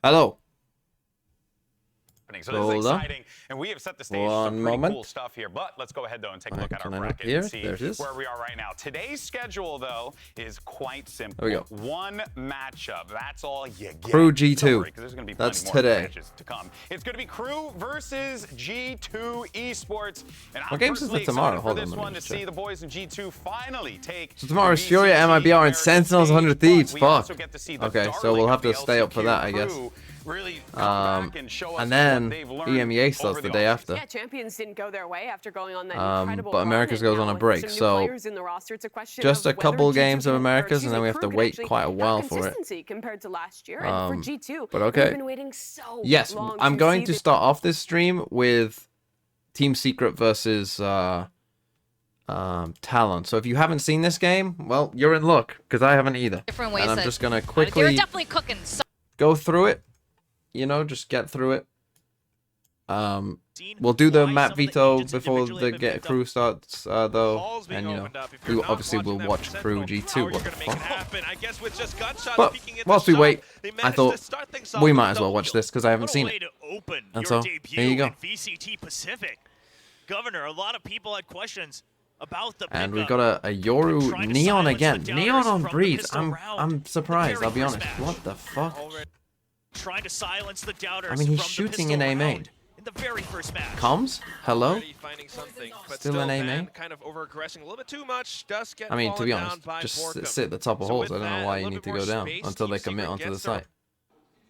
Hello. So this is exciting, and we have set the stage for some pretty cool stuff here. But let's go ahead, though, and take a look at our bracket and see where we are right now. Today's schedule, though, is quite simple. There we go. One matchup. That's all you get. KRU G2. Worry, there's going to be That's plenty more today. matches to come. It's going to be KRU versus G2 Esports. And I'm What games is it tomorrow? hold on. This one to see the boys in G2 finally take. So tomorrow is Furia, MIBR, and Sentinels 100 Thieves. Fuck. Okay, so we'll have to stay up for that, I guess. Really and then EMEA starts the day after. Yeah, champions didn't go their way after going on that incredible but Americas goes on a break, so just a couple games of Americas, and then we have to wait quite a while for it. Compared to last year, and for G2, but okay. we've been waiting so yes, long I'm going to start off this stream with Team Secret versus Talon. So if you haven't seen this game, well, you're in luck, because I haven't either. Different ways and I'm just gonna they're quickly definitely cooking. go through it. You know, just get through it. We'll do the map veto before the KRU starts, though, and you know, we obviously will watch KRU G2. What the fuck? But whilst we wait, I thought we might as well watch this because I haven't seen it. And so here you go. Governor, a lot of people had questions about the and we've got a Yoru Neon again. Neon on Breeze. I'm surprised. I'll be honest. What the fuck? Trying to silence the doubters. I mean, he's shooting in A main. In the very first match. Comms? Hello? Still in A main? Kind of over-aggressing a little bit too much. Does get I mean, to be honest, just sit at the top of holes. I don't know why you need to go down until they commit onto the site.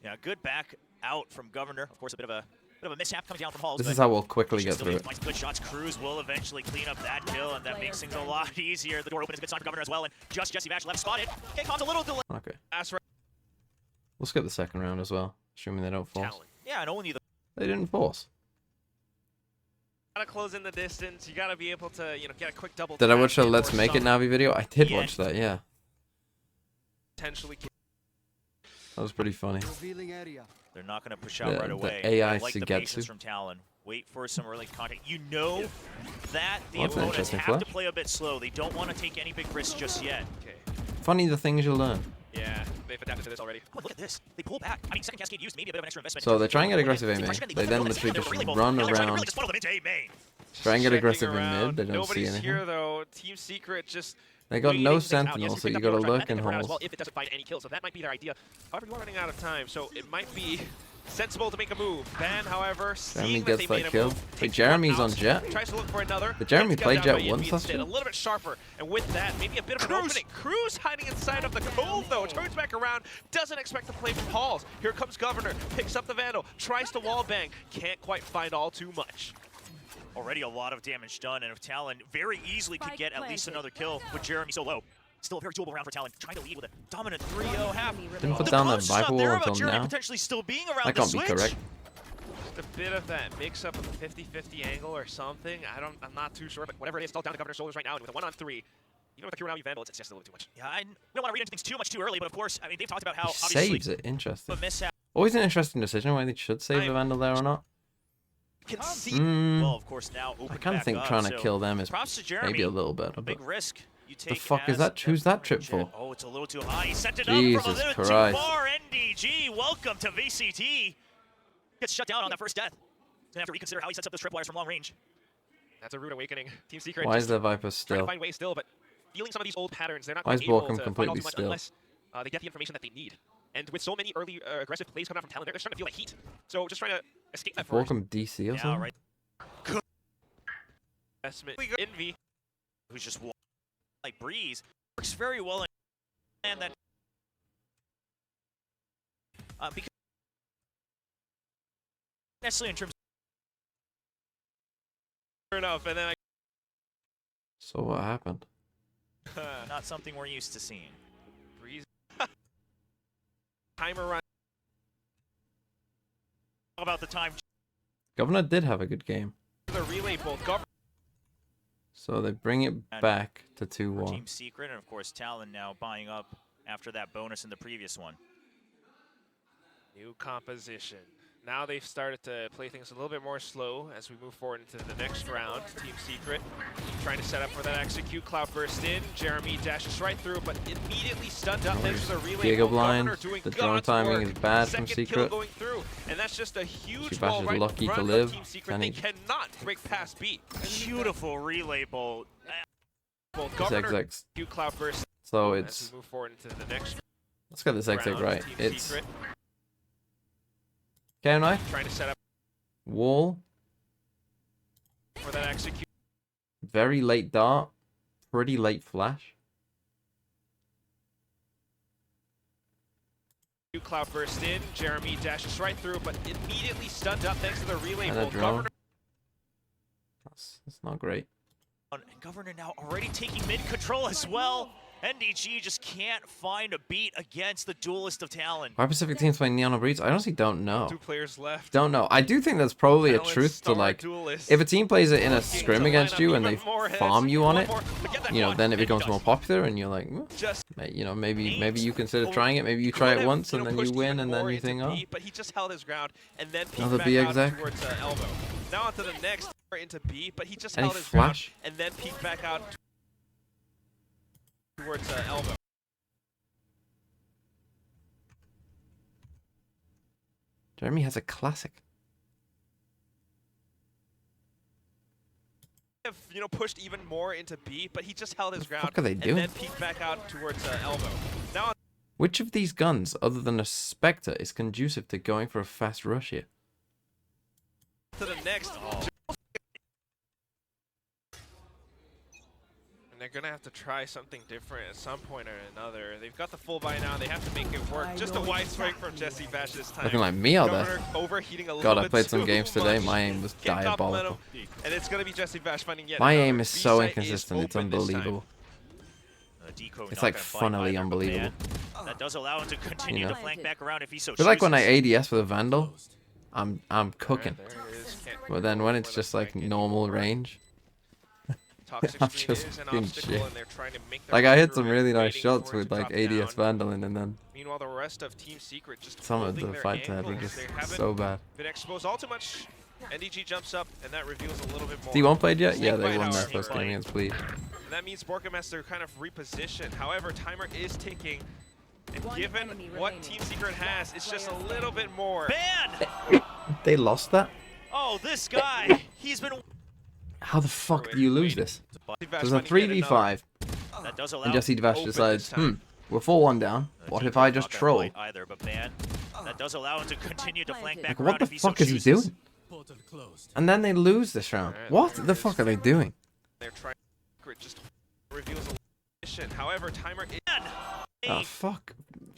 Yeah, good back out from Governor. Of course, a bit of a mishap coming down from Halls. This is how we'll quickly get through it. Good shots. KRU will eventually clean up that kill, and that makes things a lot easier. The door open is a good sign for Governor as well, and just Jesse Vash left spotted. K-Com's a little delayed. Okay. We'll skip the second round as well, assuming they don't force. Yeah, and only they didn't force. Gotta close in the distance. You gotta be able to, you know, get a quick double. Did I watch a Let's Make It Navi video? I did watch that, yeah. Potentially. That was pretty funny. They're not going to push out right away. The AI like the patience from Talon. Wait for some early contact. You know that the opponents have to play a bit slow. They don't want to take any big risks just yet. Okay. Funny the things you learn. Yeah, they've adapted to this already. Oh, look at this. They pull back. I mean, second cascade used, maybe a bit of an extra investment. So they try and get aggressive in mid. They then literally just run around. Try and get aggressive in mid. They don't see anything. Here, though. Team Secret just. They got no sentinel, so you gotta lurk in holes. Well, if it doesn't find any kills, so that might be their idea. However, you are running out of time, so it might be sensible to make a move. Ben, however, Jeremy gets that kill. Wait, Jeremy's on Jet? Tries to look for another. Did Jeremy play Jet once last year? A little bit sharper, and with that, maybe a bit of an opening. KRU's hiding inside of the cove, though. Turns back around, doesn't expect to play from Halls. Here comes Governor, picks up the Vandal, tries to wallbang, can't quite find all too much. Already a lot of damage done, and if Talon very easily could get at least another kill with Jeremy so low. Still a very doable round for Talon, trying to lead with a dominant 3-0 half. Didn't put down that Viper wall until now. Potentially still being around that can't be correct. Just a bit of that mix up of a 50-50 angle or something. I'm not too sure, but whatever it is, it's all down to Governor's shoulders right now. And with a 1-on-3, even with the KRU Vandal, it's just a little too much. Yeah, we don't want to read into things too much too early, but of course, I mean, they've talked about how He obviously saves it. Interesting. Always an interesting decision whether they should save the Vandal there or not. Well, of course, now I kind of think trying to kill them is maybe a little better. Big risk. The fuck is that? Who's that trip for? Oh, it's a little too high. He sent it Jesus up from a little Christ. too far. NDG, welcome to VCT. Gets shut down on that first death. Gonna have to reconsider how he sets up those tripwires from long range. That's a rude awakening. Team Secret. Why is the Viper still? Trying to find ways still, but feeling some of these old patterns, they're not Why is able Borkum to completely find all too much still? unless they get the information that they need. And with so many early aggressive plays coming out from Talon, they're starting to feel like heat. So just trying to escape that first. Borkum DC or something? Right. Envy, who's just like Breeze, works very well and that because necessarily in terms enough, and then So what happened? not something we're used to seeing. Breeze timer run. How about the time? Governor did have a good game. The relay both Governor. So they bring it back to 2-1. Team Secret, and of course Talon now buying up after that bonus in the previous one. New composition. now they've started to play things a little bit more slow as we move forward into the next round. Team Secret trying to set up for that execute. Cloud burst in. Jeremy dashes right through, but immediately stunned up. Thanks to the relay. Giga blind. The drone timing is bad from Secret. Going through, and that's just a huge Bash ball is right lucky in to front live. of Team Secret. They cannot break past B. Beautiful relay bolt. Execs. Cloud burst. So As it's. we move forward into the next Let's get this exec round. right. Team It's. Secret Can I? trying to set up Wall. for that execute. Very late dart. Pretty late flash. Cloud burst in. Jeremy dashes right through, but immediately stunned up thanks to the relay. And a Bolt. drone. Governor That's not great. And Governor now already taking mid control as well. NDG just can't find a beat against the Duelist of Talon. Why Pacific teams playing Neon Breeds? I honestly don't know. 2 players left. Don't know. I do think that's probably a Talon truth to star like, duelist. if a team plays it in a Looking scrim to against line you up and they even more heads. farm you on One it, more. Get that you know, one. then it And he becomes does. more popular and you're like, Just you know, maybe you consider trying it. Maybe you try it once and then you win and then you think, oh, But he just held his ground and then peeked Another back B out exec. towards elbow. Now onto the next into B, but he just Any held his flash? ground and then peeked back out towards elbow. Jeremy has a classic. Have, pushed even more into B, but he just held his ground fuck are they doing? and then peeked back out towards elbow. Now Which of these guns, other than a Spectre, is conducive to going for a fast rush here? to the next. And they're gonna have to try something different at some point or another. They've got the full buy now. They have to make it work. Just a wide strike from Jesse Bash this time. Looking like me out there. Governor overheating a little God, I bit played some too games today. much. My aim was Can't top diabolical. momentum, and it's gonna be Jesse Bash finding yet My another. aim is so B-site inconsistent. It's open this time. unbelievable. Deco It's not like gonna bite funnily either, but unbelievable. man, that does allow him to continue You know. to flank back around if he so I feel like when I chooses. ADS with a Vandal, I'm cooking. There it is. Can't But then when it's just like normal range, Toxic I'm screen just is an fucking obstacle, shit. and they're trying to make their like I way hit through some it, really nice waiting shots for it with to like drop ADS down. Vandaling, and then Meanwhile, the rest of Team Secret just some of holding the their fights I had were angles. just They haven't so bad. been exposed all too much. NDG jumps up, and that reveals a little bit more. D1 played yet? Yeah, they Snake won bite, their however. first game against Bleed. And that means Borkamaster kind of repositioned. However, timer is ticking. And given what Team Secret has, it's just a little bit more. Ban! They lost that? Oh, this guy! He's been. How the fuck do you lose this? Devash There's a finding yet 3v5, That does allow. and Jesse Devash open decides, this time. we're 4-1 down. What if I just Not gonna troll? bite either, but ban. That does allow him to continue to flank back Like, around what the if he so fuck is he chooses. doing? And then they lose this round. What the fuck are they doing? They're trying. Secret just reveals a mission. However, timer is. Oh fuck.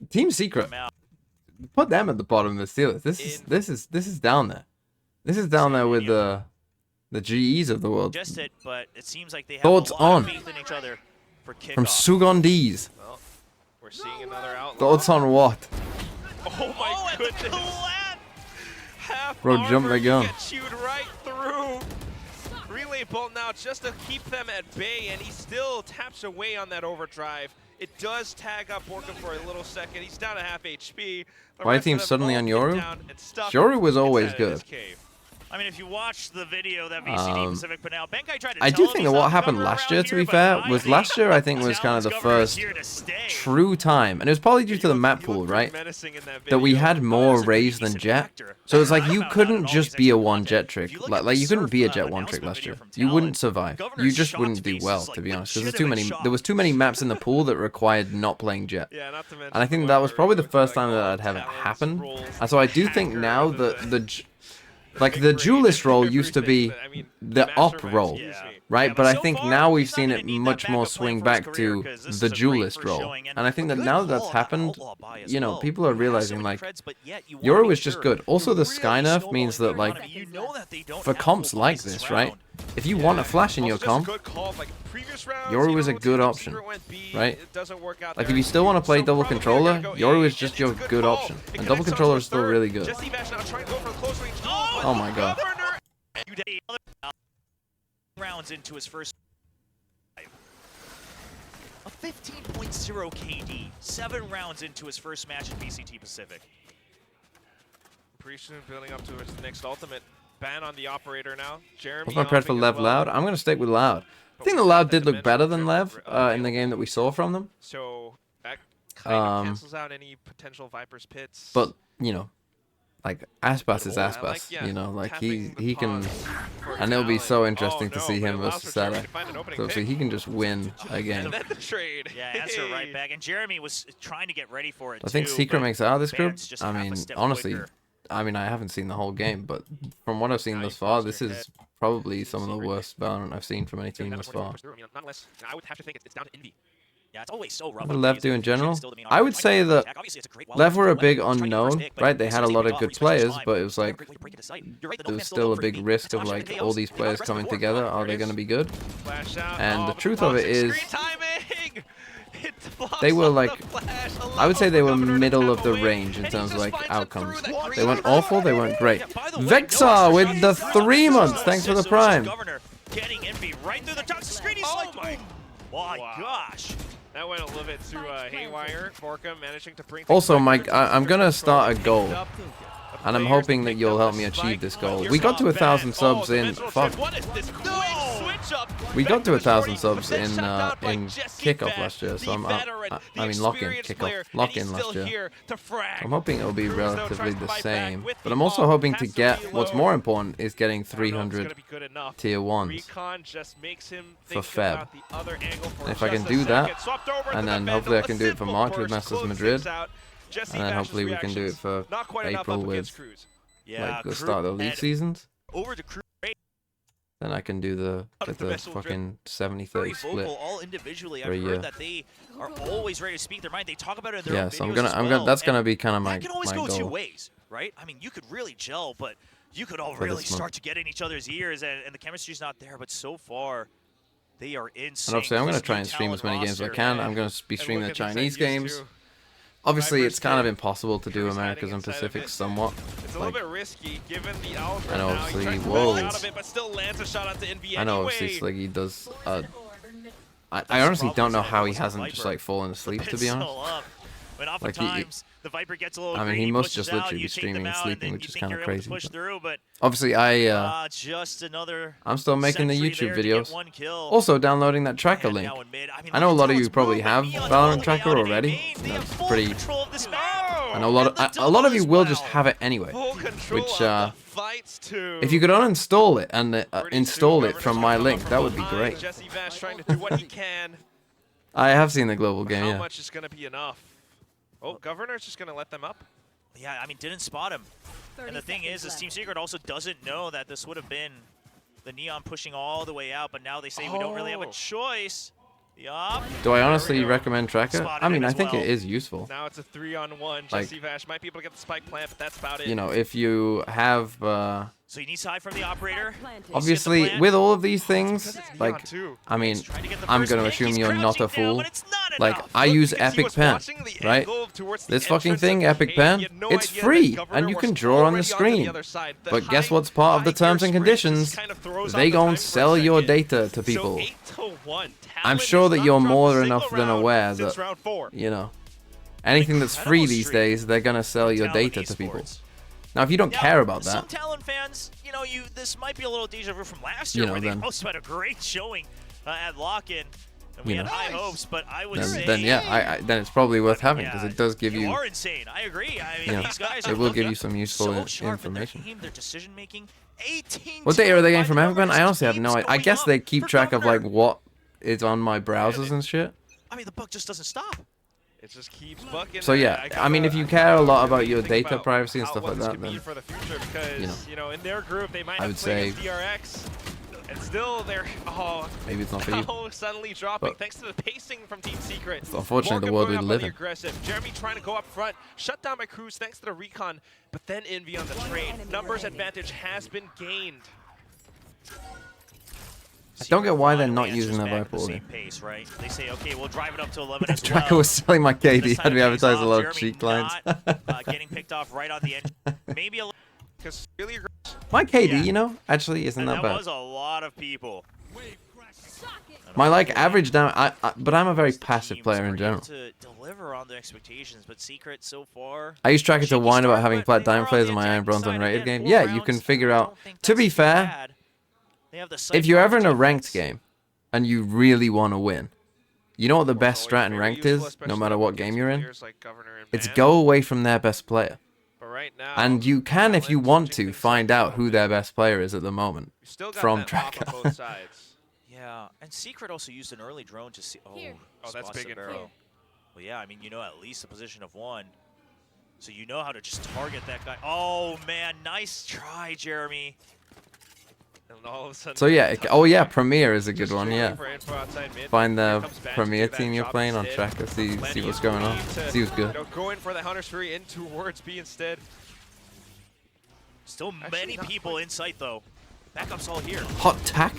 Team Secret. Come out. Put them at the bottom of the Steelers. This is down there. This is down there with the GEs of the world. Just it, but it seems like they have Thoughts a lot on of faith in each other for kickoff. From Sugandis. Well, we're seeing another outlaw. Thoughts on what? Oh my at the goodness. collab! Half Bro, jump armor, my gun. Get chewed right through. Relay bolt now just to keep them at bay, and he still taps away on that overdrive. It does tag up Borkum for a little second. He's down to half HP. The Why rest team of them suddenly all on get Yoru? down and stuck Yoru was always inside of his good. cave. I mean, if you watch the video that VCD Pacific put out, Benkai tried to I tell do him think he's that what not happened governor last around year, to here, be but fair, I was think last year I think was kind of Talon's the governor is first here to stay. true time, and it was probably due to the map pool, right? Menacing in that That we video. had more was a Raze than decent Jet. factor. So it's like I you found out couldn't in all just these be a extra one content. jet trick. If you look Like at the you couldn't be a surf, jet one trick announcement last video year. from You Talon, wouldn't survive. Governor's You just shot wouldn't do space well, is like to be honest. Because legitimate there was too many maps in the pool that required not playing jet. Yeah, not to mention And I think the that one was where probably we the went to, first like, time that all that had Talon's happened. roles And so I do think hacker now rather than like the duelist role used to be everything, but, I mean, the Master op Max, role, excuse me. right? Yeah, but I so think far, now we've he's not seen gonna it need that much more backup plan swing for his back career, to 'cause this the is a great duelist first role. showing, And I think that a now good that's call on happened, outlaw buy as you know, well. people are You have so realizing many like creds, but yet you wanna Yoru make is just sure good. Also, you're the really sky nerf snowballing means their that like economy. You know that they don't for have comps full like buys this this, right? round. If you want a flash in your Also, comp, just a good call. Like previous rounds, Yoru you is a know, good Team option, Secret went B, right? It doesn't work out like there. if you still want to play So double probably controller, they're gonna go Yoru A, is just and your it's a good call. option. It And double connects controller onto is still third. really good. Jesse Bash now trying to go for the close range. Oh my god. Governor You did rounds into his first. A 15.0 KD, 7 rounds into his first match in VCT Pacific. pretty soon building up to his next ultimate. Ban on the operator now. Jeremy. What's my credit for Lev Loud? I'm gonna stick with Loud. I think the Loud did look better than Lev in the game that we saw from them. So that kind of cancels out any potential Viper's pits. But you know, like Aspas is Aspas. You know, like he can, and it'll be so interesting to see him versus Sada. So he can just win again. And then the trade. Yeah, answer right back. And Jeremy was trying to get ready for it. I think Secret makes it out of this group. I mean, honestly. I mean, I haven't seen the whole game, but from what I've seen thus far, this is probably some of the worst Valorant I've seen from any team thus far. I would have to think it's down to Envy. Yeah, it's always so rough. What did Lev do in general? I would say that Lev were a big unknown, right? They had a lot of good players, but it was like there was still a big risk of like all these players coming together. Are they going to be good? And the truth of it is, they were like, I would say they were middle of the range in terms of like outcomes. They weren't awful, they weren't great. Vexar with the 3 months, thanks for the prime. Getting Envy right through the top screen. He's like, my gosh. That went a little bit too haywire. Borka managing to bring. Also, Mike, I'm gonna start a goal, and I'm hoping that you'll help me achieve this goal. We got to 1,000 subs in. Fuck. We got to 1,000 subs in kickoff last year, so I mean lock-in last year. I'm hoping it'll be relatively the same, but I'm also hoping to get what's more important is getting 300 tier 1s for Feb. And if I can do that, and then hopefully I can do it for March with Masters Madrid, and then hopefully we can do it for April with like the start of the league seasons. Then I can do the fucking 70-30 split all individually. for a year. That they are always ready to speak their mind. They talk about it in their Yeah, so I'm gonna that's gonna be kind of my goal. That can always go two goal. ways, right? I mean, you could really gel, but you could all really start to get in each other's ears, and the chemistry's not there. But so far, they are in sync. And obviously, I'm gonna try and stream as many games as I can. I'm gonna be streaming the Chinese games. Obviously, it's kind of impossible to do Americas and Pacifics somewhat. It's a little bit risky given the Alpha. I know, obviously, whoa. Out of it, but still lands a shot onto Envy I know, obviously, Sliggy does. I honestly don't know how he hasn't just like fallen asleep, to be honest. Like the Viper gets a little I mean, he must just literally be streaming and sleeping, which is kind of crazy. But obviously, I'm still making the YouTube videos. Also, downloading that tracker link. I know a lot of you probably have Valorant Tracker already. That's pretty. I know a lot of you will just have it anyway. Which, if you could uninstall it and install it from my link, that would be great. I have seen the global game. How much is going to be enough? Oh, Governor's just going to let them up? Yeah, I mean, didn't spot him. And the thing is Team Secret also doesn't know that this would have been the Neon pushing all the way out, but now they say we don't really have a choice. Yup. Do I honestly recommend Tracker? I mean, I think it is useful. Now it's a 3-on-1. Jesse Vash might be able to get the spike plant, but that's about it. You know, if you have... so you need side from the operator. Obviously, with all of these things, like, I mean, I'm going to assume you're not a fool. Like, I use Epic Pen, right? This fucking thing, Epic Pen, it's free, and you can draw on the screen. But guess what's part of the terms and conditions? They gon' sell your data to people. I'm sure that you're more than aware that, you know, anything that's free these days, they're gonna sell your data to people. Now, if you don't care about that, some Talon fans, you know, this might be a little deja vu from last year, where they also had a great showing at Lock-In, and we had high hopes. But I would say, then it's probably worth having, because it does give you. You are insane. I agree. I mean, these guys it will give you some useful information. Their decision making. What data are they getting from Epic Pen? I honestly have no idea. I guess they keep track of like what is on my browsers and shit. I mean, the buck just doesn't stop. It just keeps bucking. So yeah, I mean, if you care a lot about your data privacy and stuff like that, then you know, in their group they might I would say DRX, and still they're maybe it's not for you. Suddenly dropping thanks to the pacing from Team Secret. It's unfortunately the world we live in. Jeremy trying to go up front, shut down by Cruz thanks to the recon, but then Envy on the trade. Numbers advantage has been gained. I don't get why they're not using their Viper order. Pace, right? They say, okay, we'll drive it up to 11 as Tracker well. was selling my KD. Had me advertise a lot of cheat clients. Getting picked off right on the edge. Maybe a little. My KD, you know, actually isn't that bad. That was a lot of people. My like average damage, but I'm a very passive player in general. To deliver on the expectations, but Secret so far. I use Tracker to whine about having plat diamond players in my Iron Bronze unrated game. Yeah, you can figure out. To be fair, if you're ever in a ranked game and you really want to win, you know what the best strat in ranked is, no matter what game you're in? It's go away from their best player. And you can, if you want to, find out who their best player is at the moment from Tracker. Yeah, and Secret also used an early drone to see. Oh, that's big info. Well, yeah, I mean, you know at least a position of 1. So you know how to just target that guy. Oh, man, nice try, Jeremy. And all of a sudden, So yeah, oh yeah, Premier is a good one, yeah. Find the Premier team you're playing on Tracker, see what's going on, see who's good. Go in for the Hunter's Fury in towards B instead. Still many people in sight, though. Backup's all here. Hot tack.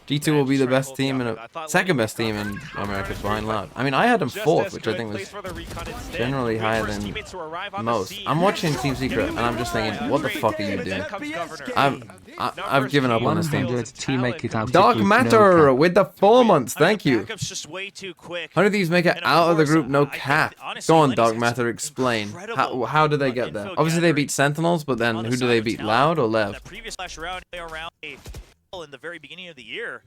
G2 will be the best team and second best team in America's behind Loud. I mean, I had them 4th, which I think was generally higher than most. I'm watching Team Secret and I'm just thinking, what the fuck are you doing? I've given up on this team. Dark Matter with the 4 months, thank you. How do these make it out of the group? No cap. Go on, Dark Matter, explain. How did they get there? Obviously they beat Sentinels, but then who do they beat? Loud or Lev? In the very beginning of the year,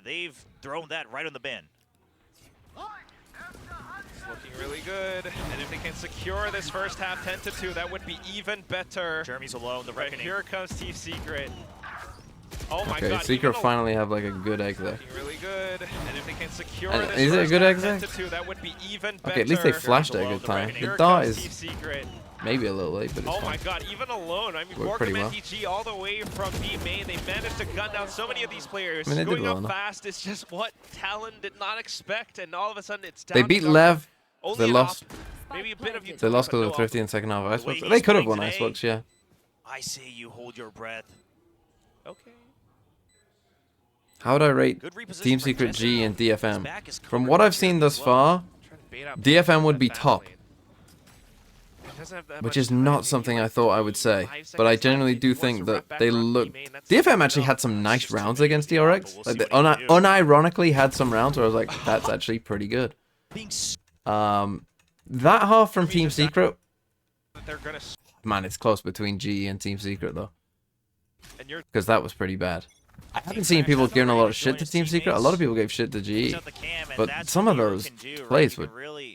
they've thrown that right on the bin. Looking really good, and if they can secure this first half 10-2, that would be even better. Jeremy's alone, the reckoning. Here comes Team Secret. Oh my okay, god. Secret finally have like a good egg there. Looking really good, and if they can secure and this is it a good egg there? 10-2, that would be even better. Okay, at least they flashed at a good time. The dart is maybe a little late, but it's fine. Oh my god, even alone. I mean, worked pretty well. MTG all the way from B main, they managed to gun down so many of these players. I mean, they Going did well up enough. fast is just what Talon did not expect, and all of a sudden it's down. They beat Lev. They lost. Maybe a bit of They lost because of the Thrifty in second half of Icebox. They could have won Icebox, yeah. I say you hold your breath. Okay. How would I rate Team Secret G and DFM? From what I've seen thus far, DFM would be top. Which is not something I thought I would say, but I genuinely do think that they look... DFM actually had some nice rounds against DRX. Like, they unironically had some rounds where I was like, that's actually pretty good. That half from Team Secret... Man, it's close between G and Team Secret, though. Because that was pretty bad. I haven't seen people giving a lot of shit to Team Secret. A lot of people gave shit to GE, but some of those plays were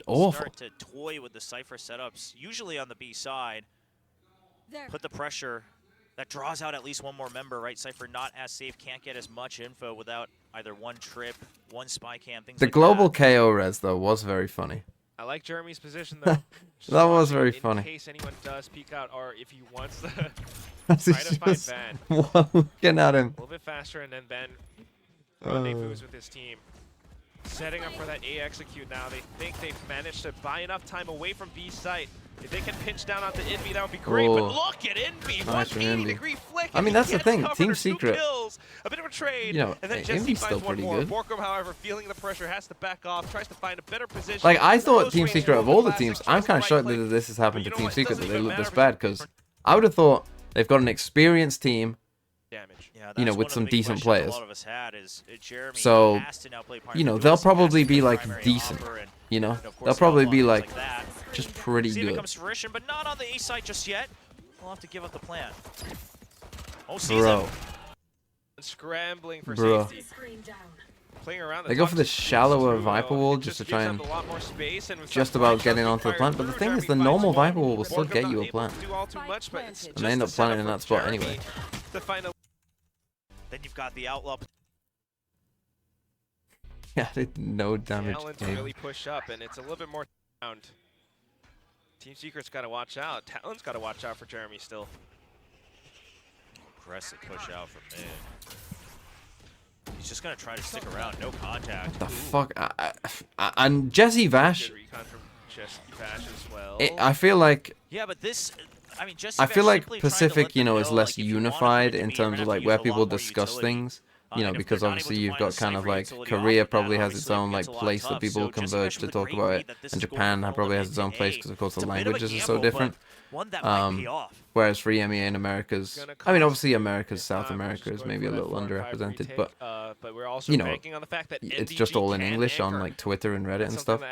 awful. Start to toy with the Cypher setups, usually on the B side. Put the pressure that draws out at least one more member, right? Cypher not as safe, can't get as much info without either one trip, one spy cam, things like that. The global KO res, though, was very funny. I like Jeremy's position, though. That was very funny. In case anyone does peek out, or if he wants to try to find Ban. Looking at him. A little bit faster, and then Ban rendezvous with his team. Setting up for that A execute now. They think they've managed to buy enough time away from B site. If they can pinch down onto Envy, that would be great. But look at Envy! Nice 180-degree flick. I mean, that's the thing. Team Secret. A bit of a trade. You know, and then Envy's still pretty good. Borkum, however, feeling the pressure, has to back off, tries to find a better position. Like, I thought Team Secret, of all the teams, I'm kind of shocked that this has happened to Team Secret, that they look this bad, because I would have thought they've got an experienced team, you know, with some decent players. So, you know, they'll probably be, like, decent. You know, they'll probably be, like, just pretty good. Comes fruition, but not on the A side just yet. We'll have to give up the plan. Oh, Bro. Scrambling for Bro. safety. Playing around They go for the shallower Viper wall just to try and just about getting onto the plant. But the thing is, the normal Viper wall will still get you a plant. And they end up planting in that spot anyway. Then you've got the Outlaw. Yeah, did no damage. Talon's really push up, and it's a little bit more around. Team Secret's got to watch out. Talon's got to watch out for Jeremy still. Aggressive push out from mid. He's just going to try to stick around. No contact. What the fuck? And Jesse Vash. Good recon from Jesse Vash as well. I feel like... Yeah, but this... I mean, I feel like Pacific, you know, is less unified in terms of like where people discuss things. you know, because obviously you've got kind of like Korea probably has its own like place that people converge to talk about it, and Japan probably has its own place because of course the languages are so different. Whereas for EMEA and Americas, I mean obviously America's South America is maybe a little underrepresented, but you know, it's just all in English on like Twitter and Reddit and stuff.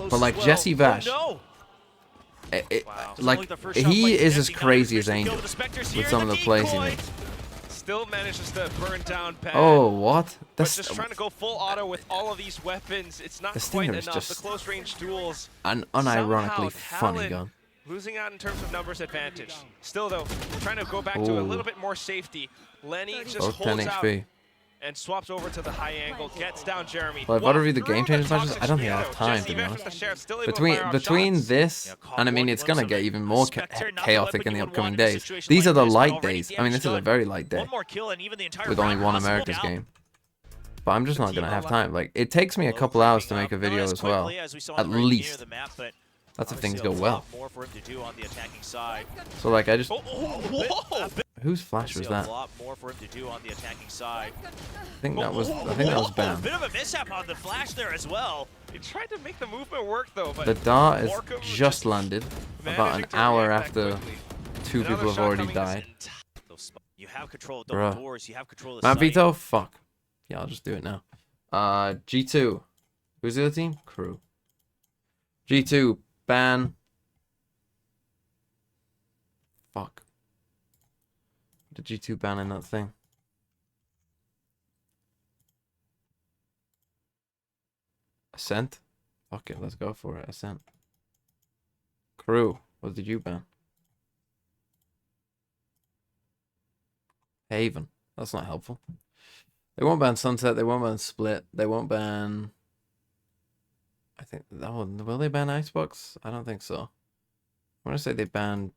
But like Jesse Vash, like he is as crazy as Angel with some of the plays he makes. Still manages to burn down Pan. Oh, what? That's just trying to go full auto with all of these weapons. It's not quite enough. Just the close range duels. An unironically funny gun. Losing out in terms of numbers advantage. Still though, trying to go back to a little bit more safety. Lenny just holds out and swaps over to the high angle, gets down Jeremy. Well, if I review the game changers matches, I don't think I have time to be honest. Between this, and I mean it's gonna get even more chaotic in the upcoming days. These are the light days. I mean this is a very light day with only one America's game. But I'm just not gonna have time. Like it takes me a couple hours to make a video as well, at least. That's if things go well. So like I just. Whose flash was that? I think that was Bam. Bit of a mishap on the flash there as well. He tried to make the movement work though, but the dart has just landed about an hour after 2 people have already died. You have control of double doors. You have control of the Matt Vito, fuck. Yeah, I'll just do it now. G2. Who's the other team? KRU. G2 ban. Fuck. The G2 banning that thing. Ascent? Fuck it, let's go for it. Ascent. KRU, what did you ban? Haven. That's not helpful. They won't ban Sunset, they won't ban Split, they won't ban... I think that one. Will they ban Icebox? I don't think so. I want to say they banned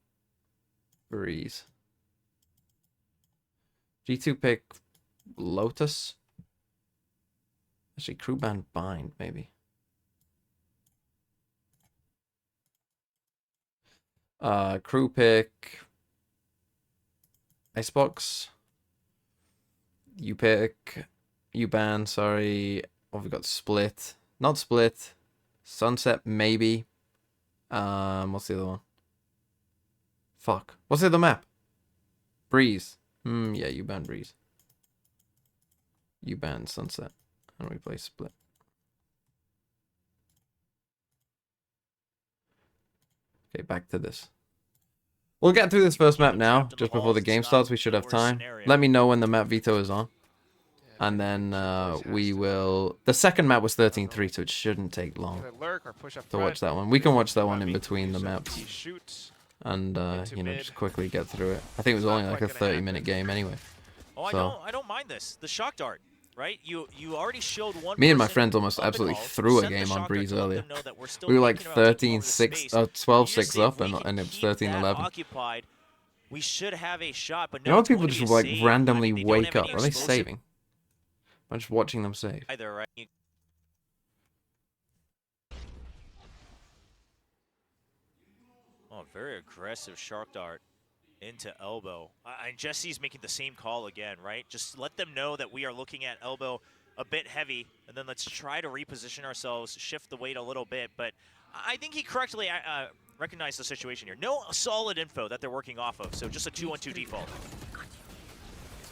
Breeze. G2 pick Lotus. Actually, KRU ban Bind, maybe. KRU pick Icebox. You pick. You ban, sorry. Oh, we got Split. Not Split. Sunset, maybe. What's the other one? Fuck. What's the other map? Breeze. Yeah, you ban Breeze. You ban Sunset. And we play Split. Okay, back to this. We'll get through this first map now. Just before the game starts, we should have time. Let me know when the map veto is on. And then we will... The second map was 13-3, so it shouldn't take long to watch that one. We can watch that one in between the maps. And, you know, just quickly get through it. I think it was only like a 30-minute game anyway. Oh, I don't mind this. The shock dart, right? You already showed one. Me and my friends almost absolutely threw a game on Breeze earlier. We were like 13-6, 12-6 up, and it was 13-11. We should have a shot, but you know, people just like randomly wake up. Are they saving? I'm just watching them save. Either, right? Oh, very aggressive shark dart into elbow. And Jesse's making the same call again, right? Just let them know that we are looking at elbow a bit heavy, and then let's try to reposition ourselves, shift the weight a little bit. But I think he correctly recognized the situation here. No solid info that they're working off of, so just a 2-1-2 default.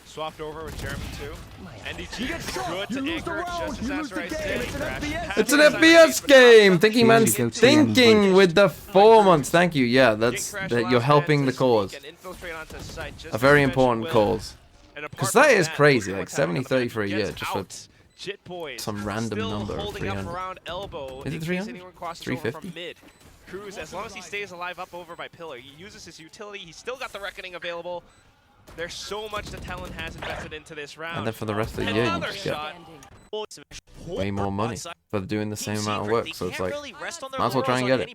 Swapped over with Jeremy too. NDT good to anchor just as Azariah said. It's an FPS game! Thinking man's thinking with the 4 months. Thank you. Yeah, that's you're helping the cause. A very important cause. Because that is crazy, like 70-30 for a year, just for some random number of 300. Is it 300? 350? KRU, as long as he stays alive up over by Pillar, he uses his utility, he's still got the Reckoning available. There's so much that Talon has invested into this round. And then for the rest of the year, you just get way more money for doing the same amount of work. So it's like, might as well try and get it.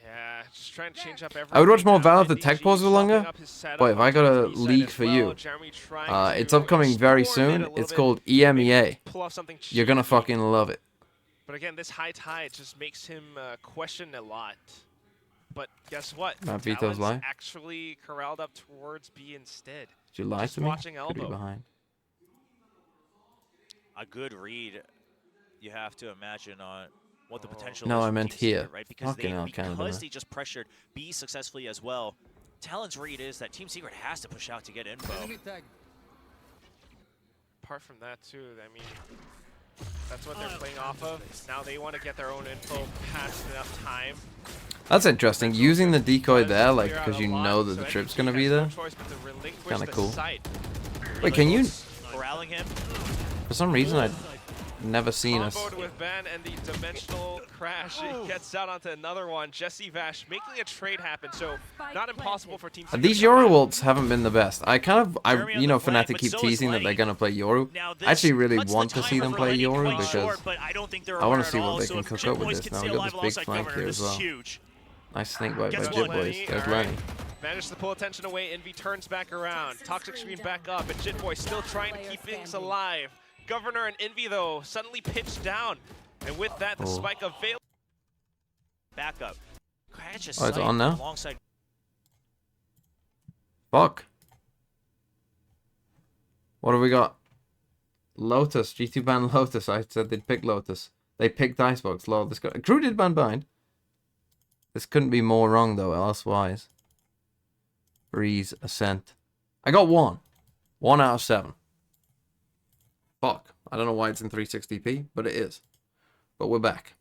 Yeah, just trying to change up everything. I would watch more Valve if the tech pause was longer. Boy, if I got a leak for you, it's upcoming very soon. It's called EMEA. You're gonna fucking love it. But again, this high tide just makes him question a lot. But guess what? Vito's live. Actually corralled up towards B instead. Did you lie to me? Watching elbow. Could be behind. A good read, you have to imagine on what the potential no, is. I meant here. Right? Because because they just pressured B successfully as well. Talon's read is that Team Secret has to push out to get info. Apart from that too, I mean, that's what they're playing off of. Now they want to get their own info past enough time. That's interesting. Using the decoy there, like, because you know that the trip's gonna be there. Kind of cool. Wait, can you? Corralling him. For some reason, I'd never seen us. With Ben and the dimensional crash, it gets out onto another one. Jesse Vash making a trade happen, so not impossible for Team Secret. These Yoru ults haven't been the best. You know, Fnatic keep teasing that they're gonna play Yoru. I actually really want to see them play Yoru because I want to see what they can cook up with this. Now we got this big flank here as well. Nice snake bite by Jit Boys. There's Lenny. Managed to pull attention away. Envy turns back around. Toxic Screen back up, and Jit Boy still trying to keep things alive. Governor and Envy, though, suddenly pitched down. And with that, the spike of Veil. Back up. It's on now? Fuck. What have we got? Lotus. G2 banned Lotus. I said they'd pick Lotus. They picked Icebox. Lol. This guy. Crew did ban Bind. This couldn't be more wrong, though, elsewise. Breeze, Ascent. I got 1. 1 out of 7. Fuck. I don't know why it's in 360p, but it is. But we're back.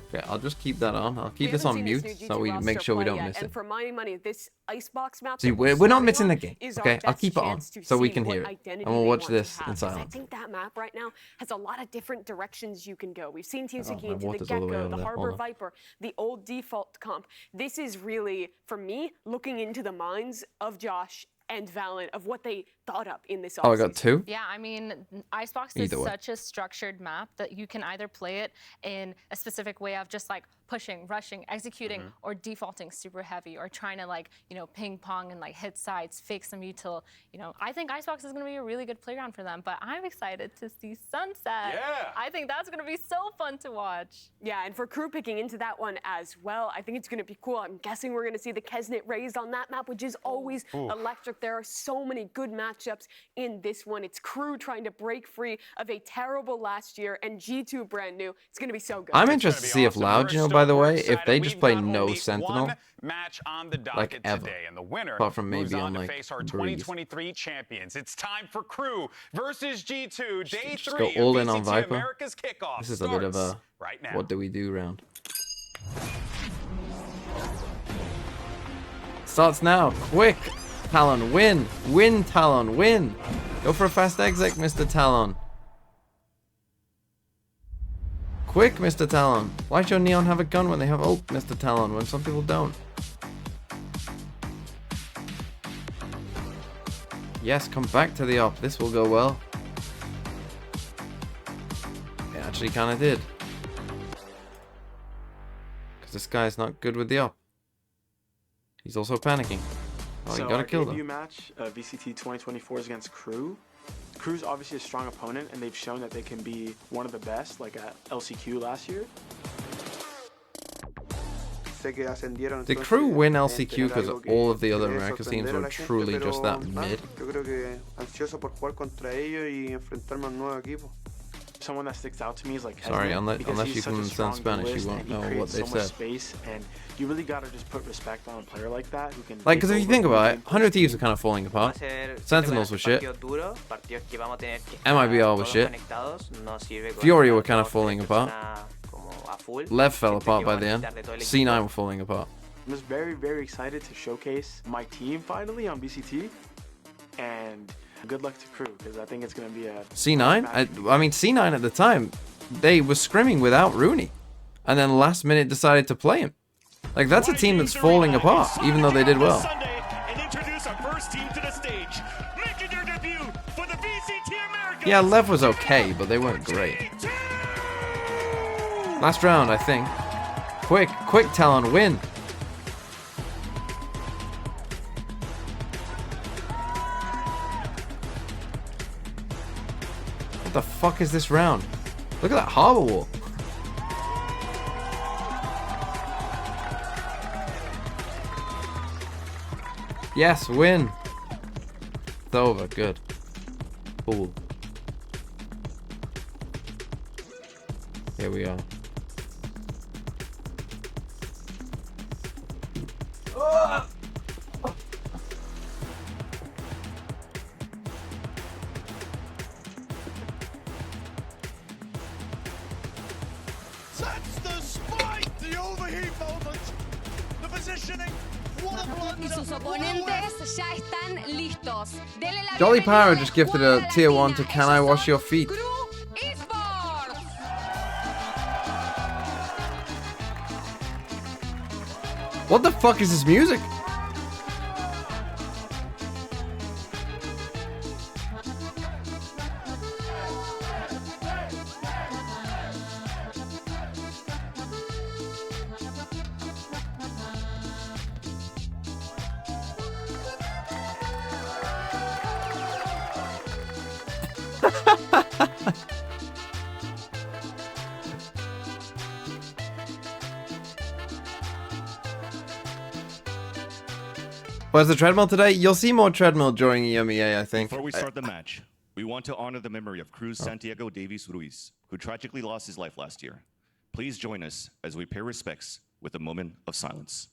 Okay, I'll just keep that on. I'll keep this on mute so we make sure we don't miss it. And for my money, this Icebox map. See, we're not missing the game. Okay, I'll keep it on so we can hear it. And we'll watch this in silence. I think that map right now has a lot of different directions you can go. We've seen Team Suki into the Gecko, the Harbor Viper, the old default comp. This is really, for me, looking into the minds of Josh and Valen of what they thought up in this. Oh, I got 2? Yeah, I mean, Icebox is such a structured map that you can either play it in a specific way of just like pushing, rushing, executing, or defaulting super heavy, or trying to like, you know, ping pong and like hit sides, fake some util. You know, I think Icebox is going to be a really good playground for them, but I'm excited to see Sunset. Yeah. I think that's going to be so fun to watch. Yeah, and for Crew picking into that one as well, I think it's going to be cool. I'm guessing we're going to see the Kesnet raised on that map, which is always electric. There are so many good matchups in this one. It's Crew trying to break free of a terrible last year, and G2 brand new. It's going to be so good. I'm interested to see if Loud, you know, by the way, if they just play no Sentinel, match on the docket like ever, today, and the winner apart from maybe moves on to like face our Breeze. 2023 champions. It's time for Crew versus G2, day 3 just go all in on Viper. America's kickoff. This is a bit of a right now. what do we do round. Starts now. Quick. Talon, win. Win, Talon, win. Go for a fast exec, Mr. Talon. Quick, Mr. Talon. Why should Neon have a gun when they have ult, Mr. Talon, when some people don't? Yes, come back to the op. This will go well. It actually kind of did. Because this guy's not good with the op. He's also panicking. Oh, you gotta kill them. Debut match of VCT 2024 is against Crew. Crew's obviously a strong opponent, and they've shown that they can be one of the best, like at LCQ last year. Did Crew win LCQ because all of the other Americas teams were truly just that mid? Someone that sticks out to me is like sorry, unless you can understand Spanish, you won't know what they said. Space, and you really gotta just put respect on a player like that who can. Like, because if you think about it, 100 Thieves are kind of falling apart. Sentinels were shit. MIBR was shit. Fury were kind of falling apart. Lev fell apart by the end. C9 were falling apart. I'm just very, very excited to showcase my team finally on BCT, and good luck to Crew, because I think it's going to be a... C9? I mean, C9 at the time, they were scrimming without Rooney. And then last minute decided to play him. Like, that's a team that's falling apart, even though they did well. Yeah, Lev was okay, but they weren't great. Last round, I think. Quick, Talon, win. What the fuck is this round? Look at that harbor wall. Yes, win. It's over. Good. Cool. Here we are. That's the spike! The overheat moment! The positioning! Y sus oponentes ya están listos. Dele la Jolly Pyro bienvenida just gifted a a tier 1 Latina. to Can I Ellos Wash son Your Feet? KRU Esports. What the fuck is this music? Where's the treadmill today? You'll see more treadmill during EMEA, I think. Before we start the match, we want to honor the memory of Cruz Santiago Davies Ruiz, who tragically lost his life last year. Please join us as we pay respects with a moment of silence.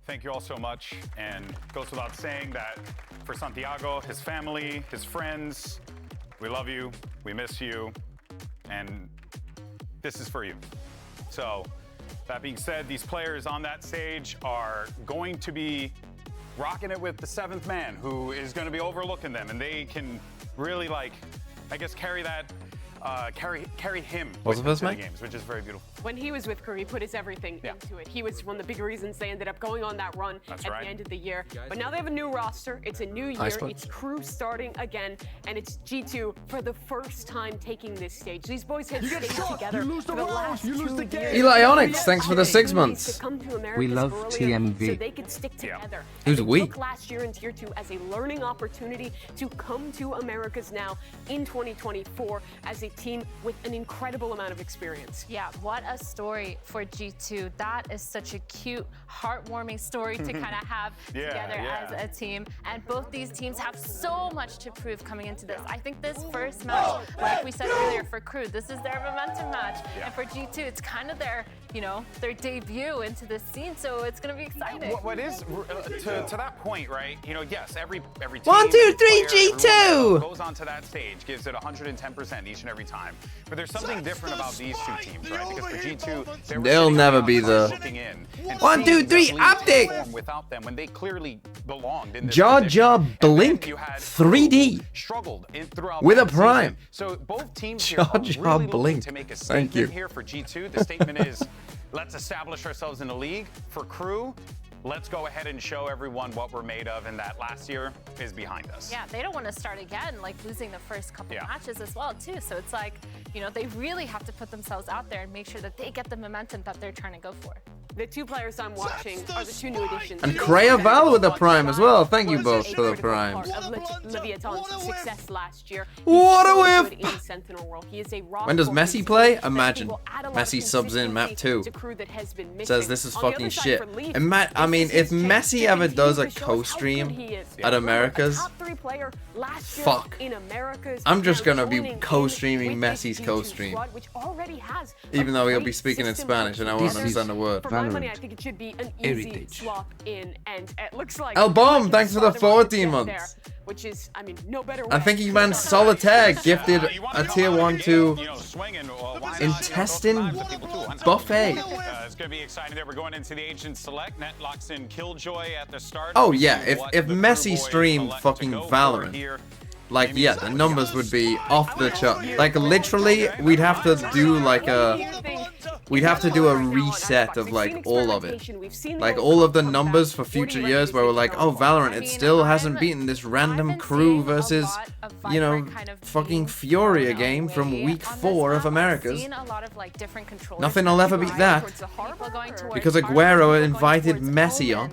Thank you all so much, and it goes without saying that for Santiago, his family, his friends, we love you, we miss you, and this is for you. So, that being said, these players on that stage are going to be rocking it with the seventh man, who is going to be overlooking them, and they can really, like, I guess, carry that, carry him What's the with first them to mic? the games, which is very beautiful. When he was with Crew, he put his everything into it. He was one of the big reasons they ended up going on that run at the end of the year. But now they have a new roster. It's a new year. It's Crew starting again, and it's G2 for the first time taking this stage. These boys have stayed together for the last 2 years. Eli Onyx, thanks for the 6 months. We love TMV. So they could stick together. Who's And they we? took last year in Tier 2 as a learning opportunity to come to Americas now in 2024 as a team with an incredible amount of experience. Yeah, what a story for G2. That is such a cute, heartwarming story to kind of have together as a team. And both these teams have so much to prove coming into this. I think this first match, like we said earlier, for Crew, this is their momentum match. And for G2, it's kind of their, you know, their debut into this scene. So it's going to be exciting. What is, to that point, right? You know, yes, every team, 1, 2, 3, player, G2! goes onto that stage, gives it 110% each and every time. But there's something different about these two teams, right? Because for G2, they'll never be the 1, 2, 3 update. Without them, when they clearly belonged in this Jaw position. Jaw And then Blink you had 3D struggled throughout with a that prime. season. So both teams here Jaw are Jaw really looking Blink. to make a Thank statement you. here for G2. The statement is, let's establish ourselves in the league. For Crew, let's go ahead and show everyone what we're made of, and that last year is behind us. Yeah, they don't want to start again, like losing the first couple matches as well, too. So it's like, you know, they really have to put themselves out there and make sure that they get the momentum that they're trying to go for. The two players I'm watching are the two new additions. And Kreia Val with the prime as well. Thank you both for the primes. Leviathan's success last year. What a whiff! In Sentinel World. He is a When does Messi play? Imagine. Messi subs in map 2. Says this is fucking shit. I mean, if Messi ever does a co-stream at Americas, fuck. I'm just gonna be co-streaming Messi's co-stream. Even though he'll be speaking in Spanish and I won't understand a word. Money, I think it should be an easy swap in, and it looks like El Bomb, thanks for the 14 months. Which is, I mean, no better way. I think he man Solitaire gifted a tier 1 to Intestine Buffet. It's going to be exciting that we're going into the Agent Select. Net locks in Killjoy at the start. Oh yeah, if Messi streamed fucking Valorant, like yeah, the numbers would be off the chart. Like literally, we'd have to do like a we'd have to do a reset of like all of it, like all of the numbers for future years where we're like, oh, Valorant, it still hasn't beaten this random crew versus, you know, fucking Furia game from week 4 of America's. Nothing will ever beat that, because Aguero invited Messi on.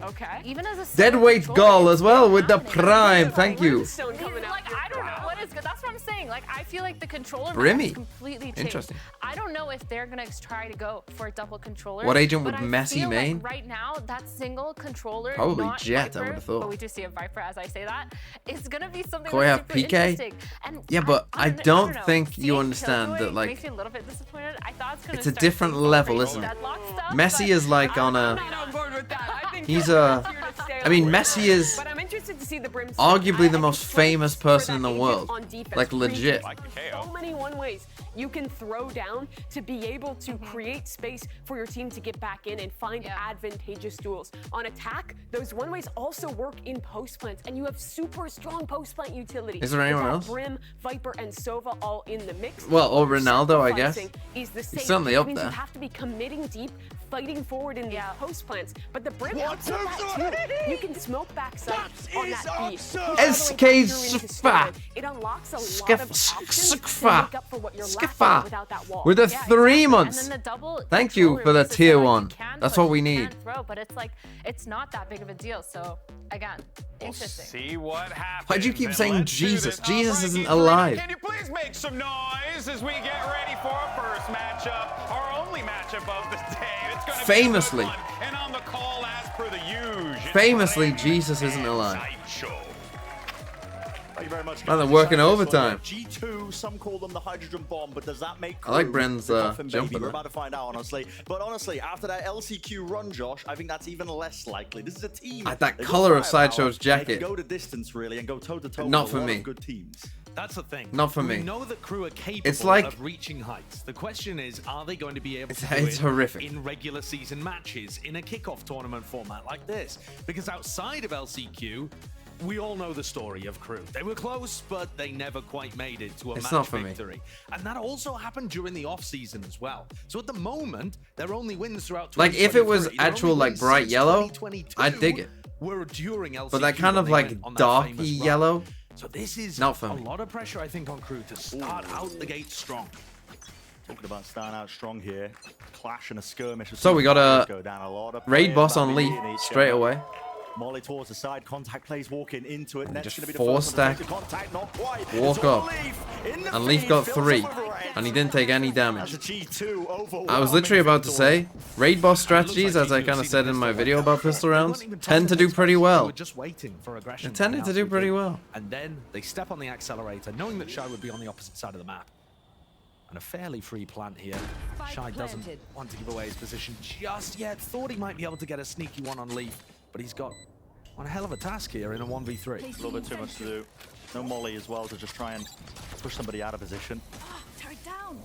Deadweight goal as well with the prime. Thank you. I don't know what is good. That's what I'm saying. Like, I feel like the controller Brimmy. has completely changed. Interesting. I don't know if they're gonna try to go for a double controller. What agent would Messi main? Like right now, that single controller, Probably not Jet, Viper, I would have thought. But we do see a Viper as I say that. It's gonna be something Can we have that's super PK? interesting. And Yeah, but I don't don't know. think you Seeing understand Killjoy that, like, makes me a little bit disappointed. I thought it's gonna it's a start different seeing some level, crazy isn't it? deadlock stuff, Messi but is like on a. I'm not on board with that. I think He's a. I mean, Messi is But I'm interested to see the Brim arguably the most famous person in the world. Like, legit. So many one ways you can throw down to be able to create space for your team to get back in and find advantageous duels. On attack, those one ways also work in post plants, and you have super strong post plant utility. Is there anyone Without else? Brim, Viper, and Sova all in the mix. Well, or Ronaldo, I guess. Is the same. He's certainly up It means there. You have to be committing deep, fighting forward in the post plants. But the Brim helps with that too. You can smoke backside on that beat. SK Sfa. It unlocks a lot Skif- of options to Skfa. make up for what you're Skfa. lacking without that wall. With the Yeah, 3 exactly. months. And then the double Thank you controller for the makes it tier so, like, 1. you can That's push, what we you need. can throw, but it's like it's not that big of a deal. So again, interesting. See what happens. Why'd you keep and saying let's do Jesus? this. Jesus All right, isn't Ethan, alive. Can you please make some noise as we get ready for our first matchup, our only matchup of the day? It's gonna Famously. be a good one. And on the call as per the usual. Famously, Jesus isn't alive. Thank you very much. Man, they're working overtime. G2, some call them the hydrogen bomb, but does that make I like Crew Bren's, the coffin jumper baby? We're there. about to find out, honestly. But honestly, after that LCQ run, Josh, I think that's even less likely. This is a team. Like that They've got colour of firepower. Sideshow's They jacket. can go to distance, really, and go toe-to-toe Not with for a lot me. of good teams. That's the thing. Not for we me. know that Crew are capable It's like- of reaching heights. The question is, are they going to be able to do It's it horrific. in regular season matches, in a kickoff tournament format like this? Because outside of LCQ, we all know the story of Crew. They were close, but they never quite made it to a It's match not for me. victory. And that also happened during the off-season as well. So at the moment, their only wins throughout Like, if it was 2023, their actual, only like, wins bright since yellow, 2022 I'd dig it. were during LCQ But that kind when of they like went on that darky famous run. yellow. So this is Not for a me. lot of pressure, I think, on Crew to start out the gate strong. Talking about starting out strong here. Clash and a skirmish. So we got a go down a lot of raid players boss on battling Leaf in each straight other. away. Molly towards the side, contact plays walking into it. Next just gonna be the four first one to stack, take the contact, not quite. walk It's all up. Leaf in the And Leaf feed, got fills 3, up with red. and he didn't take any damage. That's a G2 I was literally about to say, raid boss strategies, as I kind of said in my video about pistol rounds, tend to do pretty They well. were just waiting for aggression. It tended to do pretty well. And then they step on the accelerator, knowing that Shy would be on the opposite side of the map. And a fairly free plant here. Shy doesn't want to give away his position just yet. Thought he might be able to get a sneaky one on Leaf, but he's got one hell of a task here in a 1v3. A little bit too much to do. No Molly as well to just try and push somebody out of position. Turret down.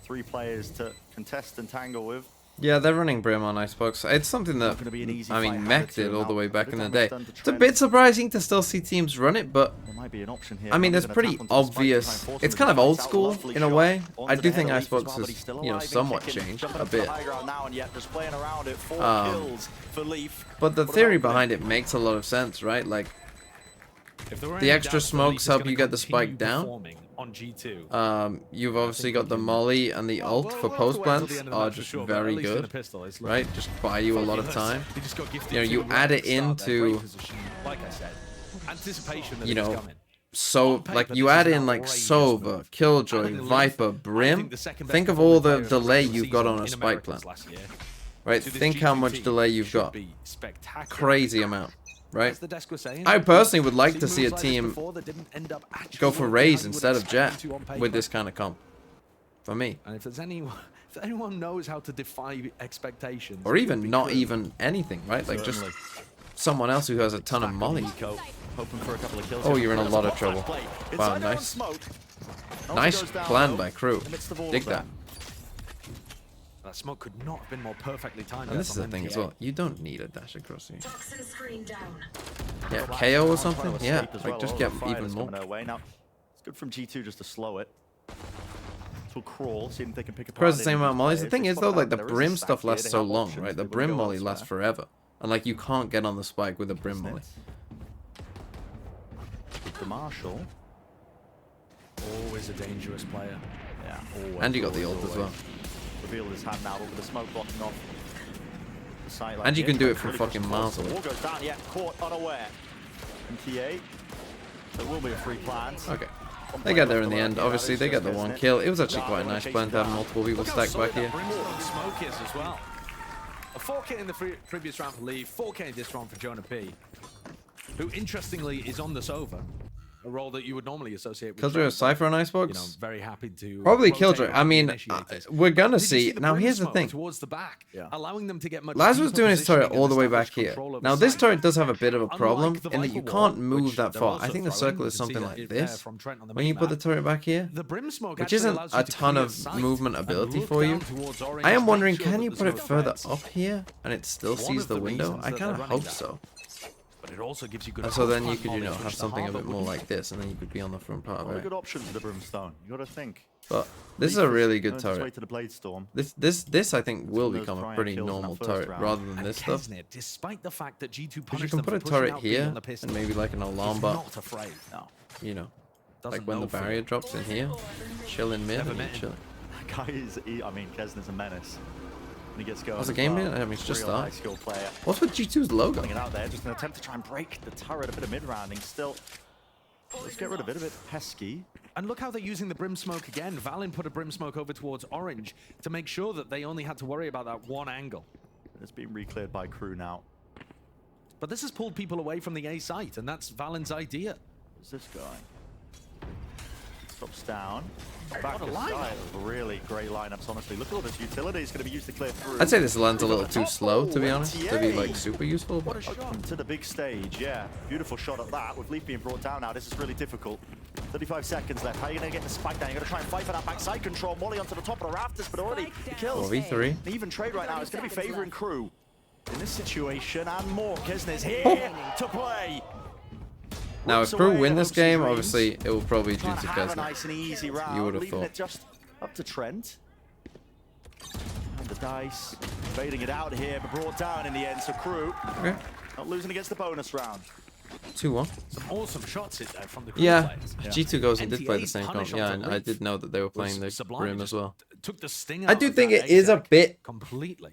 3 players to contest and tangle with. Yeah, they're running Brim on Icebox. It's something that, Gonna be an easy I mean, fight, Mech Havertz did all the now. way back in the Damage day. done to It's a Trent. bit surprising to still see teams run it, but There might be an option here. I mean, Comes it's in a pretty tap onto the spike to try and obvious. force It's him kind to of bounce old out. school Lovely in a shot way. onto I do the think head of Leaf as Icebox well, but has, he's still you know, alive and somewhat kicking, changed jumping a up to the bit. high ground now, and yet just playing around it. 4 kills for Leaf. But the What theory about behind it makes a lot of sense, right? Like, If there were the any extra doubts that smokes Leaf is help gonna you get the continue spike down. performing on G2. You've obviously got the molly and the ult for post plants are just very good, right? Just buy you a lot of time. He just got gifted You know, two you right add at it the start there. Great into, position. Like I said, anticipation that you it's know, coming. so On like paper, you this add is in an like outrageous Sova, move. Killjoy, Adding Leaf, Viper, I Brim. think the second best Think of all the performing player of delay the you've got on a season in spike Americas plant, last year. right? So this Think how G2 much team delay you've should got. be spectacular. Crazy amount, right? As the desk was saying, I personally would like seen to see a moves like this team before that didn't end up actually go for working Raze how you would instead of expect Jet them to on paper. with this kind of comp. For me. And if there's anyone knows how to defy expectations, Or it even would be not Crew. even anything, right? Like just Certainly. someone else who has a ton of molly. Nico, hoping for a couple of kills Oh, here. you're in a There's lot of hot trouble. flash play. Wow, Inside there on nice. smoke. Also Nice goes down, plan though, by Crew. in the midst of all Dig of that. That smoke could not have been more perfectly timed. And this is from the thing as MTA. well. You don't need a dash across here. Toxin screen down. Yeah, KO or something? Trying to Yeah, escape as like well. just All get the fire even that's more. coming our way. Now, it's good from G2 just to slow it. little crawl, seeing if they can pick up. Requires the same amount of mollies. The thing is though, like the brim stuff lasts so long, right? The brim molly lasts forever, and like you can't get on the spike with a brim molly. The Marshall, always a dangerous player. Yeah, always. And you got the ult as well. Revealed his hand now, but with the smoke blocking off the sight. And you can do it from fucking miles away. The wall goes down, yeah, caught unaware. MTA. There will be a free plant. Okay. They get there in the end. Obviously, they get the one kill. It was actually quite a nice plan to have multiple people stacked back here. Smoke is as well. A 4K in the previous round for Lee, 4K in this round for Jonah P, who interestingly is on the Sova, a role that you would normally associate with Killjoy or Cypher on Icebox? You know, very happy to probably Killjoy. I mean, we're gonna see. Now here's the thing. Towards the back, allowing them to get much Laz was doing his turret all the way back here. Now this turret does have a bit of a problem in that you can't move that far. I think the circle is something like this. When you put the turret back here, which isn't a ton of movement ability for you. I am wondering, can you put it further up here and it still sees the window? I kind of hope so. But it also gives you good. So then you could, you know, have something a bit more like this, and then you could be on the front part of it. Good options for the Brimstone. You got to think. But this is a really good turret. To the Blade Storm. This I think will become a pretty normal turret rather than this stuff. Despite the fact that G2 Because you can put a turret here and maybe like an alarm bot. Not afraid. No. You know, like when the barrier drops in here, chill in mid, and chill. That guy is, I mean, Kesner's a menace. When he gets going. What's the game been? I mean, it's just that. Skill player. What's with G2's logo? Putting it out there, just an attempt to try and break the turret. A bit of mid-rounding still. Let's get rid of it, a bit pesky. And look how they're using the Brim Smoke again. Valen put a Brim Smoke over towards Orange to make sure that they only had to worry about that one angle. It's being re-cleared by KRU now. But this has pulled people away from the A site, and that's Valen's idea. Who's this guy? Stops down. Back what a lineup. Really great lineups, honestly. Look at all this utility. It's going to be used to clear through. I'd say this land's a little too slow, to be honest, to be like super useful. What a shot to the big stage, yeah. Beautiful shot at that. With Leaf being brought down now, this is really difficult. 35 seconds left. How are you going to get the spike down? You're going to try and fight for that backside control. Molly onto the top of the rafters, but already he kills. 4v3. An even trade right now is going to be favoring KRU in this situation, and more. Kesner's here to play. Now, if KRU win this game, obviously it will probably be due to Kesner. Nice and easy round, you would have thought. It just up to Trent. And the dice, fading it out here, but brought down in the end. So KRU not losing against the bonus round. 2-1. Some awesome shots in there from the KRU players. G2 goes and did play the same comp. Yeah, and I did know that they were playing the Brim as well. Took the sting I do think it is a bit completely.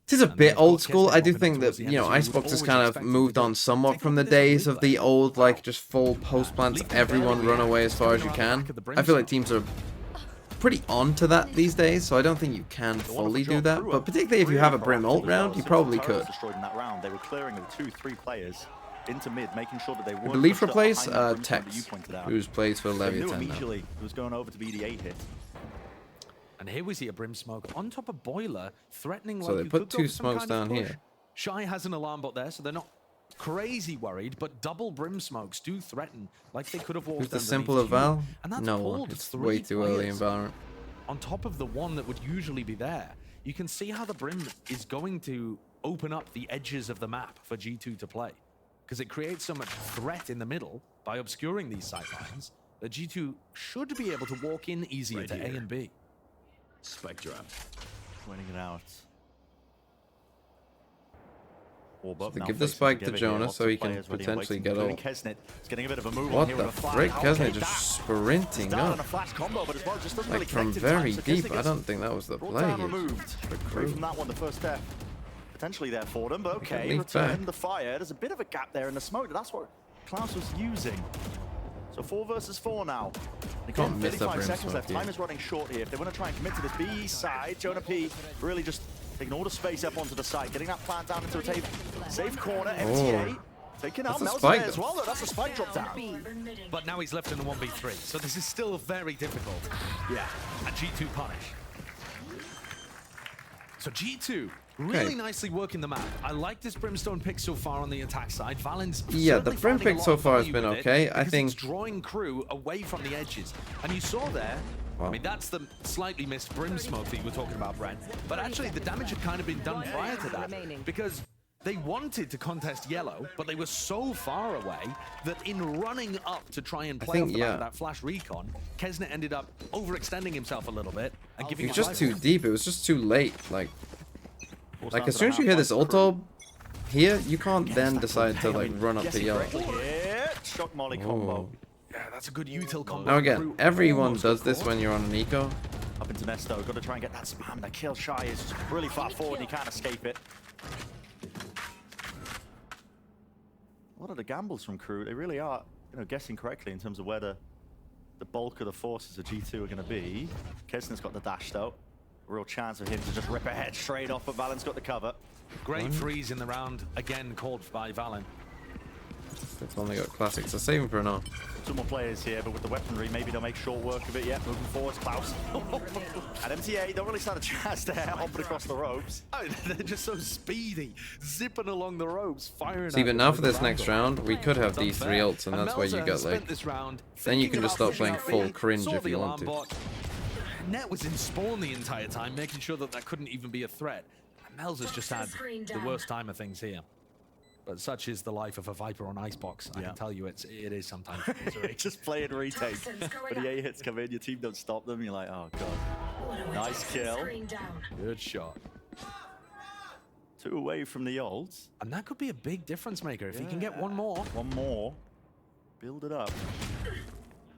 It is a bit old school. I do think that, you know, Icebox has kind of moved on somewhat from the days of the old, like, just full post plants, everyone run away as far as you can. I feel like teams are pretty on to that these days, so I don't think you can fully do that. But particularly if you have a Brim ult round, you probably could. Destroyed in that round. They were clearing with 2-3 players into mid, making sure that they weren't. I believe for plays Tex, who's plays for Leviathan immediately it was going over to be the 8 hit. And here we see a Brim Smoke on top of Boiler, threatening. So like they put 2 smokes down here. Shy has an alarm bot there, so they're not crazy worried, but double Brim Smokes do threaten, like they could have walked. Who's the simple of Val? No one. It's way too early in Valorant. On top of the one that would usually be there, you can see how the Brim is going to open up the edges of the map for G2 to play, because it creates so much threat in the middle by obscuring these sightlines that G2 should be able to walk in easier to A and B. Spike drop. Winning it out. So they give the spike to Jonas so he can potentially get ult. What the frick? Kesnet just sprinting up. Like from very deep. I don't think that was the play here. From that one, the first step. Potentially there for them, but okay. Return the fire. There's a bit of a gap there in the smoke. That's what Klaus was using. So 4 versus 4 now. Again, 35 seconds left. Time is running short here. If they want to try and commit to this B side, Jonah P really just taking all the space up onto the side, getting that plant down into a safe corner. MTA taking out Mel's there as well. That's a spike drop down. But now he's left in the 1v3, so this is still very difficult. Yeah. And G2 punish. So G2 really nicely working the map. I like this Brimstone pick so far on the attack side. Valen's the Brim pick so far has been okay. I think it's drawing KRU away from the edges. And you saw there, I mean, that's the slightly missed Brim smoke that you were talking about, Brent. But actually, the damage had kind of been done prior to that. Because They wanted to contest yellow, but they were so far away that in running up to try and play off the back of that flash recon, Kesnet ended up overextending himself a little bit and giving. It was just too deep. It was just too late. Like as soon as you hear this ult here, you can't then decide to like run up to yellow. Shock molly combo. Yeah, that's a good util combo. Now again, everyone does this when you're on an eco. Up into Nesto, got to try and get that spam. That kill Shy is really far forward. You can't escape it. A lot of the gambles from KRU, they really are, guessing correctly in terms of where the bulk of the forces of G2 are going to be. Kesnet's got the dash though. A real chance of him to just rip ahead straight off, but Valen's got the cover. Great freeze in the round, again called by Valen. They've only got classics. They're saving for now. Two more players here, but with the weaponry, maybe they'll make short work of it. Yeah, moving forwards, Klaus. And MTA don't really stand a chance there, hopping across the ropes. Oh, they're just so speedy, zipping along the ropes, firing. See, but now for this next round, we could have these 3 ults, and that's where you got like. Then you can just start playing full cringe if you want to. Net was in spawn the entire time, making sure that that couldn't even be a threat. And Mel's has just had the worst time of things here. But such is the life of a Viper on Icebox. I can tell you it is sometimes. Just play and retake. When the A hits come in, your team don't stop them. You're like, oh god. Nice kill. Good shot. 2 away from the ults. And that could be a big difference maker if he can get one more. One more. Build it up.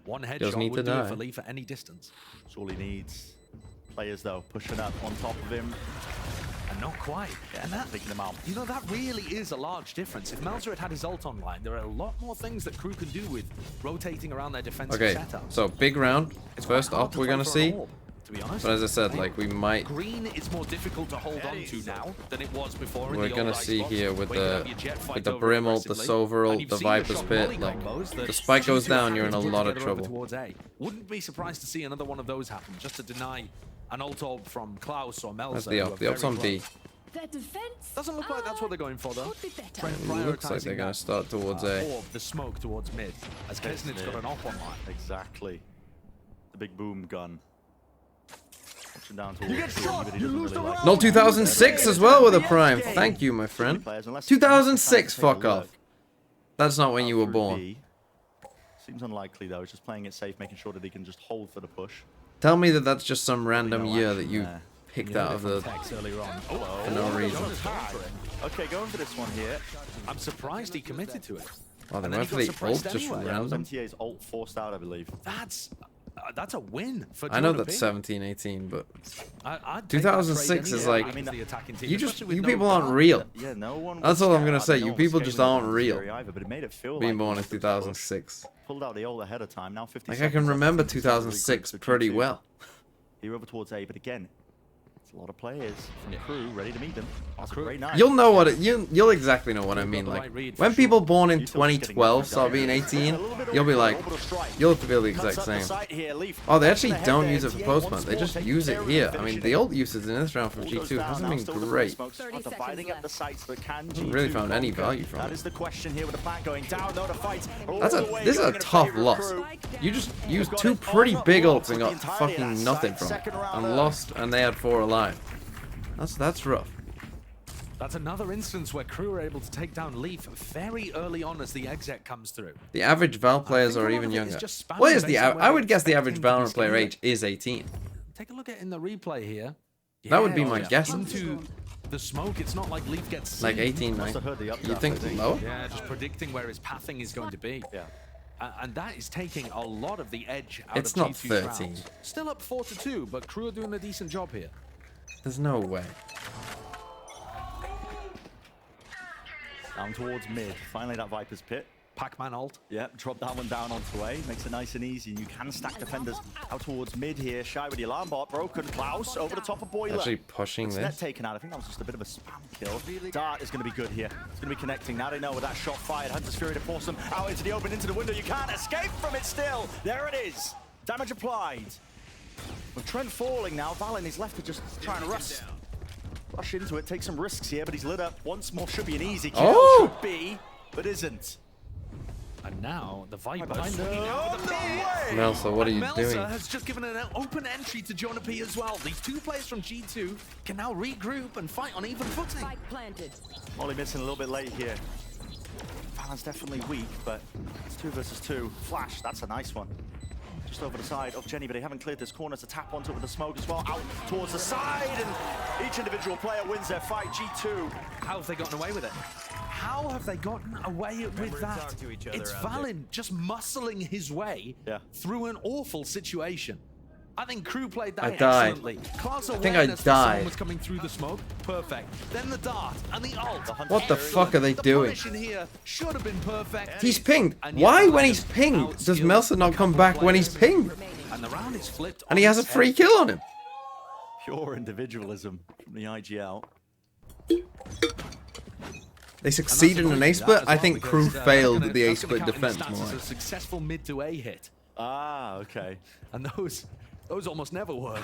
One headshot would do it for Leaf at any distance. That's all he needs. Players though, pushing up on top of him. And not quite. And that picking them out. You know, that really is a large difference. If Melzer had his ult online, there are a lot more things that KRU can do with rotating around their defensive setup. So big round. First up, we're gonna see. To be honest, but as I said, like we might. Green is more difficult to hold on to now than it was before. We're gonna see here with the Brim ult, the Sova ult, the Viper's Pit. Like the spike goes down, you're in a lot of trouble. Wouldn't be surprised to see another one of those happen, just to deny an ult orb from Klaus or Melzer. That's the ult. The ult's on B. Doesn't look like that's what they're going for though. It looks like they're gonna start towards A. Or the smoke towards mid, as Kesnet's got an op online. Exactly. The big boom gun. Down you get shot, you lose the round. No, 2006 as well with a prime. Thank you, my friend. 2006, fuck off. That's not when you were born. Seems unlikely though. He's just playing it safe, making sure that he can just hold for the push. Tell me that that's just some random year that you picked out of the for no reason. Okay, going for this one here. I'm surprised he committed to it. Oh, they went for the ult just random. MTA's ult forced out, I believe. That's a win for I know that's 17, 18, but 2006 is like you people aren't real. Yeah, no one. That's all I'm gonna say. You people just aren't real. But it made it feel being born in 2006. Pulled out the ult ahead of time. Now 50. Like I can remember 2006 pretty well. He over towards A, but again, it's a lot of players from KRU ready to meet them. That's a great night. You'll know what you'll exactly know what I mean. Like when people born in 2012 start being 18, you'll be like, you'll feel the exact same. Oh, they actually don't use it for post plant. They just use it here. I mean, the ult usage in this round from G2 hasn't been great. I haven't really found any value from it. That is the question here with the plant going down. Though the fight. This is a tough loss. You just used 2 pretty big ults and got fucking nothing from it, and lost, and they had 4 alive. That's rough. That's another instance where KRU are able to take down Leaf very early on as the exec comes through. The average Val players are even younger. What is the I would guess the average Valorant player age is 18. Take a look at in the replay here. That would be my guess. Into the smoke, it's not like Leaf gets like 18, 19. You think low? Yeah, just predicting where his pathing is going to be. Yeah. And that is taking a lot of the edge out it's of not G2's 13. rounds. Still up 4-2, but KRU are doing a decent job here. There's no way. Down towards mid. Finally, that Viper's Pit. Pac-Man ult. Yep, drop that one down onto A. Makes it nice and easy. And you can stack defenders out towards mid here. Shy with the alarm bot. Broken. Klaus over the top of Boiler. Actually pushing this. Net taken out. I think that was just a bit of a spam kill. Dart is going to be good here. It's going to be connecting. Now they know with that shot fired. Hunter's Fury to force them out into the open, into the window. You can't escape from it still. There it is. Damage applied. With Trent falling now, Valen is left to just try and rush into it, take some risks here, but he's lit up once more. Should be an easy kill. Should be, but isn't. And now the Viper No Melsa, what are you Melsa doing? has just given an open entry to Jonah P as well. These two players from G2 can now regroup and fight on even footing. Spike planted. Molly missing a little bit late here. Balance definitely weak, but it's 2 versus 2. Flash, that's a nice one. Just over the side of Jenny, but they haven't cleared this corner to tap onto it with the smoke as well. Out towards the side, and each individual player wins their fight. G2. How have they gotten away with it? How have they gotten away with that? It's Valen just muscling his way through an awful situation. I think KRU played that excellently. I think I died. Was coming through the smoke. Perfect. Then the dart and the ult. What the fuck are they doing? Here should have been perfect. He's pinged. Why, when he's pinged, does Melsa not come back when he's pinged? And the round is flipped. And he has a free kill on him. Pure individualism from the IGL. They succeeded in an A split. I think KRU failed the A split defense more. A successful mid to A hit. Ah, okay. And those almost never work.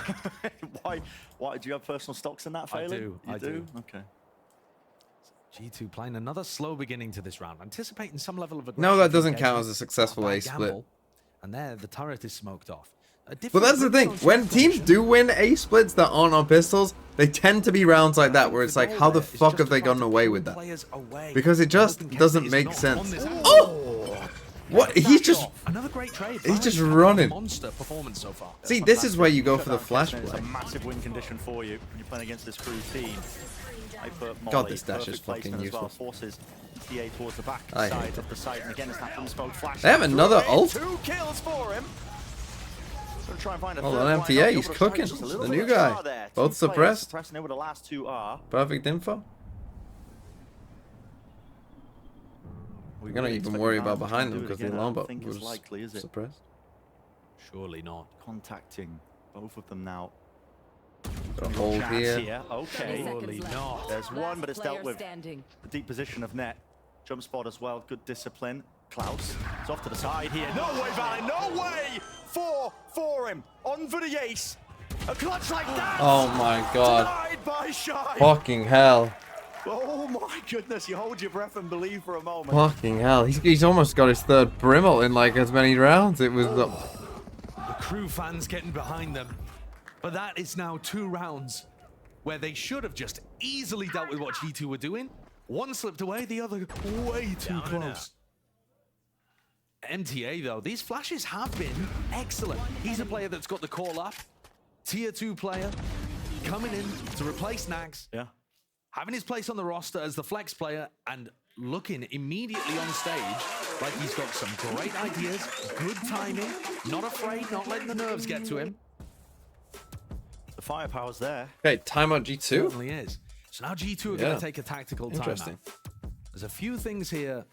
Why do you have personal stocks in that, Phelan? I do. Okay. G2 playing another slow beginning to this round, anticipating some level of aggression. No, that doesn't count as a successful A split. And there, the turret is smoked off. But that's the thing. When teams do win A splits that aren't on pistols, they tend to be rounds like that where it's like, how the fuck have they gotten away with that? Because it just doesn't make sense. Oh! What? He's just another great trade. He's just running. Monster performance so far. See, this is where you go for the flash play. It's a massive win condition for you when you're playing against this KRU team. God, this dash is fucking useless. Forces TA towards the back side of the site, and again it's that from smoke flash. They have another ult. 2 kills for him. Try and find a hold on, MTA, he's cooking. The new guy. Both suppressed. Suppressing where the last 2 are. Perfect info. We're gonna even worry about behind them because the longbow was likely, is it? suppressed. Surely not. Contacting both of them now. Got a hold here. Okay. Surely not. There's one, but it's dealt with. The deep position of net. Jump spot as well. Good discipline. Klaus is off to the side here. No way, Valen. No way. 4 for him. On for the ace. A clutch like that. Oh my god. Denied by Shy. Fucking hell. Oh my goodness. You hold your breath and believe for a moment. Fucking hell. He's almost got his 3rd Brimble in like as many rounds. It was the KRU fans getting behind them. But that is now 2 rounds where they should have just easily dealt with what G2 were doing. One slipped away, the other way too close. MTA though, these flashes have been excellent. He's a player that's got the call up. Tier 2 player coming in to replace Nags. Yeah. Having his place on the roster as the flex player and looking immediately on stage like he's got some great ideas, good timing, not afraid, not letting the nerves get to him. The firepower's there. Okay, timeout G2. Certainly is. So now G2 are going to take a tactical timeout. There's a few things here,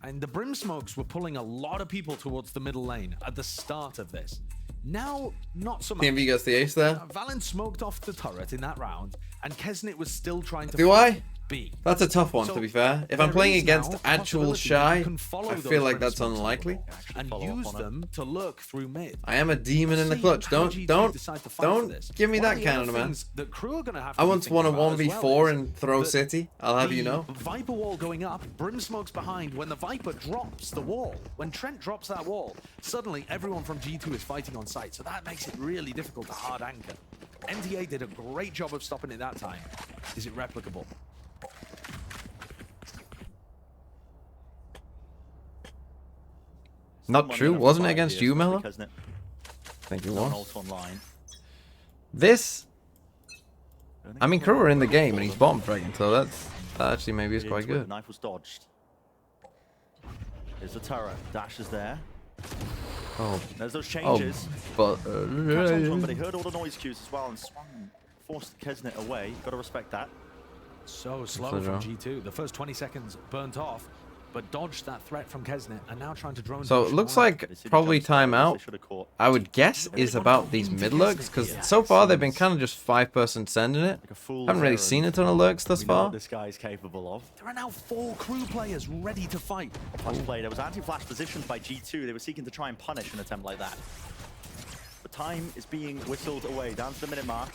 and the Brim Smokes were pulling a lot of people towards the middle lane at the start of this. Now, not so much. TMV gets the ace there. Valen smoked off the turret in that round, and Kesnit was still trying to B. That's a tough one, to be fair. If I'm playing against actual Shy, I feel like that's unlikely. And use them to lurk through mid. I am a demon in the clutch. Don't give me that cannon, man. I once won a 1v4 in Throw City. I'll have you know. Viper wall going up, Brim Smoke's behind. When the Viper drops the wall, when Trent drops that wall, suddenly everyone from G2 is fighting on site. So that makes it really difficult to hard anchor. MTA did a great job of stopping it that time. Is it replicable? Not true. Wasn't it against you, Mello? I think it was. This... I mean, KRU are in the game and he's bottom fragging, so that actually maybe is quite good. Knife was dodged. There's the turret. Dash is there. Oh. There's those changes. But he heard all the noise cues as well and swung, forced Kesnet away. Got to respect that. So slow from G2. The first 20 seconds burnt off, but dodged that threat from Kesnet and now trying to drone. So it looks like probably timeout, I would guess, is about these mid lurks, because so far they've been kind of just 5-person sending it. Haven't really seen a ton of lurks thus far. What this guy is capable of. There are now 4 KRU players ready to fight. Flash play. There was anti-flash positioned by G2. They were seeking to try and punish an attempt like that. But time is being whistled away down to the minute mark.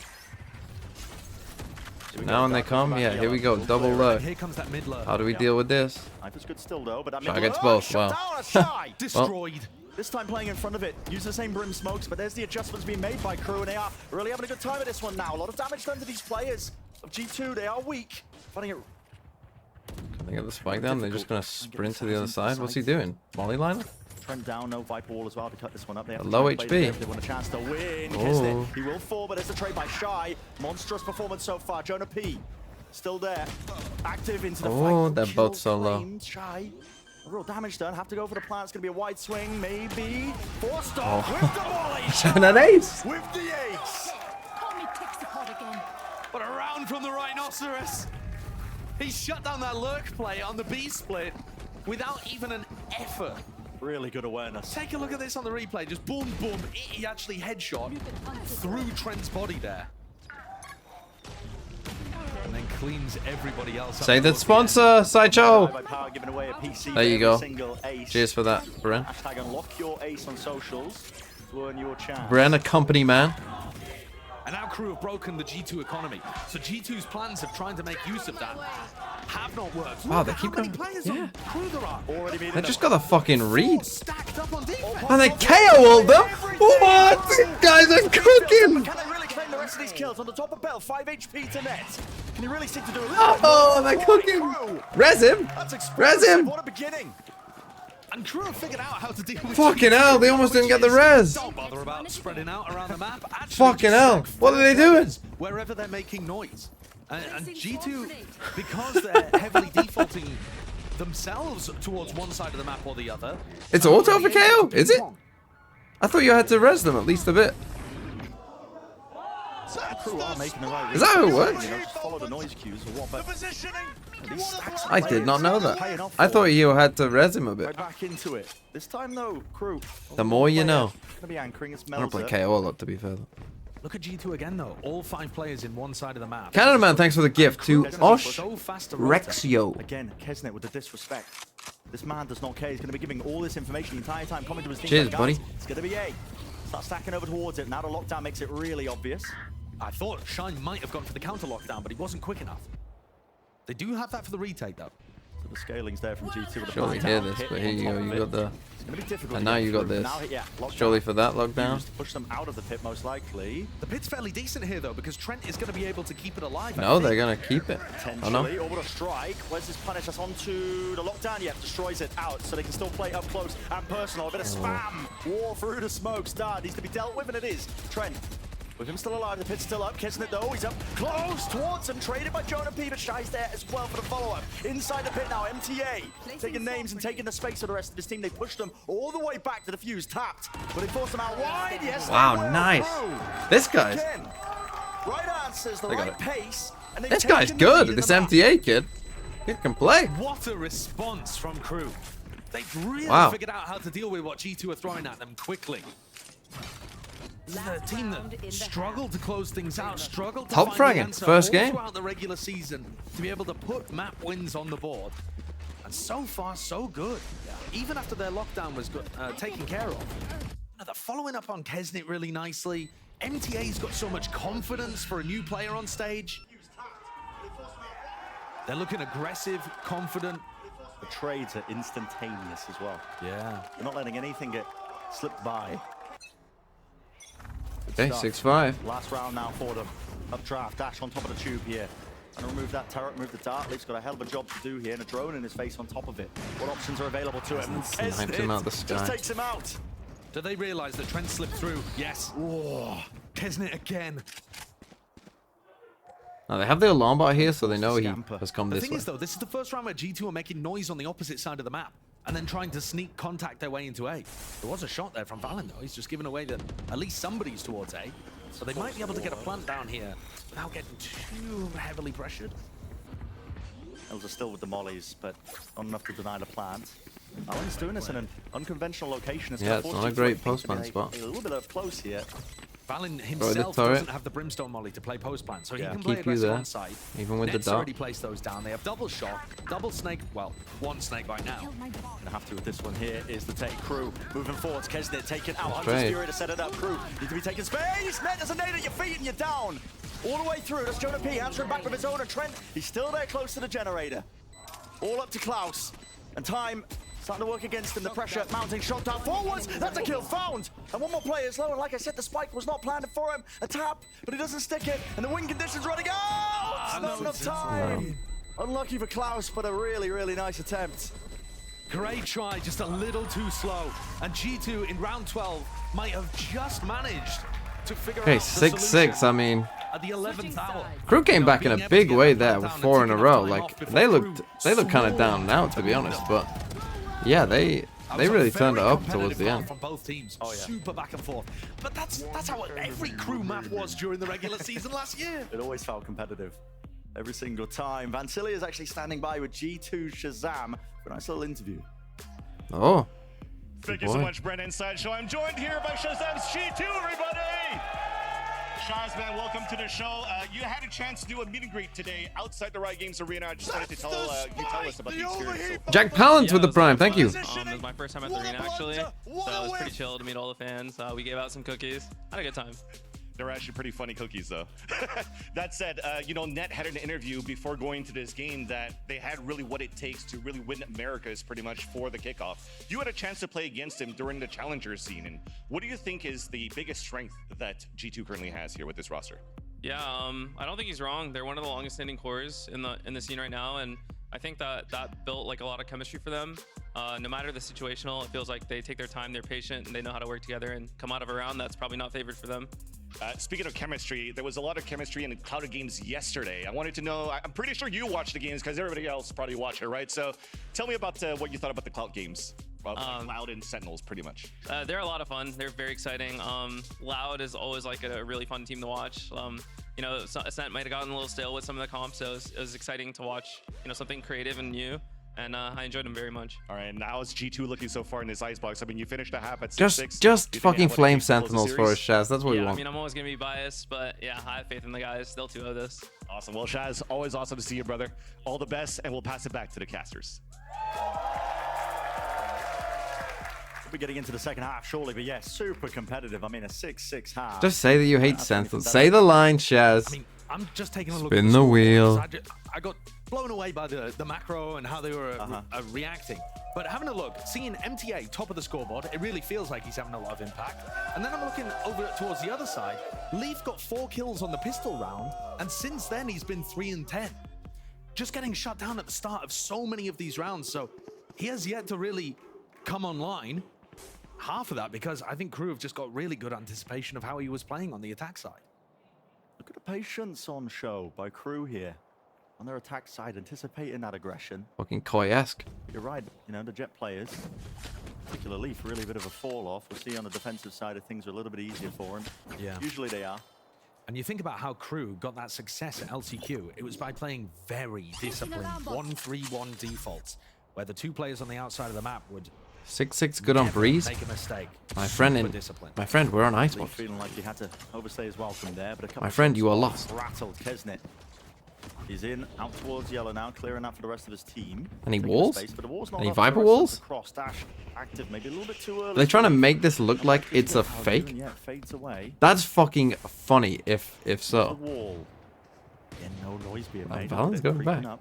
Now when they come, yeah, here we go. Double lurk. Here comes that mid lurk. How do we deal with this? Sniper's good still though, but that Shy mid gets lurk, both. shut Wow. down, Shy. Destroyed. This time playing in front of it, using the same brim smokes, but there's the adjustments being made by KRU, and they are really having a good time at this one now. A lot of damage done to these players of G2. They are weak. Finding it. Can they get the spike down? They're just gonna sprint to the other side. What's he doing? Molly line? Trent down, no Viper wall as well to cut this one up. They have to Low try and play HP. the They want a chance to win. Oh. He will fall, but there's a trade by Shy. Monstrous performance so far. Jonah P. Still there. Active into the fight. Oh, they're both Kill so low. claimed. Shy. Real damage done. Have to go for the plant. It's going to be a wide swing, maybe. Forced off with the volley. And an ace. With the ace. But around from the Rhinoceros. He shut down that lurk play on the B split without even an effort. Really good awareness. Take a look at this on the replay. Just boom, boom. He actually headshot through Trent's body there. And then cleans everybody else up. Say that sponsor, Sideshow. There you go. Cheers for that, Bren. Hashtag unlock your ace on socials to earn your chance. Bren, a company man. And now KRU have broken the G2 economy. So G2's plans of trying to make use of that have not worked. Wow, they Look keep how many going. players Yeah. on KRU there are. They just got the fucking read. Stacked up on defense. And they KO them. What? These guys are cooking. Can they really claim the rest of these kills on the top of Bell? 5 HP to net. Can he really seek to do a little bit Oh, more? they're cooking. Res him. That's Res explosive. him. What a beginning. And KRU have figured out how to deal with Fucking G2, hell, they almost didn't get the res. Don't bother about spreading out around the map. Actually, Fucking just hell. stack What are they doing? wherever they're making noise. And G2, because they're heavily defaulting themselves towards one side of the map or the other. It's auto for KO, is it? I thought you had to res them at least a bit. KRU are making the right Is that how it works? You know, just follow the noise cues or what, but these stacks of I did not know players that. paying off I for thought them. you had to res him a bit. Right back into it. This time though, KRU. The more you know. Gonna be anchoring. It's I don't play Melzer. KO a lot, to be fair. Look at G2 again, though. All 5 players in one side of the map. Canada Man, thanks for the gift to Osh So fast to rotate. Rexio. Again, Kesnet with the disrespect. This man does not care. He's going to be giving all this information the entire time, coming to his team. Cheers, like, buddy. guys, it's going to be A. Start stacking over towards it. Now the lockdown makes it really obvious. I thought Shine might have gone for the counter lockdown, but he wasn't quick enough. They do have that for the retake, though. So the scaling's there from G2 with the Surely blind hear out this, hit but here on you go. top You of got the. It's going to be difficult. And to now get you got through. this. Now, yeah, lockdown. Surely for that lockdown. Used to push them out of the pit, most likely. The pit's fairly decent here, though, because Trent is going to be able to keep it alive. No, they're gonna keep it. Oh no. Potentially. Orbital strike. Where's this punish? That's onto the lockdown. Yep, destroys it out, so they can still play up close and personal. A bit of spam. War through the smoke. Star needs to be dealt with, and it is. Trent. With him still alive, the pit's still up. Kissing it though, he's up close towards him. Traded by Jonah P, but Shy's there as well for the follow-up. Inside the pit now, MTA. Taking names and taking the space of the rest of his team. They pushed them all the way back to the fuse. Tapped, but they forced them out wide. Yes, Wow, they will. nice. Through. This guy's. Again. Right answers, the They got right pace. And they've This guy's taken the lead good. in This the map. MTA kid. He can play. What a response from KRU. They've really Wow. figured out how to deal with what G2 are throwing at them quickly. This is a team that struggled to close things out, struggled to Top find the fragging, answer first all game. throughout the regular season to be able to put map wins on the board. And so far, so good. Even after their lockdown was taken care of. Now, they're following up on Kesnet really nicely. MTA's got so much confidence for a new player on stage. They're looking aggressive, confident. The trades are instantaneous as well. Yeah. They're not letting anything get slipped by. Okay, Stuff. 6-5. Last round now for them. Updraft, dash on top of the tube here. And remove that turret, remove the dart. Leaf's got a hell of a job to do here, and a drone in his face on top of it. What options are available to him? Sniped him out the Just sky. takes him out. Do they realize that Trent slipped through? Yes. Whoa. Kesnet again. Now they have the alarm bot here, so they know he Scamper. has come The this thing way. is, though, this is the first round where G2 are making noise on the opposite side of the map and then trying to sneak contact their way into A. There was a shot there from Valen, though. He's just given away that at least somebody's towards A. So they might be able to get a plant down here without getting too heavily pressured. Elves are still with the mollies, but not enough to deny the plant. Alan's doing this in an unconventional location. It's Yeah, gonna it's force not a G2, great I think, to post-plant be spot. A little bit up close here. Valen the himself turret. doesn't have the Brimstone Molly to play post plant, so he Yeah. can play Keep you aggressive there, on site. even with the Nets dart. already placed those down. They have double shot, double snake. Well, one snake right now. Gonna have to with this one here is the take. KRU moving forwards. Kesnet taken out. That's Hunter's right. Fury to set it up. KRU need to be taking space. Net, there's a nade at your feet and you're down. all the way through. That's Jonah P answering back with his own, and Trent, he's still there close to the generator. All up to Klaus. And time starting to work against him. The pressure mounting, shot down forwards. That's a kill found. And one more player is low. And like I said, the spike was not planned for him. A tap, but he doesn't stick it. And the win conditions running out. Not enough time. Unlucky for Klaus, but a really, really nice attempt. Great try, just a little too slow. And G2 in round 12 might have just managed to figure out the 6-6, I mean, at the 11th hour. Crew came back in a big way there with 4 in a row. Like, they looked kind of down now, to be honest, but yeah, they really turned it up towards the end. From both teams, super back and forth. But that's how every Crew map was during the regular season last year. It always felt competitive. Every single time. Vansilli is actually standing by with G2 Shazam for a nice little interview. Oh. Thank you so much, Brent Inside Show. I'm joined here by Shazam's G2, everybody! Shaz, man, welcome to the show. You had a chance to do a meet and greet today outside the Riot Games Arena. I just wanted to tell us about the experience. Jack Palance with the Prime, thank you. It was my first time at the arena, actually, so it was pretty chill to meet all the fans. We gave out some cookies. Had a good time. They're actually pretty funny cookies, though. That said, you know, Net had an interview before going to this game that they had really what it takes to really win Americas pretty much for the kickoff. You had a chance to play against him during the Challenger scene, and what do you think is the biggest strength that G2 currently has here with this roster? Yeah, I don't think he's wrong. They're one of the longest standing cores in the scene right now, and I think that built like a lot of chemistry for them. No matter the situational, it feels like they take their time, they're patient, and they know how to work together and come out of a round that's probably not favored for them. Speaking of chemistry, there was a lot of chemistry in the Clouded games yesterday. I wanted to know, I'm pretty sure you watched the games because everybody else probably watched it, right? So tell me about what you thought about the Cloud games. Loud and Sentinels, pretty much. They're a lot of fun. They're very exciting. Loud is always like a really fun team to watch. You know, Ascent might have gotten a little stale with some of the comps, so it was exciting to watch, you know, something creative and new. And I enjoyed them very much. All right, now is G2 looking so far in this icebox? I mean, you finished a half at 6-6. Just fucking flame Sentinels for us, Shaz. That's what we want. I mean, I'm always going to be biased, but yeah, I have faith in the guys. They'll 2-0 this. Awesome. Well, Shaz, always awesome to see you, brother. All the best, and we'll pass it back to the casters. We'll be getting into the second half shortly, but yeah, super competitive. I mean, a 6-6 half. Just say that you hate Sentinels. Say the line, Shaz. I mean, I'm just taking a look Spin the wheel. I got blown away by the macro and how they were reacting. But having a look, seeing MTA top of the scoreboard, it really feels like he's having a lot of impact. And then I'm looking over towards the other side. Leaf got 4 kills on the pistol round, and since then he's been 3 and 10. Just getting shut down at the start of so many of these rounds, so he has yet to really come online. Half of that because I think Crew have just got really good anticipation of how he was playing on the attack side. Look at the patience on show by Crew here. On their attack side, anticipating that aggression. Fucking Koi-esque. You're right, you know, the Jet players, particularly Leaf, really a bit of a fall off. We'll see on the defensive side of things are a little bit easier for him. Yeah. Usually they are. And you think about how Crew got that success at LCQ, it was by playing very disciplined 1-3-1 defaults, where the 2 players on the outside of the map would 6-6 good on Breeze. Make a mistake. My friend, we're on Icebox. Feeling like he had to overstay his welcome there, but a couple My friend, you are lost. Rattled Kesnet. He's in, out towards yellow now, clearing out for the rest of his team. Any walls? Space, but the wall's not Any enough. Viper walls? Cross dash active, maybe a little bit too early. Are they trying to make this look like it's a fake? Yeah, fades away. That's fucking funny if so. The wall. Yeah, no noise being made. Valent's going back. Up.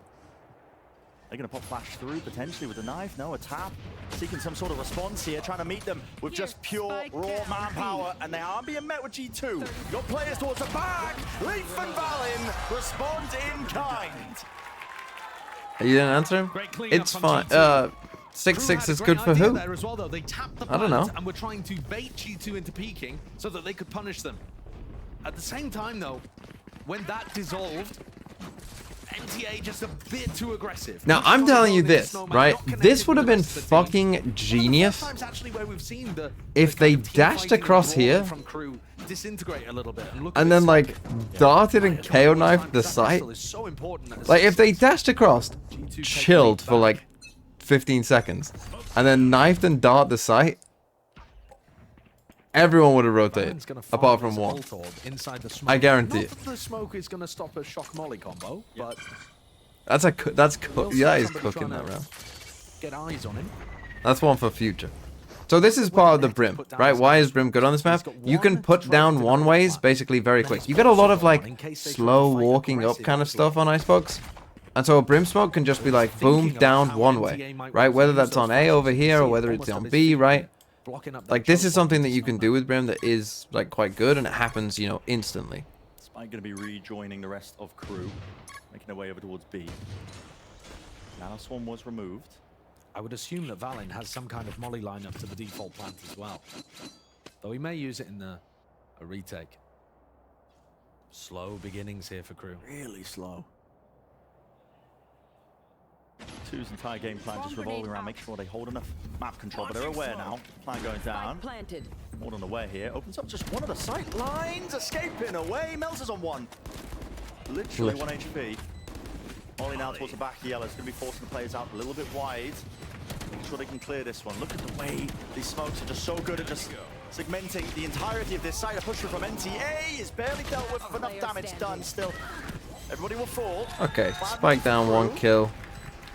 They're going to pop flash through, potentially with a knife. No, a tap. Seeking some sort of response here, trying to meet them with just pure, raw manpower. And they are being met with G2. Got players towards the back. Leaf and Valin respond in kind. You didn't answer him? It's fine. 6-6 is good for who? I don't know. And we're trying to bait G2 into peeking so that they could punish them. At the same time, though, when that dissolved, MTA just a bit too aggressive. Now, I'm telling you this, right? This would have been fucking genius if they dashed across here and then, like, darted and KO knifed the site. Like, if they dashed across, chilled for, like, 15 seconds, and then knifed and dart the site, everyone would have rotated, apart from one. I guarantee it. The smoke is going to stop a shock molly combo, but that is cooking that round. Get eyes on him. That's one for future. So this is part of the Brim, right? Why is Brim good on this map? You can put down one-ways basically very quick. You get a lot of like slow walking up kind of stuff on Icebox. And so a Brim smoke can just be like boom down one way, right? Whether that's on A over here or whether it's on B, right? Like this is something that you can do with Brim that is like quite good and it happens, you know, instantly. Spike going to be rejoining the rest of crew, making their way over towards B. Now Swarm was removed. I would assume that Valen has some kind of molly lineup to the default plant as well. Though he may use it in a retake. Slow beginnings here for crew. Really slow. Two's entire game plan just revolving around making sure they hold enough map control, but they're aware now. Plan going down. More on the way here. Opens up just one of the sight lines. Escaping away. Melz is on one. Literally 1 HP. Molly now towards the back of Yellow. It's going to be forcing the players out a little bit wide. Making sure they can clear this one. Look at the way these smokes are just so good at just segmenting the entirety of this side. A pusher from NTA is barely dealt with enough damage done still. Everybody will fall. Okay, Spike down, 1 kill.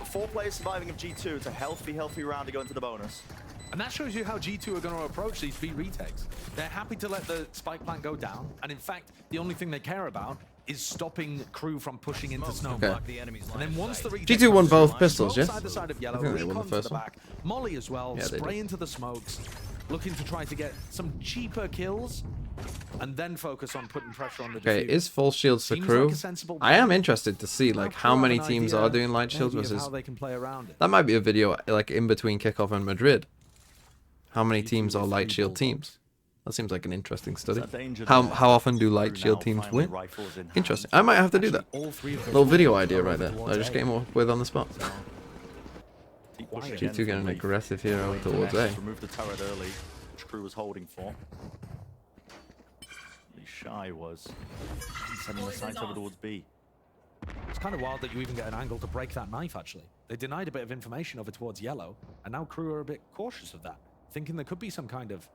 4 players surviving of G2. It's a healthy round to go into the bonus. And that shows you how G2 are going to approach these B retakes. They're happy to let the Spike plant go down. And in fact, the only thing they care about is stopping crew from pushing into Snowman. Okay. And then once the G2 won both pistols, yes? Side to side of Yellow, I think they won the first one. Molly as well, Yeah, spray into the smokes, looking to try to get some cheaper kills, and then focus on putting pressure on the Okay, defuse. is full shields for crew? I am interested to see like how many teams are doing light shields versus. How they can play around it. That might be a video like in between kickoff and Madrid. How many teams are light shield teams? That seems like an interesting study. How often do light shield teams win? Interesting. I might have to do that. Little video idea right there. I just came up with on the spot. G2 getting aggressive here over towards A. Remove the turret early, which crew was holding for. Shy was sending the sights over towards B. It's kind of wild that you even get an angle to break that knife, actually. They denied a bit of information over towards Yellow, and now crew are a bit cautious of that, thinking there could be some kind of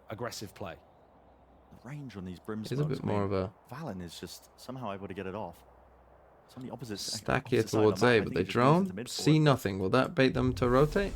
aggressive play. The range on these Brim It's a bit more of a Valen is just somehow able to get it off. It's on the opposite stack here towards A, but they drone, see nothing. Will that bait them to rotate?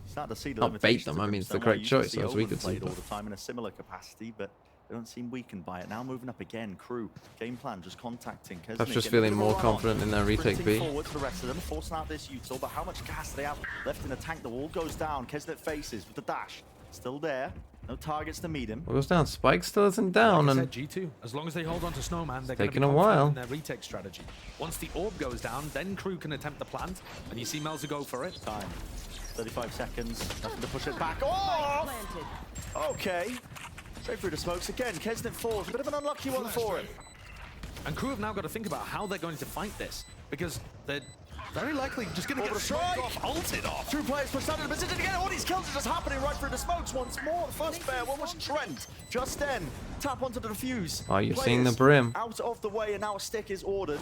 Start to see the Not bait them, I mean it's the correct choice, as we could see. All the time in a similar capacity, but they don't seem weakened by it. Now moving up again, crew, game plan, just contacting. I'm just feeling more confident in their retake B. Forward to the rest of them, forcing out this util, but how much gas do they have left in the tank? The wall goes down. Kesnet faces with the dash. Still there. No targets to meet him. What goes down? Spike still isn't down, Like I and said, G2, as long as they hold on to Snowman, they're taking going to a be while. in their retake strategy. Once the orb goes down, then crew can attempt the plant, and you see Melza go for it. Time. 35 seconds. Nothing to push it back. Oh! Okay. Straight through the smokes again. Kesnet falls. A bit of an unlucky one for him. And crew have now got to think about how they're going to fight this, because they're very likely just going to get strike off, ulted off. 2 players pushed out of the position again. All these kills are just happening right through the smokes once more. The first bear, one was Trent. Just then, tap onto the defuse. Oh, you're seeing the Brim. Out of the way, and now a stick is ordered.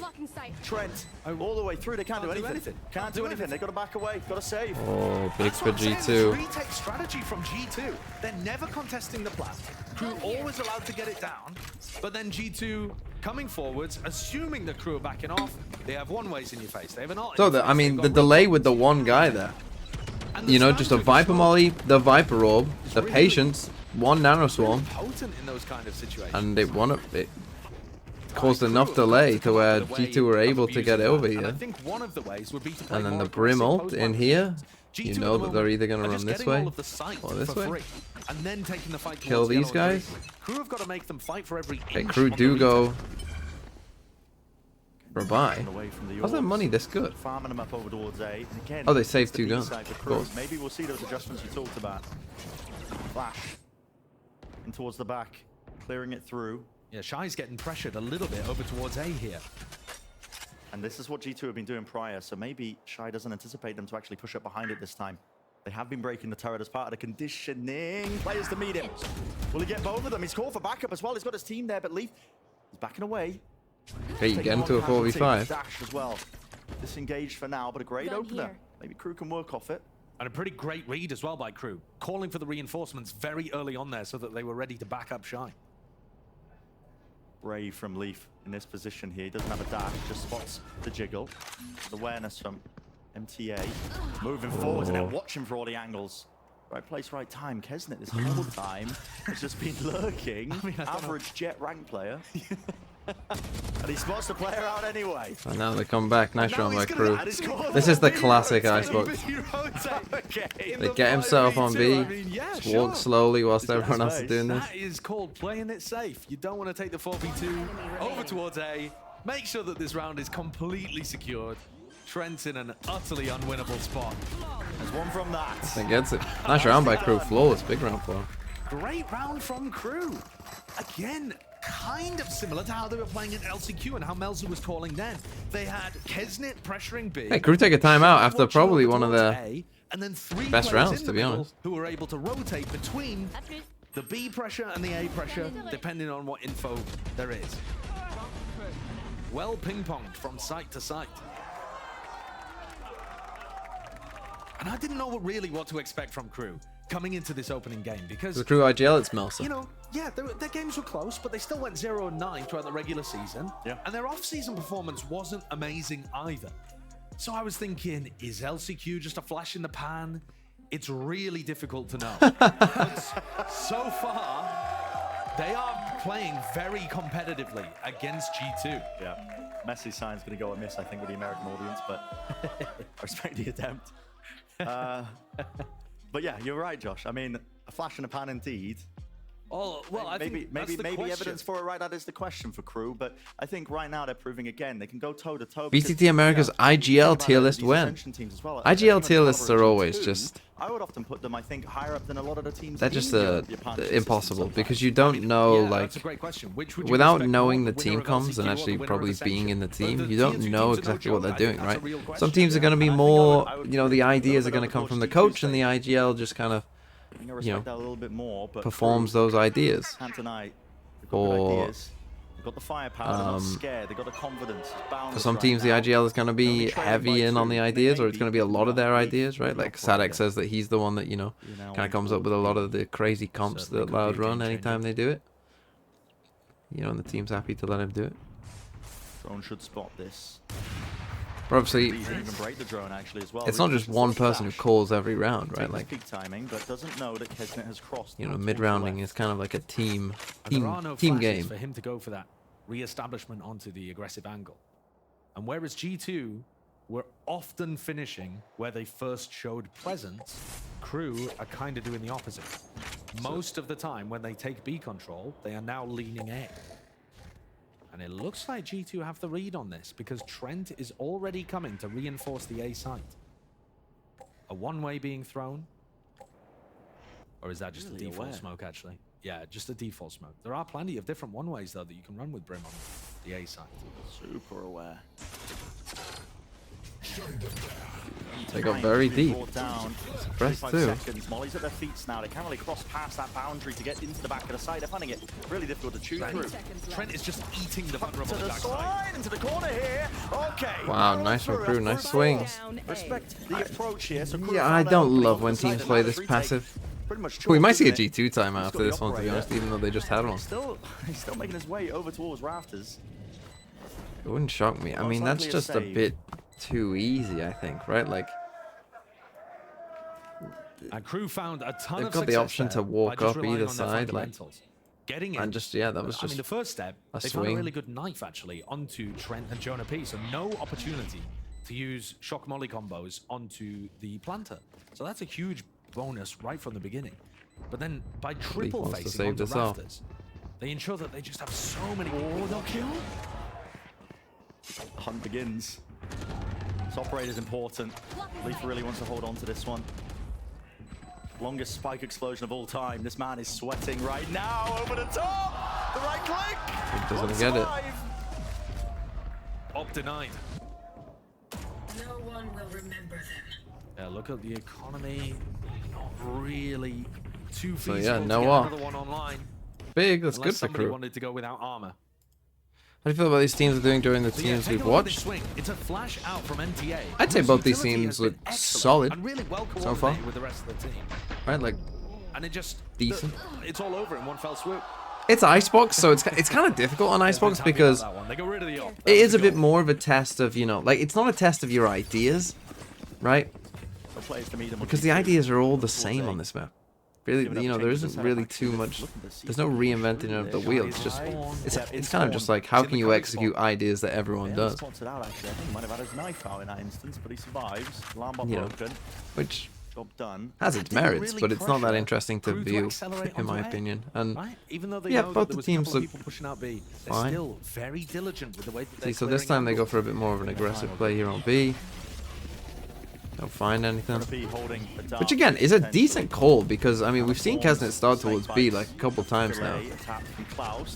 Trent, all the way through. They can't do anything. Can't do anything. They got to back away. Got to save. Oh, big for It's G2. retake strategy from G2. They're never contesting the plant. Crew always allowed to get it down, but then G2 coming forwards, assuming the crew are backing off. They have one ways in your face. They have an ult. So I mean, the delay with the one guy there. You know, just a Viper Molly, the Viper Orb, the Patience, 1 Nano Swarm, Potent in those kind of situations. and it caused enough delay to where G2 were able to get over And I here. think one of the ways would be to play And then more the Brim aggressive ult post in ones. here. G2 You at know the that they're moment either going are to run just this getting way all of the sight or this for way. free, and then taking the fight Kill towards these Yellow guys. directly. Crew have got to make them fight for every Okay, inch crew on the do retake. go for a buy. Away from the How's that orbs. money this good? Farming them up over towards A. And again, Oh, they saved it's the 2 guns. B side for Of crew. course. Maybe we'll see those adjustments you talked about. Flash. In towards the back. Clearing it through. Yeah, Shy's getting pressured a little bit over towards A here. And this is what G2 have been doing prior, so maybe Shy doesn't anticipate them to actually push up behind it this time. They have been breaking the turret as part of the conditioning. Players to meet him. Will he get both of them? He's called for backup as well. He's got his team there, but Leaf is backing away. Okay, you Taking get into a one casualty. 4v5. Dash as well. Disengaged for now, but a great opener. Maybe crew can work off it. And a pretty great read as well by crew, calling for the reinforcements very early on there so that they were ready to back up Shy. Brave from Leaf in this position here. He doesn't have a dash, just spots the jiggle. Awareness from MTA. Moving forwards and then watching for all the angles. Right place, right time. Kesnet this whole time has just been lurking. Average Jet rank player. And he spots the player out anyway. And now they come back. Nice run by KRU. This is the classic Icebox. They get himself on B, just walk slowly whilst everyone else is doing this. That is called playing it safe. You don't want to take the 4v2 over towards A. Make sure that this round is completely secured. Trent's in an utterly unwinnable spot. There's one from that. That gets it. Nice round by KRU. Flawless. Big round for him. Great round from KRU. Again, kind of similar to how they were playing in LCQ and how Melzu was calling then. They had Kesnet pressuring B. Hey, KRU take a timeout after probably one of their and then three best rounds, to be honest. Who were able to rotate between the B pressure and the A pressure, depending on what info there is. Well ping-ponged from site to site. And I didn't know really what to expect from KRU coming into this opening game because the KRU IGL, it's Melsa. You know, yeah, their games were close, but they still went 0-9 throughout the regular season. Yeah. And their off-season performance wasn't amazing either. So I was thinking, is LCQ just a flash in the pan? It's really difficult to know. But so far, they are playing very competitively against G2. Yeah. Messi's sign's going to go amiss, I think, with the American audience, but I respect the attempt. But yeah, you're right, Josh. I mean, a flash in a pan indeed. Oh, well, I think maybe evidence for it, right? That is the question for KRU. But I think right now they're proving again they can go toe to toe. BCT America's IGL tier list win. IGL tier lists are always just. I would often put them, I think, higher up than a lot of the teams. They're just impossible because you don't know, like, without knowing the team comms and actually probably being in the team, you don't know exactly what they're doing, right? Some teams are going to be more, you know, the ideas are going to come from the coach, and the IGL just kind of, you know, performs those ideas. Or got the firepower, they're not scared, they got the confidence. For some teams, the IGL is going to be heavy in on the ideas, or it's going to be a lot of their ideas, right? Like Sadek says that he's the one that, you know, kind of comes up with a lot of the crazy comps that Loud run anytime they do it. You know, and the team's happy to let him do it. Drone should spot this. But obviously, even break the drone actually as well. It's not just one person who calls every round, right? Like, peak timing, but doesn't know that Kesnet has crossed. You know, mid-rounding is kind of like a team game. For him to go for that re-establishment onto the aggressive angle. And whereas G2 were often finishing where they first showed presence, KRU are kind of doing the opposite. Most of the time when they take B control, they are now leaning A. And it looks like G2 have the read on this because Trent is already coming to reinforce the A site. A one-way being thrown? Or is that just a default smoke, actually? Yeah, just a default smoke. There are plenty of different one-ways, though, that you can run with Brim on the A site. Super aware. They got very deep. Press 2. Seconds. Molly's at their feet now. They can't really cross past that boundary to get into the back of the site. They're finding it really difficult to chew through. Trent is just eating the vulnerable to the side, into the corner here. Okay. Wow, nice from KRU. Nice swings. Respect the approach here. So yeah, I don't love when teams play this passive. We might see a G2 timeout after this one, to be honest, even though they just had one. He's still making his way over towards rafters. It wouldn't shock me. I mean, that's just a bit too easy, I think, right? Like, KRU found a ton they've of got the option to walk up either side, like, getting in. And just, yeah, that was just, I mean, the first step, they found a really good knife, actually, onto Trent and Jonah P, so no opportunity to use shock molly combos onto the planter. So that's a huge bonus right from the beginning. But then by triple facing onto rafters, they ensure that they just have so many. Oh, they'll kill. Hunt begins. This operator's important. Leaf really wants to hold on to this one. Longest spike explosion of all time. This man is sweating right now. Over the top. The right click. He doesn't get it. Op denied. No one will remember them. Yeah, look at the economy. Not really too feasible. So yeah, no another one online. Big. That's good for KRU. Wanted to go without armor. How do you feel about these teams are doing during the teams we've watched? It's a flash out from NTA. I'd say both these teams look solid so far. With the rest of the team. Right, like, and it just decent. It's all over in one fell swoop. It's Icebox, so it's kind of difficult on Icebox because it is a bit more of a test of, you know, like, it's not a test of your ideas, right? Because the ideas are all the same on this map. Really, you know, there isn't really too much. There's no reinventing of the wheel. It's just, it's kind of just like, how can you execute ideas that everyone does? You know, which has its merits, but it's not that interesting to view, in my opinion. And yeah, both the teams look fine. See, so this time they go for a bit more of an aggressive play here on B. Don't find anything. Which again is a decent call because I mean we've seen Kesnet start towards B like a couple times now.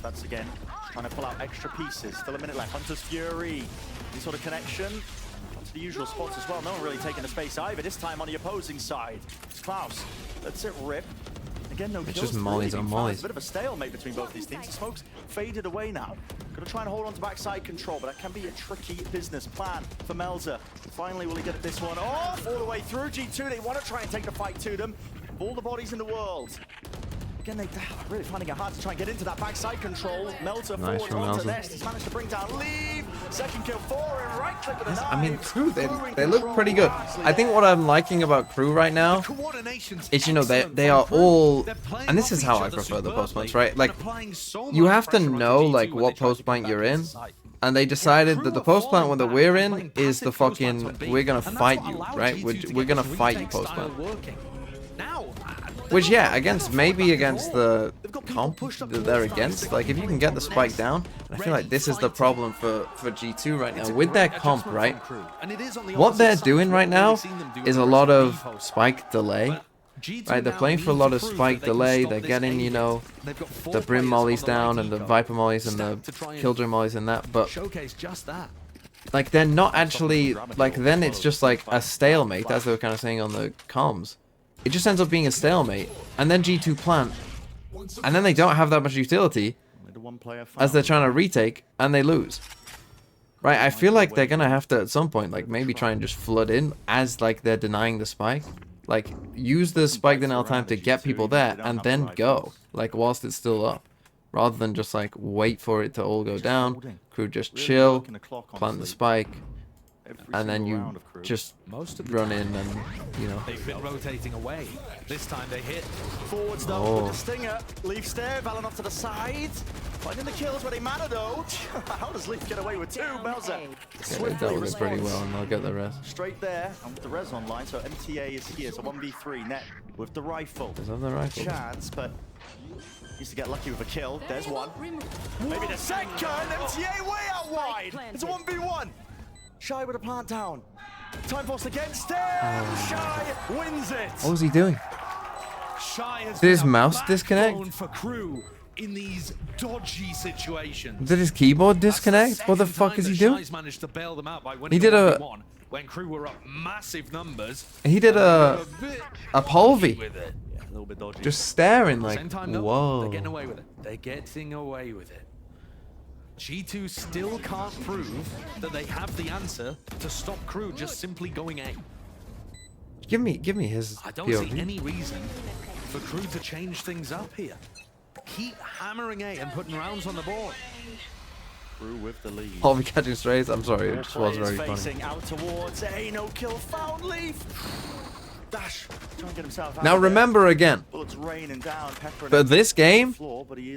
That's again trying to pull out extra pieces. Still a minute left. Hunter's Fury. Any sort of connection to the usual spots as well. No one really taking the space either. This time on the opposing side. It's Klaus. Let's it rip. Again, no kills. It's just mollies on mollies. A bit of a stalemate between both these teams. The smoke's faded away now. Gonna try and hold on to backside control, but that can be a tricky business plan for Melzer. Finally, will he get this one off? All the way through G2. They want to try and take the fight to them. All the bodies in the world. Again, they're really finding it hard to try and get into that backside control. Melzer forward onto Nest. He's managed to bring down Leave. Second kill for him. Right click with a knife. I mean, KRU, they look pretty good. I think what I'm liking about KRU right now is, you know, they are all, and this is how I prefer the post plants, right? Like, you have to know, like, what post plant you're in. And they decided that the post plant that we're in is the fucking, we're gonna fight you, right? We're gonna fight you post plant. Which, yeah, maybe against the comp that they're against. Like, if you can get the spike down, and I feel like this is the problem for G2 right now. With their comp, right? What they're doing right now is a lot of spike delay. Right, they're playing for a lot of spike delay. They're getting, you know, the Brim mollies down and the Viper mollies and the Killjoy mollies and that, but like they're not actually, like then it's just like a stalemate, as they were kind of saying on the comms. It just ends up being a stalemate, and then G2 plant, and then they don't have that much utility as they're trying to retake, and they lose. Right, I feel like they're gonna have to at some point, like maybe try and just flood in as like they're denying the spike. Like, use the spike denial time to get people there, and then go, like, whilst it's still up. Rather than just, like, wait for it to all go down. KRU just chill, plant the spike, and then you just run in and, you know. They've been rotating away. This time they hit. Forwards though with the stinger. Leaf stare, Valen off to the side. Finding the kills where they matter though. How does Leaf get away with two? Melzer. Yeah, they dealt with it pretty well, and they'll get the rest. Straight there, and with the res online, so MTA is here, so 1v3 net with the rifle. Is that the rifle? Chance, but used to get lucky with a kill. There's one. Maybe the second. MTA way out wide. It's a 1v1. Shy with a plant down. Time forced against him. Shy wins it. What was he doing? Did his mouse disconnect? For KRU in these dodgy situations. Did his keyboard disconnect? What the fuck is he doing? Managed to bail them out by he did a when KRU were up massive numbers. He did a Polvi. Yeah, a little bit dodgy. Just staring like, Same time, though, whoa. They're getting away with it. They're getting away with it. G2 still can't prove that they have the answer to stop KRU just simply going A. Give me his I don't POV. see any reason for KRU to change things up here. Keep hammering A and putting rounds on the board. KRU with the lead. Polvi catching strays. I'm sorry, it just was very funny. Facing out towards A, no kill found. Leaf. Dash. Trying to get himself out. Now remember again, bullets raining down. for this game,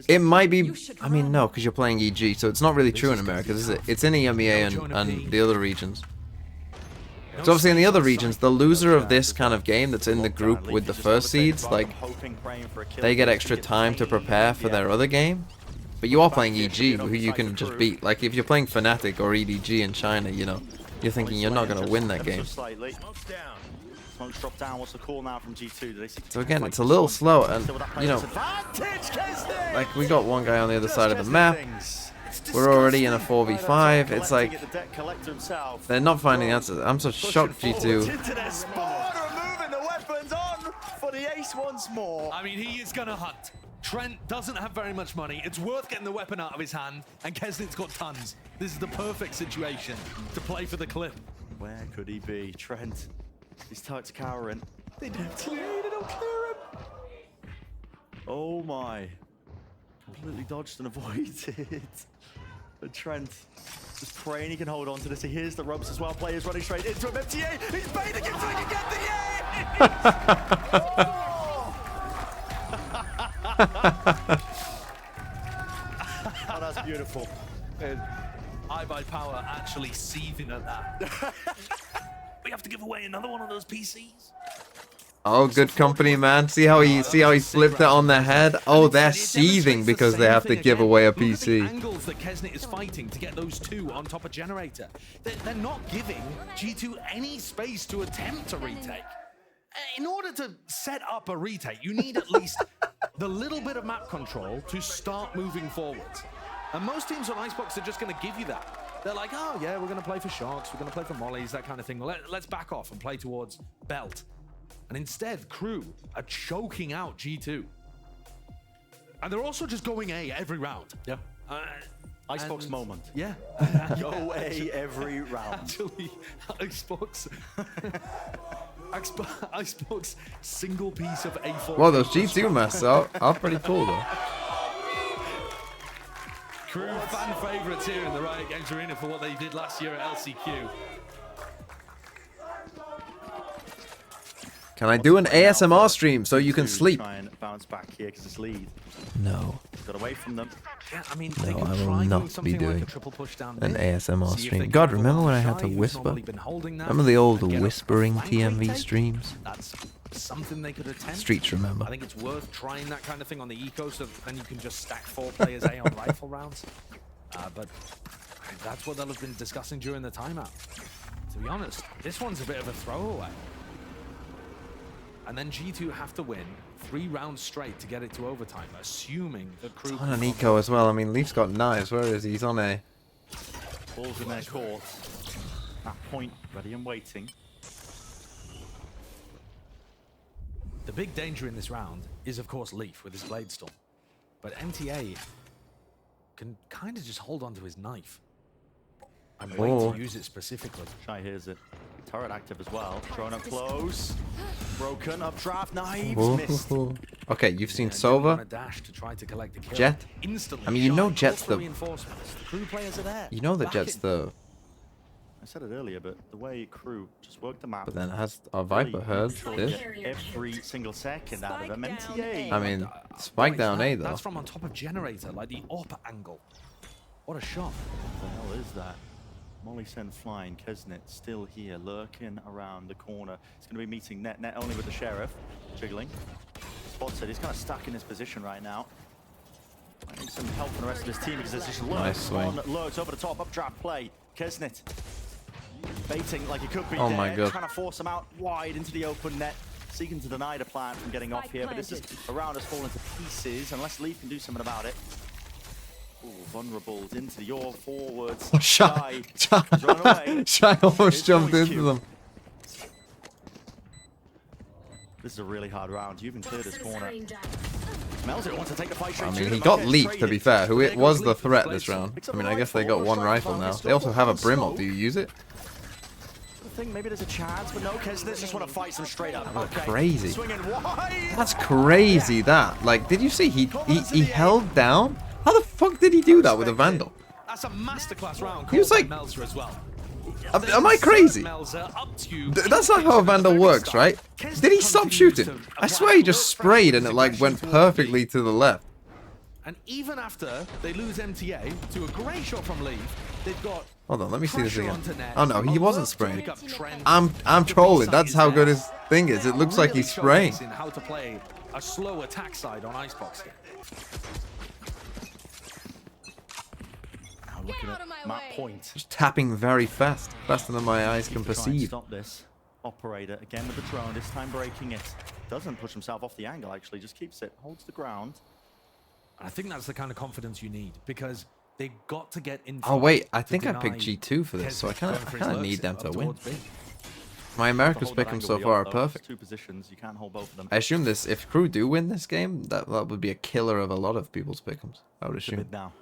it might be, I mean no, because you're playing EG, so it's not really true in America, is it? It's in EMEA and the other regions. So obviously in the other regions, the loser of this kind of game that's in the group with the first seeds, like, they get extra time to prepare for their other game. But you are playing EG, who you can just beat. Like, if you're playing Fnatic or EDG in China, you know, you're thinking you're not going to win that game. Smoke's dropped down. What's the call now from G2? So again, it's a little slow, and, you know, like, we got one guy on the other side of the map. We're already in a 4v5. It's like, they're not finding answers. I'm so shocked, G2. I mean, he is gonna hunt. Trent doesn't have very much money. It's worth getting the weapon out of his hand, and Kesnet's got tons. This is the perfect situation to play for the clip. Where could he be? Trent. He's tight cowering. They don't clear him. Oh my. Completely dodged and avoided. But Trent just praying he can hold on to this. He hears the ropes as well. Players running straight into him. MTA, he's baiting him so he can get the A! Oh, that's beautiful. iBuyPower actually seething at that. We have to give away another one of those PCs. Oh, good company, man. See how he flipped it on their head? Oh, they're seething because they have to give away a PC. Look at the angles that Kesnet is fighting to get those two on top of Generator. They're not giving G2 any space to attempt a retake. In order to set up a retake, you need at least the little bit of map control to start moving forwards. And most teams on Icebox are just going to give you that. They're like, oh yeah, we're going to play for sharks, we're going to play for mollies, that kind of thing. Let's back off and play towards belt. And instead, Crew are choking out G2. And they're also just going A every round. Yeah. Icebox moment. Yeah. Go A every round. Actually, Icebox single piece of A4. Well, those G2 masks are pretty cool though. Crew fan favorites here in the Riot Games Arena for what they did last year at LCQ. Can I do an ASMR stream so you can sleep? Try and bounce back here because it's lead. No. Got away from them. Yeah, I mean, No, I will not be doing an ASMR stream. God, remember when I had to whisper? Remember the old whispering TMV streams? That's something they could attempt. Streets remember. I think it's worth trying that kind of thing on the eco, so then you can just stack 4 players A on rifle rounds. But that's what they'll have been discussing during the timeout. To be honest, this one's a bit of a throwaway. And then G2 have to win 3 rounds straight to get it to overtime, assuming the Crew... On an eco as well. I mean, Leaf's got knives. Where is he? He's on A. Balls in their court. That point ready and waiting. The big danger in this round is, of course, Leaf with his Blade Storm. But MTA can kind of just hold on to his knife and wait to use it specifically. Shy hears it. Turret active as well. Thrown up close. Broken up draft. Knives missed. Okay, you've seen Sova. Jet. I mean, you know Jet's the... You know that Jet's the... I said it earlier, but the way Crew just worked the map. But then has our Viper heard this? Every single second out of them. MTA. I mean, spike down A though. That's from on top of Generator, like the AWP angle. What a shot. What the hell is that? Molly sent flying. Kesnet still here, lurking around the corner. He's going to be meeting Net only with the Sheriff. Jiggling. Spots it. He's kind of stuck in his position right now. I need some help from the rest of his team because there's just lurks on lurks over the top. Updraft play. Kesnet baiting like he could be my God. Trying to force him out wide into the open net. Seeking to deny the plan from getting off here, but this is a round has fallen to pieces unless Lee can do something about it. Ooh, vulnerables into your forwards. Oh, Shy almost jumped into them. This is a really hard round. You even cleared this corner. Smells it. Wants to take the fight. I mean, he got Leaf, to be fair, who it was the threat this round. I mean, I guess they got 1 rifle now. They also have a Brimble. Do you use it? I think maybe there's a chance, but no, Kesnet just want to fight some straight up. Okay. Crazy. That's crazy, that. Like, did you see he held down? How the fuck did he do that with a Vandal? That's a masterclass round. He was like, Melzer as well. am I crazy? That's not how a Vandal works, right? Did he stop shooting? I swear he just sprayed and it like went perfectly to the left. And even after they lose MTA to a great shot from Leaf, they've got... Hold on, let me see this again. Oh no, he wasn't spraying. I'm trolling. That's how good his thing is. It looks like he's spraying. How to play a slow attack side on Icebox here. Looking at map point. Just tapping very fast, faster than my eyes can perceive. Stop this. Operator again with the drone, this time breaking it. Doesn't push himself off the angle, actually, just keeps it, holds the ground. I think that's the kind of confidence you need because they've got to get in. Oh wait, I think I picked G2 for this, so I kind of need them to win. My America's pick'em so far are perfect. 2 positions, you can't hold both of them. I assume this, if Crew do win this game, that would be a killer of a lot of people's pick'ems. I would assume. Now.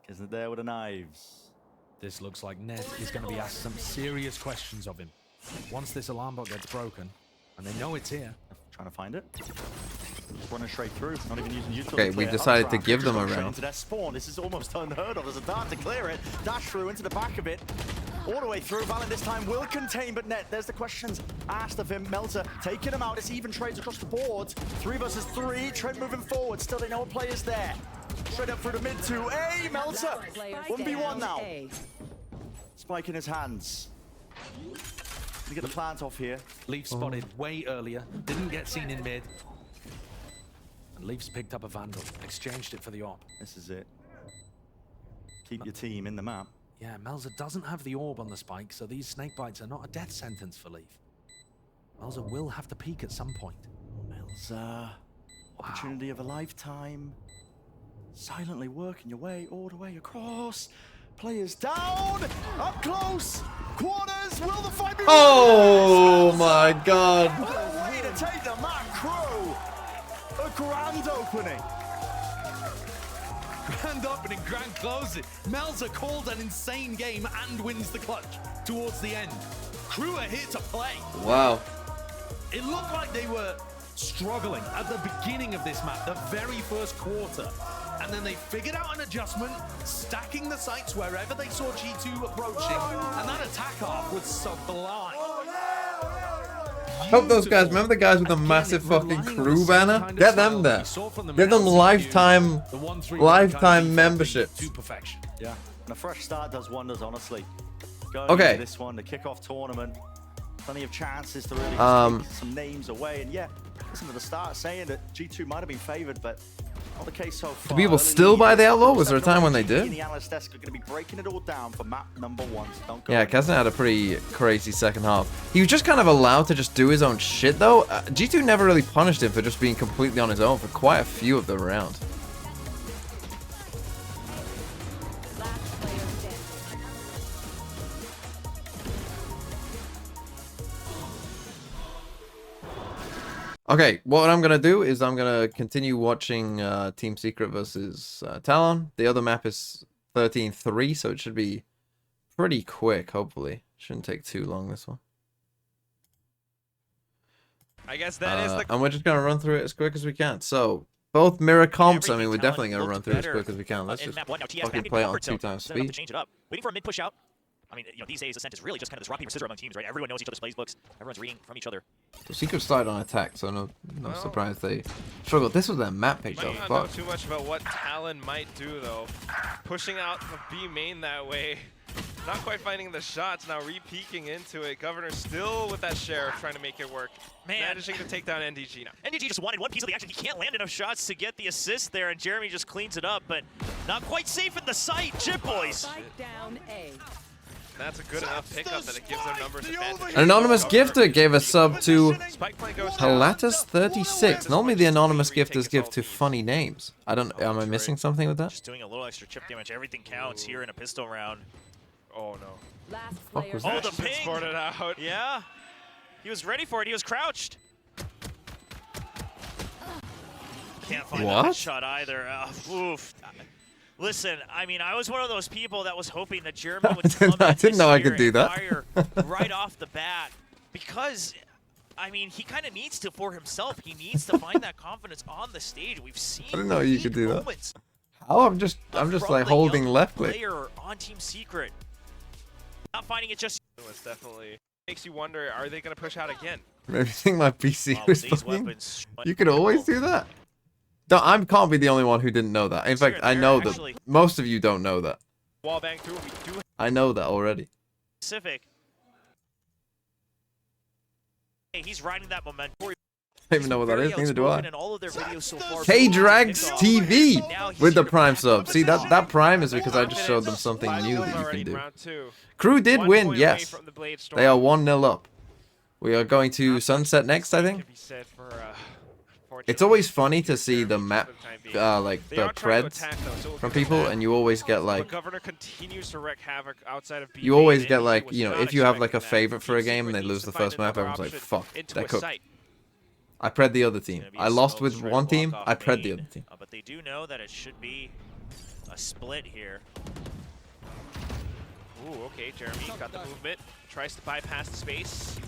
Isn't there with the knives? This looks like Net is going to be asked some serious questions of him. Once this alarm bot gets broken, and they know it's here. Trying to find it. Just running straight through, not even using utility. Okay, we decided to give them a round. Into their spawn. This is almost unheard of. There's a dart to clear it. Dash through into the back of it. All the way through. Valen this time will contain, but Net, there's the questions asked of him. Melter taking him out. It's even trades across the board. 3 versus 3. Trent moving forward. Still, they know what player's there. Straight up through the mid 2A. Melter. 1v1 now. Spike in his hands. To get the plant off here. Leaf spotted way earlier. Didn't get seen in mid. And Leaf's picked up a Vandal. Exchanged it for the AWP. This is it. Keep your team in the map. Yeah, Melzer doesn't have the orb on the spike, so these snake bites are not a death sentence for Leaf. Melzer will have to peek at some point. Melzer, opportunity of a lifetime. Silently working your way all the way across. Players down, up close, corners. Will the fight be? Oh my God! What a way to take the map, KRU. A grand opening. Grand opening, grand closing. Melzer called an insane game and wins the clutch towards the end. KRU are here to play. Wow. It looked like they were struggling at the beginning of this map, the very first quarter. And then they figured out an adjustment, stacking the sites wherever they saw G2 approaching. And that attack half was sublime. I hope those guys, remember the guys with the massive fucking KRU banner? Get them there. Get them lifetime memberships. To perfection. Yeah, and a fresh start does wonders, honestly. Going Okay. into this one, the kickoff tournament, plenty of chances to really take some names away. And yeah, listen to the start saying that G2 might have been favored, but not the case so far. Do people still buy the Outlaw? Was there a time when they did? The analyst desk are going to be breaking it all down for map number 1. So don't go Yeah, Kazan had a pretty crazy second half. He was just kind of allowed to just do his own shit, though. G2 never really punished him for just being completely on his own for quite a few of the round. Okay, what I'm going to do is I'm going to continue watching Team Secret versus Talon. The other map is 13-3, so it should be pretty quick, hopefully. Shouldn't take too long, this one. I guess that is the... And we're just going to run through it as quick as we can. So, both mirror comps, I mean, we're definitely going to run through it as quick as we can. Let's just fucking play it on 2x speed. Change it up. Waiting for a mid push out. I mean, you know, these days, Ascent is really just kind of this rock, paper, scissors among teams, right? Everyone knows each other's playbooks. Everyone's reading from each other. So Secret started on attack, so no surprise they struggled. This was their map pick, though. Might not know too much about what Talon might do, though. Pushing out the B main that way. Not quite finding the shots, now re-peeking into it. Governor still with that Sheriff trying to make it work. Man. Managing to take down NDG now. NDG just wanted one piece of the action. He can't land enough shots to get the assist there, and Jeremy just cleans it up, but not quite safe in the site. Chip boys. Down A. That's a good enough pickup that it gives their numbers advantage. An anonymous gifter gave a sub to Palatus36. Normally the anonymous gifters give to funny names. I don't. Am I missing something with that? Just doing a little extra chip damage. Everything counts here in a pistol round. Oh no. Last Fuck player. was Oh, that? the ping! Sported out. Yeah. He was ready for it. He was crouched. Can't find that shot either. Oof. Listen, I mean, I was one of those people that was hoping that Jeremy would come I didn't know I could do that. fire right off the bat, because, I mean, he kind of needs to for himself. He needs to find that confidence on the stage. We've seen. I didn't know you could do that. How? I'm just like holding left click. Player on Team Secret, not finding it just. It's definitely makes you wonder: are they going to push out again? Maybe think my PC was fucking. You could always do that. No, I can't be the only one who didn't know that. In fact, I know that most of you don't know that. Wall bang through. We do. I know that already. Specific. Hey, he's riding that momentum. I don't even know what that is. Neither do I. So K-Drags TV with the Prime sub. See, that Prime is because I just showed them something new that you can do. KRU did win, yes. They are 1-0 up. We are going to Sunset next, I think. It's always funny to see the map, like the threads from people, and you always get like, you always get like, you know, if you have like a favorite for a game and they lose the first map, everyone's like, fuck, they're cooked. I pred the other team. I lost with one team, I pred the other team. But they do know that it should be a split here. Ooh, okay, Jeremy got the movement, tries to bypass the space.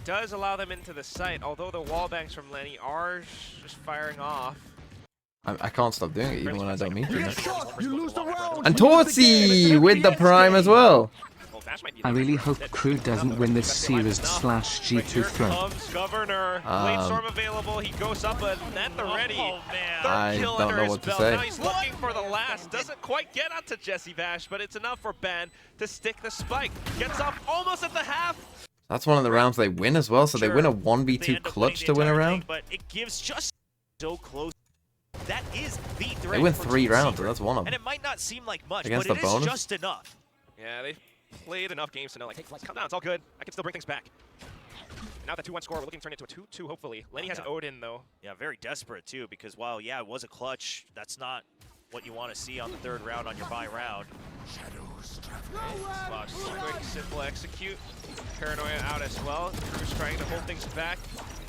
Does allow them into the site, although the wall bangs from Lenny are just firing off. I can't stop doing it even when I don't mean to. And Tortsy with the Prime as well. I really hope KRU doesn't win this series slash G2 throw. Comes Governor. Bladestorm available. He goes up a net already. Oh, man. I don't know what to say. Now he's looking for the last. Doesn't quite get onto Jesse Vash, but it's enough for Ben to stick the spike. Gets up almost at the half. That's one of the rounds they win as well, so they win a 1v2 clutch to win a round. But it gives just so close. That is the threat. They win 3 rounds, and that's one of them. And it might not seem like much, Against but it the bonus? is just enough. Yeah, they've played enough games to know, like, come down, it's all good. I can still bring things back. Now that 2-1 score, we're looking to turn it into a 2-2, hopefully. Lenny has an Odin, though. Yeah, very desperate, too, because while, yeah, it was a clutch, that's not what you want to see on the 3rd round on your bye round. Fox, quick, simple execute. Paranoia out as well. KRU's trying to hold things back.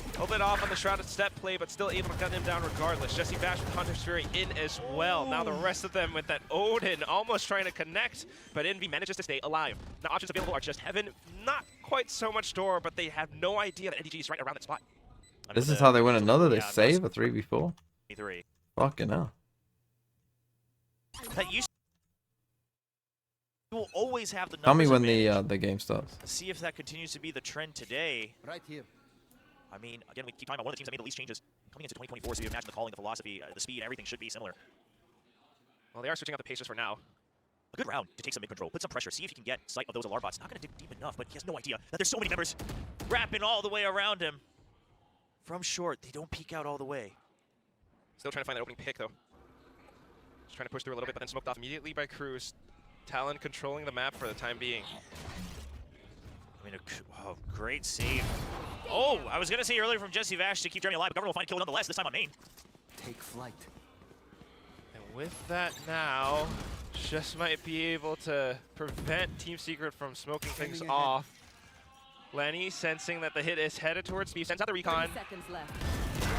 A little bit off on the Shrouded Step play, but still able to cut him down regardless. Jesse Vash with Hunter's Fury in as well. Now the rest of them with that Odin almost trying to connect, but Envy manages to stay alive. Now options available are just Heaven. Not quite so much door, but they have no idea that NDG is right around that spot. This is how they win another. They save a 3v4. 3. Fucking hell. That you will always have the numbers. Tell me when advantage. the game starts. See if that continues to be the trend today. Right here. I mean, again, we keep talking about one of the teams that made the least changes coming into 2024, so you imagine the calling, the philosophy, the speed, everything should be similar. Well, they are switching out the Pacers for now. A good round to take some mid-control, put some pressure, see if you can get sight of those alarm bots. Not going to dig deep enough, but he has no idea that there's so many members wrapping all the way around him. From short, they don't peek out all the way. Still trying to find that opening pick, though. Just trying to push through a little bit, but then smoked off immediately by KRU. Talon controlling the map for the time being. I mean, great save. Oh, I was going to say earlier from Jesse Vash to keep Jeremy alive, but Governor will find a kill nonetheless, this time on main. Take flight. And with that now, just might be able to prevent Team Secret from smoking things off. Lenny sensing that the hit is headed towards me, sends out the recon.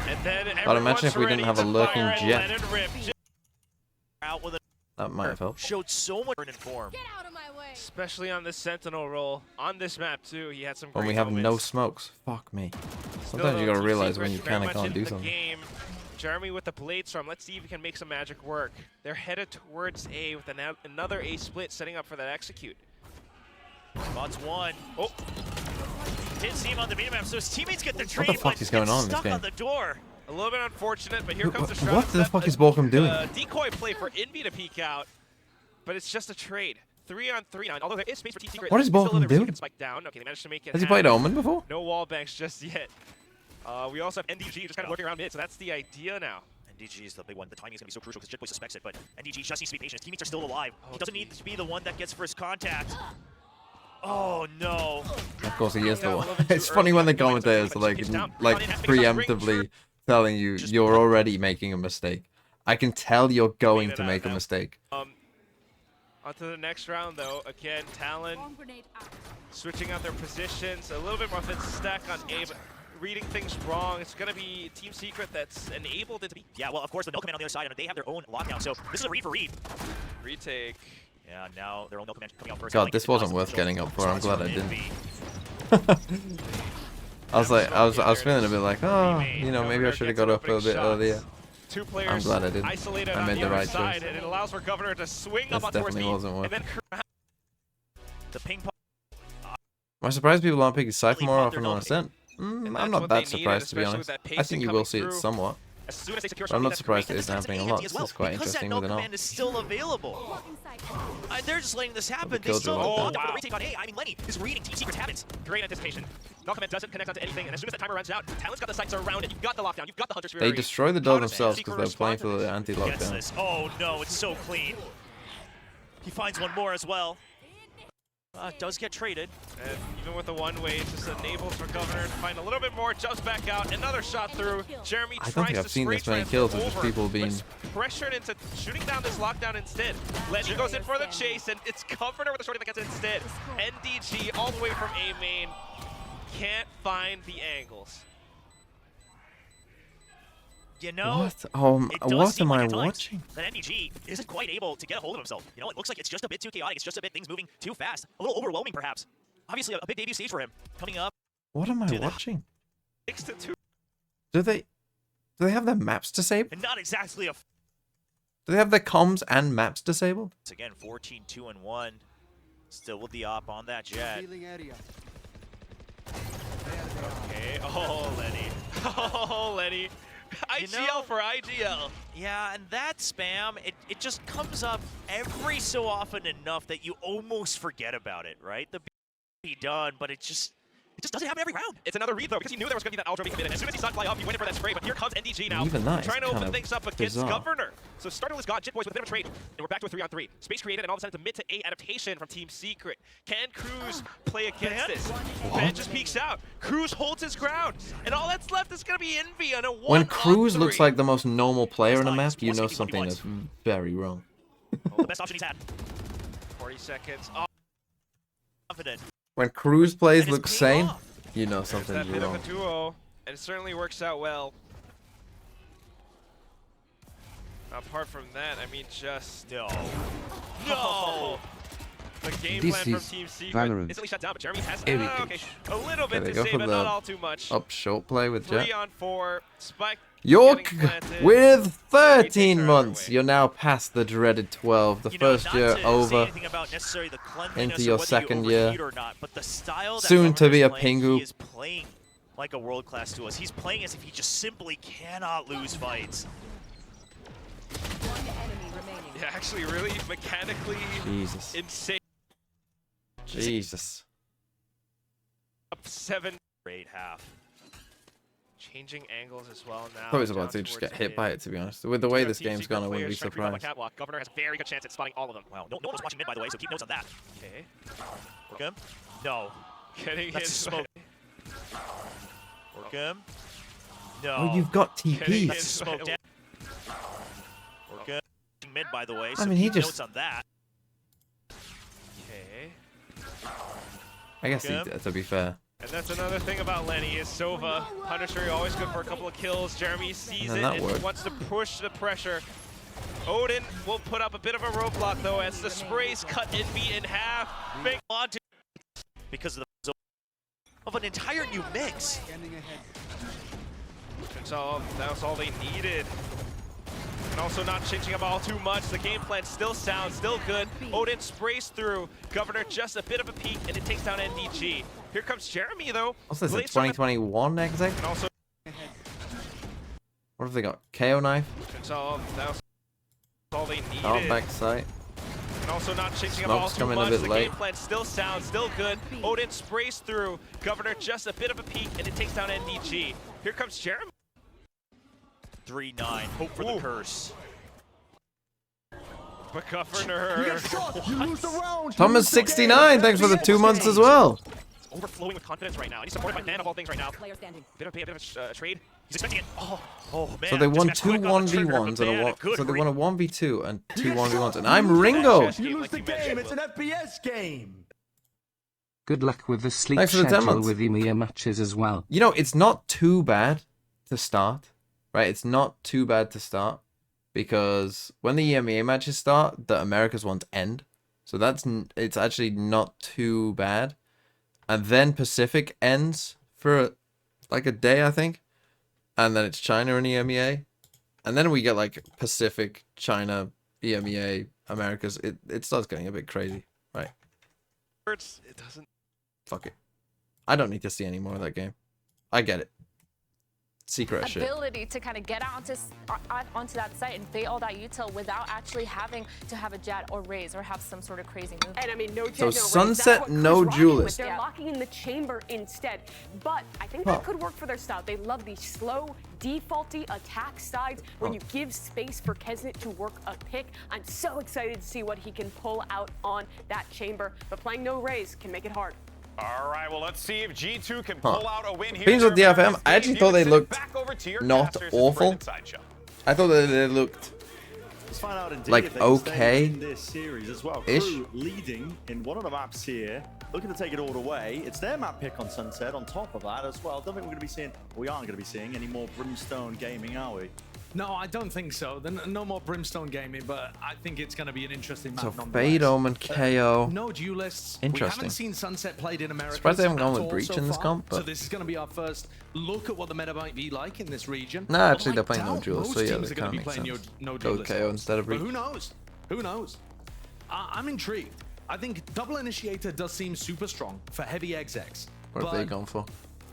And then But imagine if we didn't have a lurking jet. Out with That might have helped. Showed so much in form. Especially on this Sentinel role. On this map, too, he had some great When we have moments. no smokes. Fuck me. Sometimes you gotta realize when you can and can't do something. Game. Jeremy with the Bladestorm. Let's see if we can make some magic work. They're headed towards A with another A split, setting up for that execute. Spots 1. Oh. Didn't see him on the map, so his teammates get the trade. What the fuck is going on in this stuck game? on the door. A little bit unfortunate, but here comes the Shroud. What the fuck is Borkum doing? Decoy play for Envy to peek out, but it's just a trade. 3-on-3 now. Although there is space for Team Secret. What is Borkum doing? Spike down. Okay, they managed to make it. Has he played Omen before? No wall banks just yet. We also have NDG just kind of lurking around mid, so that's the idea now. NDG is the big one. The timing is going to be so crucial because Jitboy suspects it, but NDG just needs to be patient. His teammates are still alive. He doesn't need to be the one that gets first contact. Oh no. Of course he is the one. It's funny when the commentators are like preemptively telling you you're already making a mistake. I can tell you're going to make a mistake. Onto the next round though. Again, Talon switching out their positions. A little bit more thin stack on A, but reading things wrong. It's going to be Team Secret that's enabled it to be. Yeah, well, of course, the no command on the other side, and they have their own lockdown, so this is a read for read. Retake. Yeah, now their own no command coming out first. God, this wasn't worth getting up for. I'm glad I didn't. I was feeling a bit like, oh, you know, maybe I should have got up a bit earlier. Two players I'm glad I didn't. Isolated I made the right side, choice. and it allows for Governor to swing This up towards definitely me, wasn't worth. and then the ping pong. I'm surprised people aren't picking Cypher more often on Ascent. I'm not that surprised, to be honest. I think you will see it somewhat. As soon as they secure But I'm not that surprised it isn't happening a lot. This is quite interesting with an all. Command is still available. They're just letting this happen. They kills still it like want that. the retake on A. I mean, Lenny is reading Team Secret's habits. Great anticipation. No command doesn't connect onto anything, and as soon as the timer runs out, Talon's got the sights around it. You've got the lockdown. You've got the Hunter's Fury. They destroy the door themselves because they're playing for the anti-lockdown. This. Oh no, it's so clean. He finds one more as well. Does get traded. And even with the one-way, it just enables for Governor to find a little bit more, jumps back out, another shot through. Jeremy I don't think I've seen this many kills of just people being pressured into shooting down this lockdown instead. Lenny goes in for the chase, and it's Governor with the shorty that gets it instead. NDG all the way from A main. Can't find the angles. You know, what am I watching? That NDG isn't quite able to get a hold of himself. You know, it looks like it's just a bit too chaotic. It's just a bit things moving too fast. A little overwhelming, perhaps. Obviously, a big debut stage for him. Coming up. What am I watching? 6-2. Do they have their maps disabled? And not exactly a. Do they have their comms and maps disabled? It's again 14-2-1. Still with the op on that jet. Okay, oh, Lenny. Oh, Lenny. IGL for IGL. Yeah, and that spam, it just comes up every so often enough that you almost forget about it, right? The be done, but it just doesn't happen every round. It's another read, though, because he knew there was going to be that Ultra recommitted. As soon as he saw it fly off, he went in for that spray, but here comes NDG now. Even that trying to open things up against bizarre. Governor. So Starterless got Jit Boys with a bit of a trade, and we're back to a 3-on-3. Space created, and all of a sudden it's a mid to 8 adaptation from Team Secret. Can Cruz play against this? Ben just peeks out. Cruz holds his ground, and all that's left is going to be Envy on a 1-on-3. When Cruz looks like the most normal player in a map, you know something is very wrong. The best option he's had. 40 seconds. Oh. Confident. When Cruz plays looks sane, you know something's that bit wrong. of a duo, and it certainly works out well. Apart from that, I mean, just no. The game This plan from is Team Secret Valorant. instantly shut down, but Jeremy has Heritage. a little bit Okay, to go say, for but the not all too much. up short play with Jet. 3-on-4, Spike. York getting planted. with He takes 13 her months. away. You're now past the dreaded 12. The first year over. Into your second year. Or not, but the style that Soon to be a Governor's playing, Pingu. He is playing like a world-class duelist. He's playing as if he just simply cannot lose fights. Yeah, actually, really mechanically Jesus. insane. Jesus. Up 7. Great half. Changing angles as well now. I thought he was about to just get hit by it, to be honest. With the way this game's gone, I wouldn't be surprised. Governor has a very good chance at spotting all of them. Wow, no one was watching mid, by the way, so keep notes on that. Okay. Work him. No. Getting That's hit. smoke. Work him. No. Oh, you've got TP. That's smoke down. Work him. Mid, by the way, so I mean, he keep just... notes on that. Okay. I guess he did, to be fair. And that's another thing about Lenny is Sova. Punisher always good for a couple of kills. Jeremy sees it and wants to push the pressure. Odin will put up a bit of a roadblock though as the sprays cut Envy in half. Big on to because of an entire new mix. So that was all they needed. And also not changing up all too much. The game plan still sound, still good. Odin sprays through. Governor just a bit of a peek, and it takes down NDG. Here comes Jeremy, though. What's this, a 2021 exec? And also, what have they got? KO knife? so that was all they needed. Oh, back sight. And also not changing up all Smoke's too coming much. a bit The late. game plan still sound, still good. Odin sprays through. Governor just a bit of a peek, and it takes down NDG. Here comes Jeremy. 3-9. Hope for the curse. But Governor. Thomas 69. Thanks for the 2 months as well. It's overflowing with confidence right now. He's supported by Man of all things right now. Bit of a trade. He's expecting it. Oh man. So they won Just 2 quick on the trigger, 1v1s but man, and a good so they read. won a 1v2 and 2 1v1s, and I'm Ringo. You lose the game. It's an FPS game. Good luck with the sleep Thanks for the 10 schedule months. with EMEA matches as well. You know, it's not too bad to start, right? It's not too bad to start because when the EMEA matches start, the Americas ones end. So it's actually not too bad. And then Pacific ends for like a day, I think. And then it's China and EMEA. And then we get like Pacific, China, EMEA, Americas. It starts getting a bit crazy, right? It doesn't. Fuck it. I don't need to see any more of that game. I get it. Secret shit. Ability to kind of get onto that site and bait all that util without actually having to have a jet or raise or have some sort of crazy move. And I mean, no jet, So no raise. Sunset, That's what no Cruz rocking with. duelist. They're locking in the chamber instead. But I think that could work for their style. They love these slow, defaulty attack sides when you give space for Kesnet to work a pick. I'm so excited to see what he can pull out on that chamber. But playing no raise can make it hard. All right, well, let's see if G2 can pull out a win here. Beans with DFM, I actually thought they looked Back over to your not casters, awful. Brendan Sideshow. I thought that they looked Let's find out indeed like if they can stay okay in this series as well. ish. Crew leading in one of the maps here, looking to take it all away. It's their map pick on Sunset. On top of that as well, don't think we're going to be seeing, we aren't going to be seeing any more Brimstone gaming, are we? No, I don't think so. No more Brimstone gaming, but I think it's going to be an interesting map. So nonetheless. Fade Omen, KO. No duelists. Interesting. We haven't seen Sunset played in America. Surprised they haven't gone with Breach in this comp, So but- this is going to be our first look at what the meta might be like in this region. No, actually, they're But I playing no doubt duelists, so most yeah, teams that are going kinda to be makes playing sense. no Go duelists. KO instead of But Breach. who knows? Who knows? I'm intrigued. I think double initiator does seem super strong for heavy execs. What have they gone for?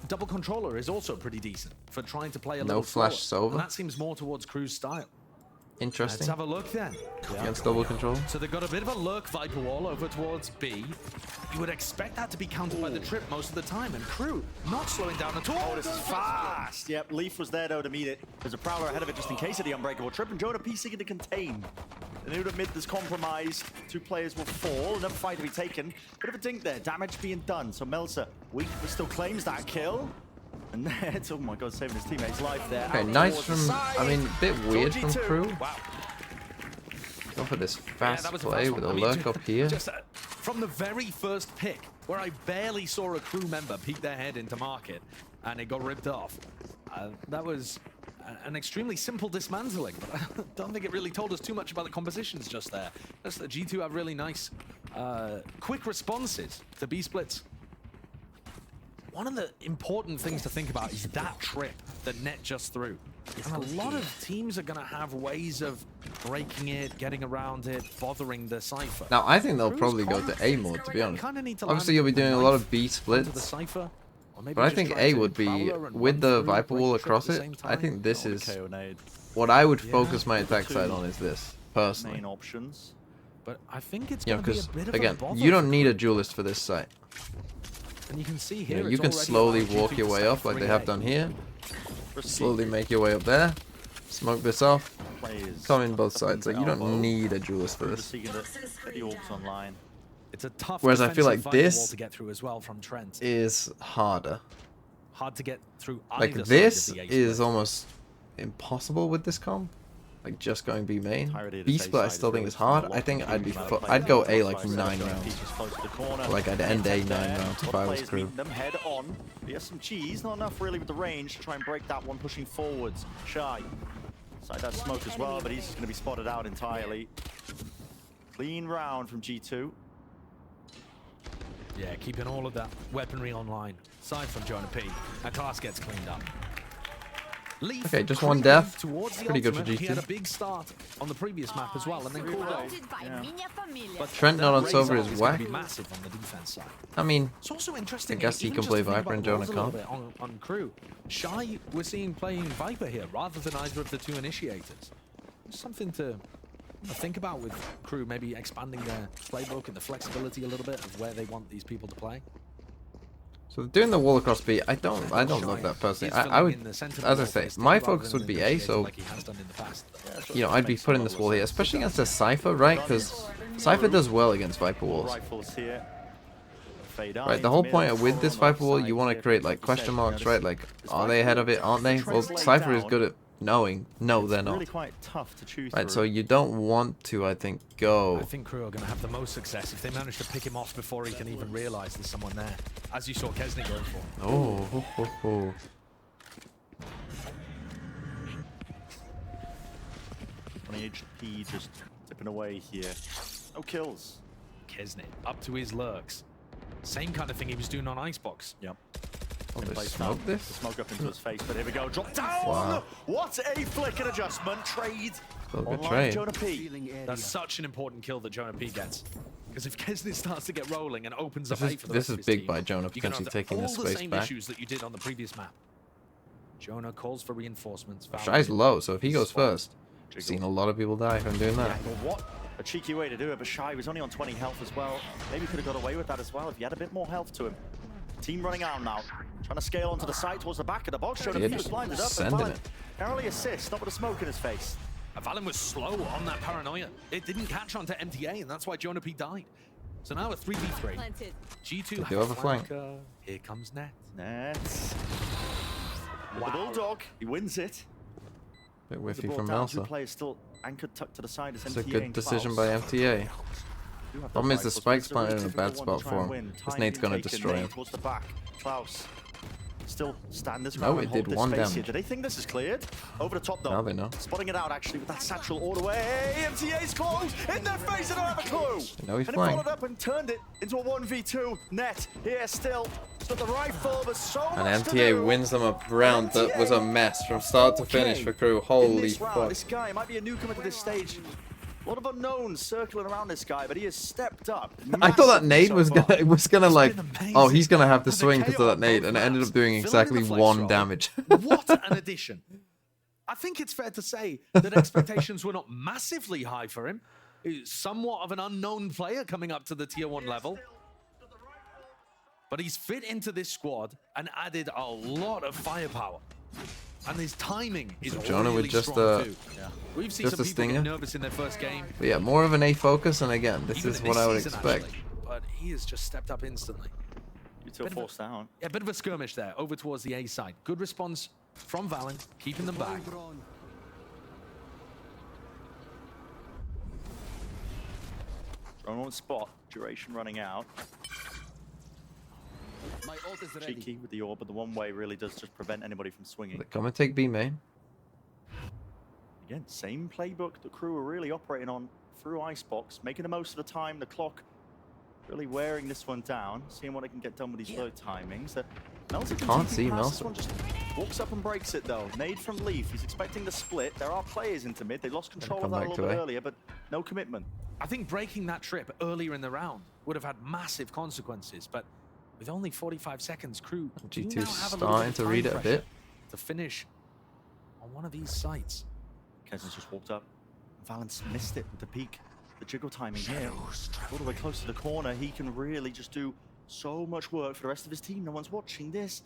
Double controller is also pretty decent for trying to play a No little flash slower, Sova. and that seems more towards Crew's style. Interesting. Let's have a look then. Against double control. So they've got a bit of a lurk Viper wall over towards B. You would expect that to be countered by the trip most of the time, and Crew not slowing down at all. Oh, this is fast. Yep, Leaf was there though to meet it. There's a Prowler ahead of it just in case of the unbreakable trip, and Jonah P seeking to contain. The Nuda mid is compromised. 2 players will fall. Another fight to be taken. Bit of a dink there. Damage being done. So Melsa, weak, but still claims that kill. And that's, oh my god, saving his teammate's life there. Okay, nice from, I mean, a bit weird from Crew. Wow. Go for this fast that play with a lurk up here. Just from the very first pick, where I barely saw a Crew member peek their head into market, and it got ripped off. That was an extremely simple dismantling, but I don't think it really told us too much about the compositions just there. Just that G2 have really nice, quick responses to B splits. One of the important things to think about is that trip that Net just threw. And a lot of teams are going to have ways of breaking it, getting around it, bothering the Cypher. Now, I think they'll probably go to A mode, to be honest. Obviously, you'll be doing a lot of B splits. But I think A would be, with the Viper wall across it, I think this is what I would focus my attack side on is this, personally. Main options. But I think it's You know, going to be a because, bit of a again, bother you don't for need Crew. a duelist for this site. And you can see You here, know, you can slowly walk your way up like they have done here. Slowly make your way up there. Smoke this off. Come in both sides. Like, you don't need a duelist for this. It's a tough Whereas I feel like defensive Viper wall this to get through as well from Trent. is harder. Hard to get through Like, either this side of the A is split. almost impossible with this comp. Like, just going B main. B split I still think is hard. I think I'd go A like 9 rounds. Like, I'd end A 9 rounds if I was Crew. Them head on. He has some cheese, not enough really with the range to try and break that one, pushing forwards. Shy. Side that smoke as well, but he's going to be spotted out entirely. Clean round from G2. Yeah, keeping all of that weaponry online. Aside from Jonah P. And class gets cleaned up. Leaf Okay, just one death. towards the Pretty good for ultimate. He had a G2. big start on the previous map as well, and then cooled off. But Trent not on that Silver raise is is gonna whack. be massive on the defense side. I mean, It's also interesting. I guess he even can just play to think Viper about and the Jonah roles a little can't. bit on Crew. Shy, we're seeing playing Viper here rather than either of the 2 initiators. Something to think about with Crew, maybe expanding their playbook and the flexibility a little bit of where they want these people to play. so doing the wall across B, I don't love that personally. I would, as I say, my focus would be A, so, you know, I'd be putting this wall here, especially against a Cypher, right? Because Cypher does well against Viper walls. Right, the whole point with this Viper wall, you want to create, like, question marks, right? Like, are they ahead of it, aren't they? Well, Cypher is good at knowing, no, they're not. Really quite tough to choose Right, so you don't want to, I think, go. I think Crew are going to have the most success if they manage to pick him off before he can even realize there's someone there, as you saw Kesney going for. Oh, ho, ho, ho. 20 HP just tipping away here. No kills. Kesney up to his lurks. Same kind of thing he was doing on Icebox. Yep. Oh, they Place smoked now. this? Smoke up into his face, but here we go. Drop down! Wow. What a flick and adjustment. Trade. Still a good Online, trade. Jonah P. That's such an important kill that Jonah P gets. Because if Kesney starts to get rolling and opens up This A is, for the this rest is of his big team, by Jonah, you're gonna potentially have taking this all the space same back. issues that you did on the previous map. Jonah calls for reinforcements. Shy's low, so if he goes first, I've seen a lot of people die from doing that. Yeah, well, what a cheeky way to do it, but Shy was only on 20 health as well. Maybe could have got away with that as well if he had a bit more health to him. Team running out now. Trying to scale onto the side towards the back of the box. Jonah Yeah, P was just blinded up. sending Valen it. narrowly assists, not with a smoke in his face. Valen was slow on that paranoia. It didn't catch onto MTA, and that's why Jonah P died. So now a 3v3. G2 They have a flank. Here comes Net. Net. Wow. The Bulldog, he wins it. Bit He's whiffy brought from down. 2 Melsa. players still anchored tucked to the side as It's a MTA good and decision Klaus. by MTA. Do have Problem that is the rifle, so spike's it's a really planted in a bad difficult one spot to try for and him. win. This Time nade's being gonna taken, destroy Nate him. towards the back. Klaus still stand this No, round it and hold did this 1 space here. damage. Do they think this is cleared? Over the top though. Now they know. Spotting it out actually with that satchel all the way. MTA's close in their face. They don't have a clue. Now he's and flying. he followed up and turned it into a 1v2. Net here still. Got the rifle, but so And much to MTA do. wins them a round that was a mess from start to finish for Crew. In Holy this round, fuck. this guy might be a newcomer to this stage. A lot of unknowns circling around this guy, but he has stepped up. I thought that nade so was gonna like, amazing. oh, he's gonna have to swing the because of that KO nade, both and it ended up maps, doing filling exactly in the flex 1 roll. damage. What an addition. I think it's fair to say that expectations were not massively high for him. He's somewhat of an unknown player coming up to the tier 1 level. But he's fit into this squad and added a lot of firepour. And his timing is Jonah really with just strong a too. We've seen just some a people stinger. get nervous in their first game. But yeah, more of an A focus, and again, this Even is in what this I would season, expect. actually. But he has just stepped up instantly. You two forced down. Yeah, a bit of a skirmish there, over towards the A side. Good response from Valen, keeping them back. Drone on spot, duration running out. My ult is ready. Cheeky with the orb, but the one way really does just prevent anybody from swinging. They come and take B main. Again, same playbook the crew are really operating on through Icebox, making the most of the time, the clock really wearing this one down, seeing what they can get done with these low timings. Melter Can't see this Melter. one, just walks up and breaks it though. Nade from Leaf, he's expecting the split. There are players into mid, they lost control of that a little bit earlier, but no commitment. I think breaking that trip earlier in the round would have had massive consequences, but with only 45 seconds, crew do now G2's have a little bit starting of to time read it a pressure bit. to finish on one of these sites. Kesn's just walked up. Valence missed it with the peak. The jiggle timing here. All the way close to the corner. He can really just do so much work for the rest of his team. No one's watching this.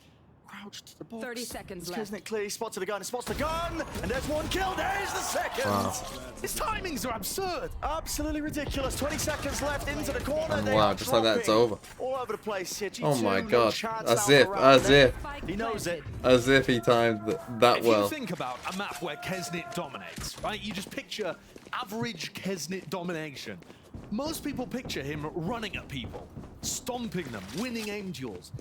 Crouched to the box. 30 seconds Kesnet left. clearly spots the gun. Spots the gun! And there's one kill. There's the second! Wow. His timings are absurd. Absolutely ridiculous. 20 seconds left into the corner. And They wow, are just like that, it's over. all over the place here. G2, Oh my no god. chance As now if, for as round. if, He knows it. as if he timed that If well. you think about a map where Kesnet dominates, right? You just picture average Kesnet domination. Most people picture him running at people, stomping them, winning aim duels.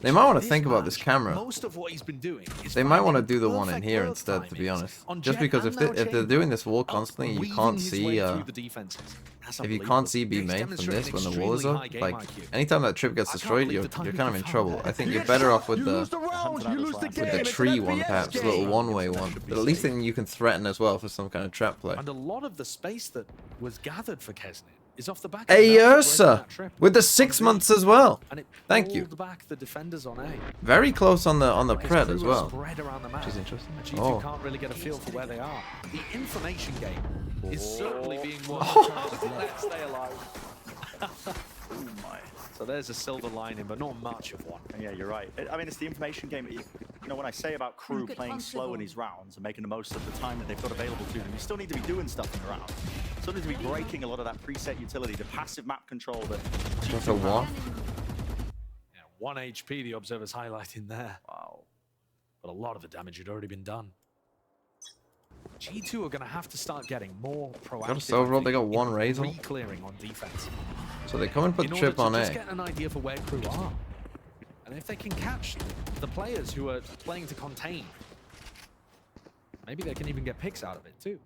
They might want to Actually, think about match, this camera. Most of what he's been doing is They might want to finding do the one in perfect here world instead, to be timings honest. on Just Jet because and if now they're Chamber, doing this wall constantly, you weaving can't his see way through the defenses. That's if you can't see B He's main from this demonstrating when the wall is extremely up, high game like IQ. anytime that trip gets I can't destroyed, believe you're the time kind he of in found trouble. that. I think you're better off with the the tree one, perhaps, a little one-way one. But at least then you can threaten as well for some kind of trap play. And a lot of the space that was gathered for Kesnet is off the back of Hey, Melter breaking Ursa, that trip with the 6 months as well. and it Thank you. pulled back the defenders on A. Very close on the His pred crew as are well. spread around the map. Which is interesting. And G2 Oh. can't really get a feel for where they are. The information game is certainly being won. Let's stay alive. Oh my. So there's a silver lining, but not much of one. Yeah, you're right. I mean, it's the information game. You know, when I say about crew playing slow in these rounds and making the most of the time that they've got available to them, you still need to be doing stuff in the round. Still need to be breaking a lot of that preset utility, the passive map control that That's a what? Yeah, 1 HP, the observer's highlighting there. Wow. But a lot of the damage had already been done. G2 are going to have to start getting more proactive. Got a silver roll, they got one in razor. re-clearing on defense. So they come and put in the order trip to on just A. get an idea for where crew are. And if they can catch the players who are playing to contain, maybe they can even get picks out of it too.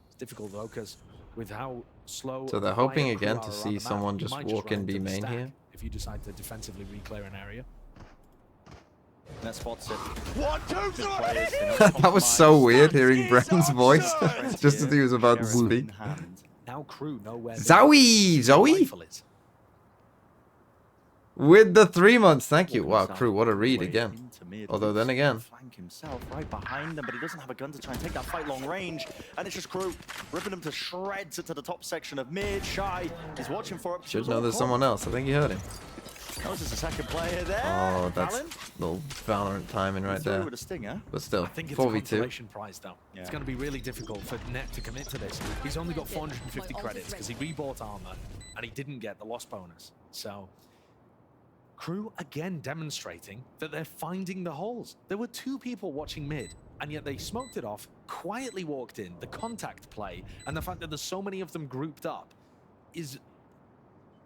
It's difficult though, because with how slow. So they're and hoping quiet crew again are to around see the map, someone you just might walk run in B into the main stack here. if you decide to defensively re-clear an area. And that spots it. 1, 2, 3. That was so weird hearing Bren's voice just as he was about to speak. Now crew know where Zoe! Zoe? rifle is. With the 3 months, thank you. Wow, crew, what a read again. Although then again, Flank himself right behind them, but he doesn't have a gun to try and take that fight long range. And it's just crew ripping them to shreds to the top section of mid. Shy is watching for it. should know there's someone else. I think you heard him. Notice the second player there. Oh, that's Alan. little Valorant timing right Through there. with a stinger. But still, I think it's a 4v2. consolation prize though. Yeah. It's going to be really difficult for Net to commit to this. He's only got 450 credits because he rebought armor and he didn't get the loss bonus. So crew again demonstrating that they're finding the holes. There were 2 people watching mid and yet they smoked it off, quietly walked in. The contact play and the fact that there's so many of them grouped up is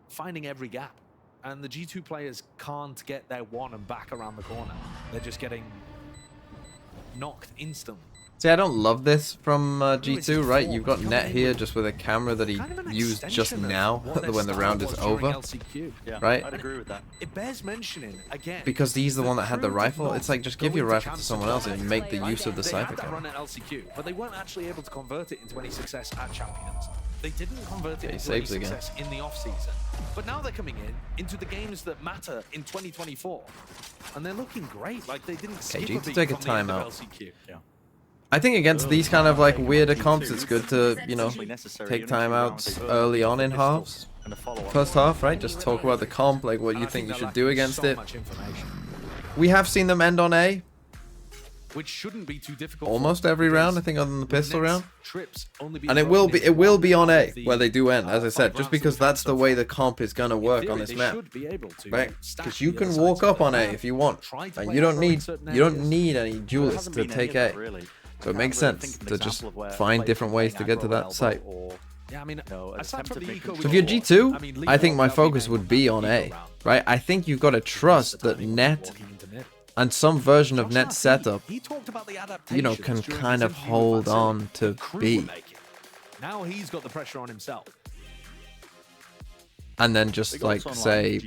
finding every gap. And the G2 players can't get their one and back around the corner. They're just getting knocked instantly. See, I don't love this from G2, right? You've got Net here just with a camera that he used just now when the round is over, right? I'd agree with that. It bears mentioning again because he's the one that had the rifle. It's like just give your rifle to someone else and make the use of the Cypher They had that camera. run at LCQ, but they weren't actually able to convert it into any success at Champions. They didn't convert it into any success in the off-season. But now they're coming into the games that matter in 2024, and they're looking great. Like they didn't skip a beat take a from the end of timeout. LCQ. Yeah. I think against these kind of like weirder comps, it's good to, you know, take timeouts early on in halves. First half, right? Just talk about the comp, like what you think you should do against it. We have seen them end on A. Which shouldn't be too difficult. Almost every round, I think, other than the pistol round. And it will be on A where they do end, as I said, just because that's the way the comp is gonna work on this map, right? Because you can walk up on A if you want, and you don't need any duelists to take A. So it makes sense to just find different ways to get to that site. Yeah, I mean, So if you're G2, I think my focus would be on A, right? I think you've got to trust that Net and some version of Net setup, you know, can kind of hold on to B. Now he's got the pressure on himself. And then just like say,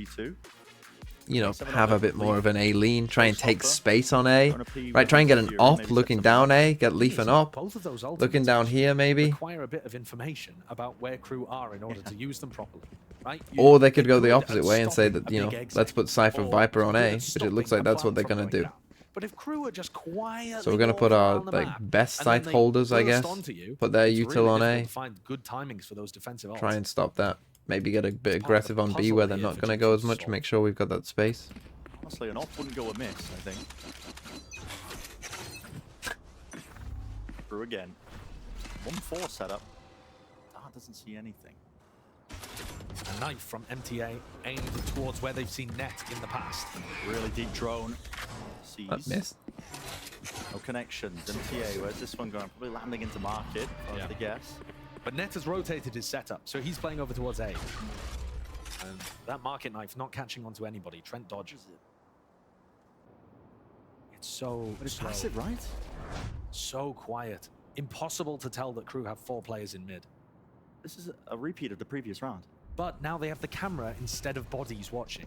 you know, have a bit more of an A lean, try and take space on A, right? Try and get an op looking down A, get Leaf an op, looking down here maybe. Require a bit of information about where crew are in order to use them properly, right? Or they could go the opposite way and say that, you know, let's put Cypher Viper on A, which it looks like that's what they're gonna do. But if crew are just quietly, so we're gonna put our like best site holders, I guess, put their util on A, find good timings for those defensive try and stop that. Maybe get a bit aggressive on B where they're not going to go as much. Make sure we've got that space. Honestly, an op wouldn't go amiss, I think. Through again. 1-4 setup. Doesn't see anything. A knife from MTA aimed towards where they've seen Net in the past. Really deep drone. Sees. That missed. No connections. MTA, where's this one going? Probably landing into market, I have to guess. But Net has rotated his setup, so he's playing over towards A. And that market knife not catching onto anybody. Trent dodges it. It's so But it's passive, right? So quiet. Impossible to tell that crew have 4 players in mid. This is a repeat of the previous round. But now they have the camera instead of bodies watching.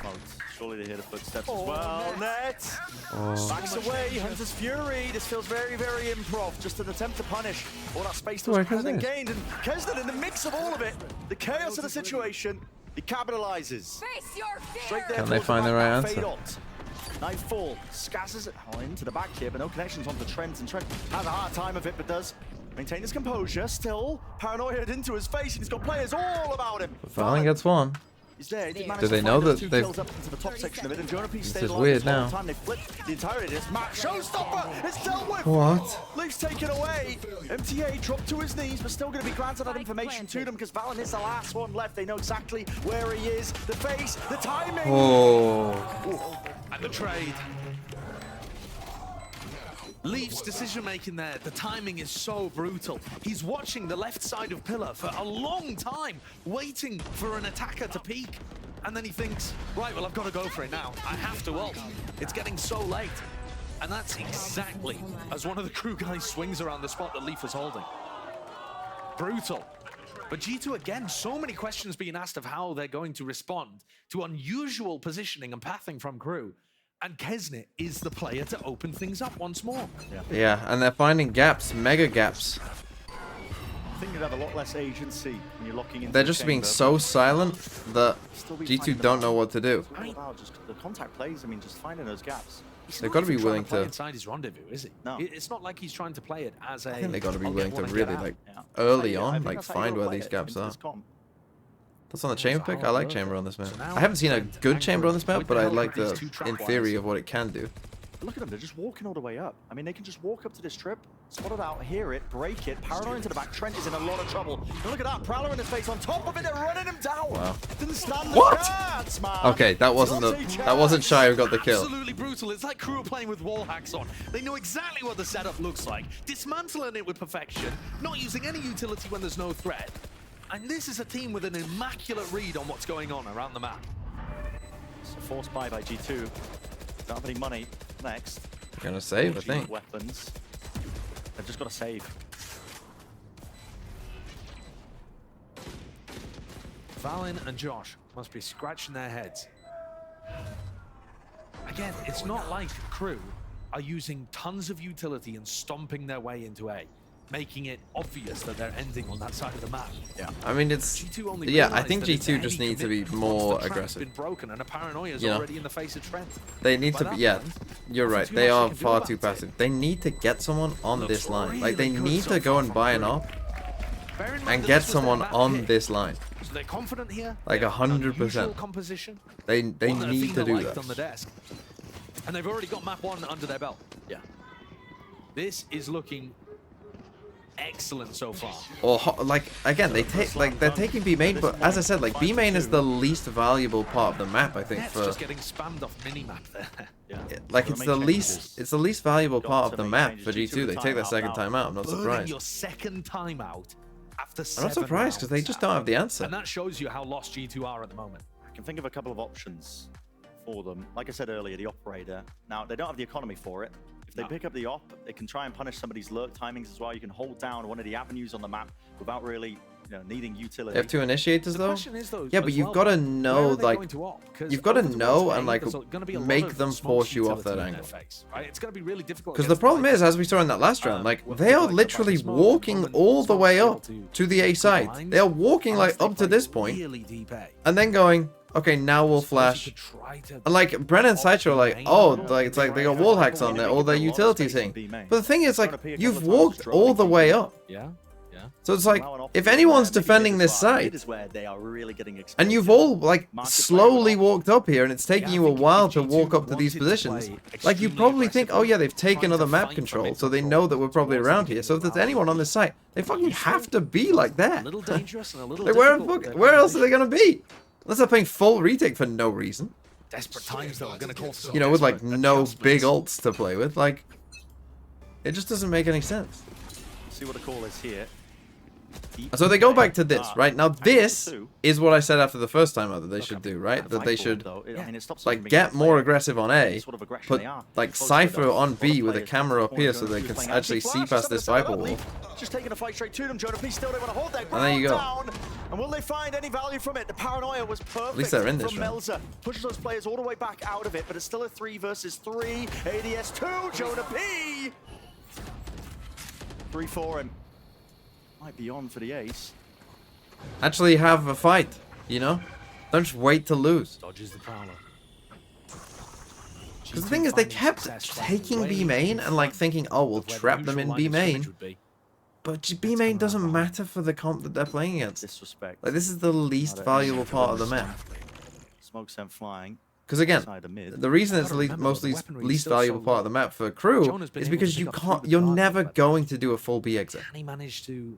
Oh, surely they hear the footsteps as well. Net! Backs away, Hunter's Fury. This feels very, very improv. Just an attempt to punish all that space that was present gained. And Kesden in the mix of all of it, the chaos of the situation, he capitalizes. Straight there. Can they find the right answer? Nightfall scatters it into the back here, but no connections onto Trent. And Trent has a hard time of it, but does maintain his composure. Still paranoia into his face, and he's got players all about him. Valen gets one. He's there. Do they know that they've... This is weird now. They flip the entirety of this match. Showstopper! It's dealt with! What? Leaf's taken away. MTA dropped to his knees, but still going to be granted that information to them because Valen is the last one left. They know exactly where he is. The face, the timing. Oh. And the trade. Leaf's decision-making there, the timing is so brutal. He's watching the left side of Pillar for a long time, waiting for an attacker to peek. And then he thinks, right, well, I've got to go for it now. I have to ult. It's getting so late. And that's exactly as one of the crew guys swings around the spot that Leaf was holding. Brutal. But G2, again, so many questions being asked of how they're going to respond to unusual positioning and pathing from crew. And Kesnet is the player to open things up once more. Yeah, and they're finding gaps, mega gaps. I think you'd have a lot less agency when you're locking into They're just being so silent that G2 don't know what to do. Just the contact plays, I mean, just finding those gaps. They've got to be willing to... inside his rendezvous, is he? No. It's not like he's trying to play it as a... I think they got to be willing to really, like, early on, like, find where these gaps are. That's on the chamber pick. I like chamber on this map. I haven't seen a good chamber on this map, but I like the in theory of what it can do. Look at them, they're just walking all the way up. I mean, they can just walk up to this trip, spot it out, hear it, break it, paranoid into the back. Trent is in a lot of trouble. And look at that, Prowler in his face on top of it, they're running him down. Wow. Didn't stand the chance, man. Okay, that wasn't Shy who got the kill. Absolutely brutal. It's like crew are playing with wall hacks on. They know exactly what the setup looks like, dismantling it with perfection, not using any utility when there's no threat. And this is a team with an immaculate read on what's going on around the map. It's a forced buy by G2. Don't have any money. Next. They're gonna save, I think. Weapons. They've just got to save. Valen and Josh must be scratching their heads. Again, it's not like Crew are using tons of utility and stomping their way into A, making it obvious that they're ending on that side of the map. Yeah. I mean, it's I think G2 just need to be more aggressive. Been broken and a paranoia is You know, already in the face of Trent. They need to be, you're right. They are far too passive. They need to get someone on this line. Like, they need to go and buy an op and get someone on this line. So they're confident here. Like 100%. Composition. They need to do that. On the desk. And they've already got map 1 under their belt. Yeah. This is looking excellent so far. Or like again, they're taking B main, but as I said, like B main is the least valuable part of the map. I think for just getting spammed off mini map there. Yeah. Like it's the least valuable part of the map for G2. They take their second time out. I'm not surprised. Your second time out after 7 I'm not surprised because they just don't have the answer. And that shows you how lost G2 are at the moment. I can think of a couple of options for them. Like I said earlier, the operator. Now, they don't have the economy for it. If they pick up the op, they can try and punish somebody's lurk timings as well. You can hold down one of the avenues on the map without really, needing utility. They have 2 initiators though. Yeah, but you've got to know, like, you've got to know and like make them force you off that angle. It's going to be really difficult. Because the problem is, as we saw in that last round, like they are literally walking all the way up to the A side. They are walking like up to this point, and then going, okay, now we'll flash. And like Bren and Sideshow are like, oh, like it's like they got wall hacks on there, all their utilities hitting. But the thing is, like, you've walked all the way up. Yeah. So it's like, if anyone's defending this side, and you've all like slowly walked up here, and it's taking you a while to walk up to these positions, like you probably think, oh yeah, they've taken other map control, so they know that we're probably around here. So if there's anyone on this site, they fucking have to be like that. Like where else are they gonna be? Unless they're playing full retake for no reason. Desperate times though are gonna cause, with like no big ults to play with. Like, it just doesn't make any sense. See what the call is here. So they go back to this, right? Now this is what I said after the first time out that they should do, right? That they should like get more aggressive on A, put like Cypher on B with a camera up here so they can actually see past this Viper wall. Just taking a fight straight to them. Jonah P still don't want to hold that and there you go. Down. And will they find any value from it? The paranoia was perfect. At least they're in this from Melza. Pushes those players all the way back out of it, but it's still a 3 versus 3. ADS 2, Jonah P. 3 for him. Might be on for the ace. Actually have a fight, Don't just wait to lose. Dodges the prowler. Because the thing is, they kept taking B main and like thinking, oh, we'll trap them in B main. But B main doesn't matter for the comp that they're playing against. Disrespect. Like, this is the least valuable part of the map. Smoke sent flying. Because again, the reason it's the least valuable part of the map for Crew is because you're never going to do a full B exit. Can he manage to?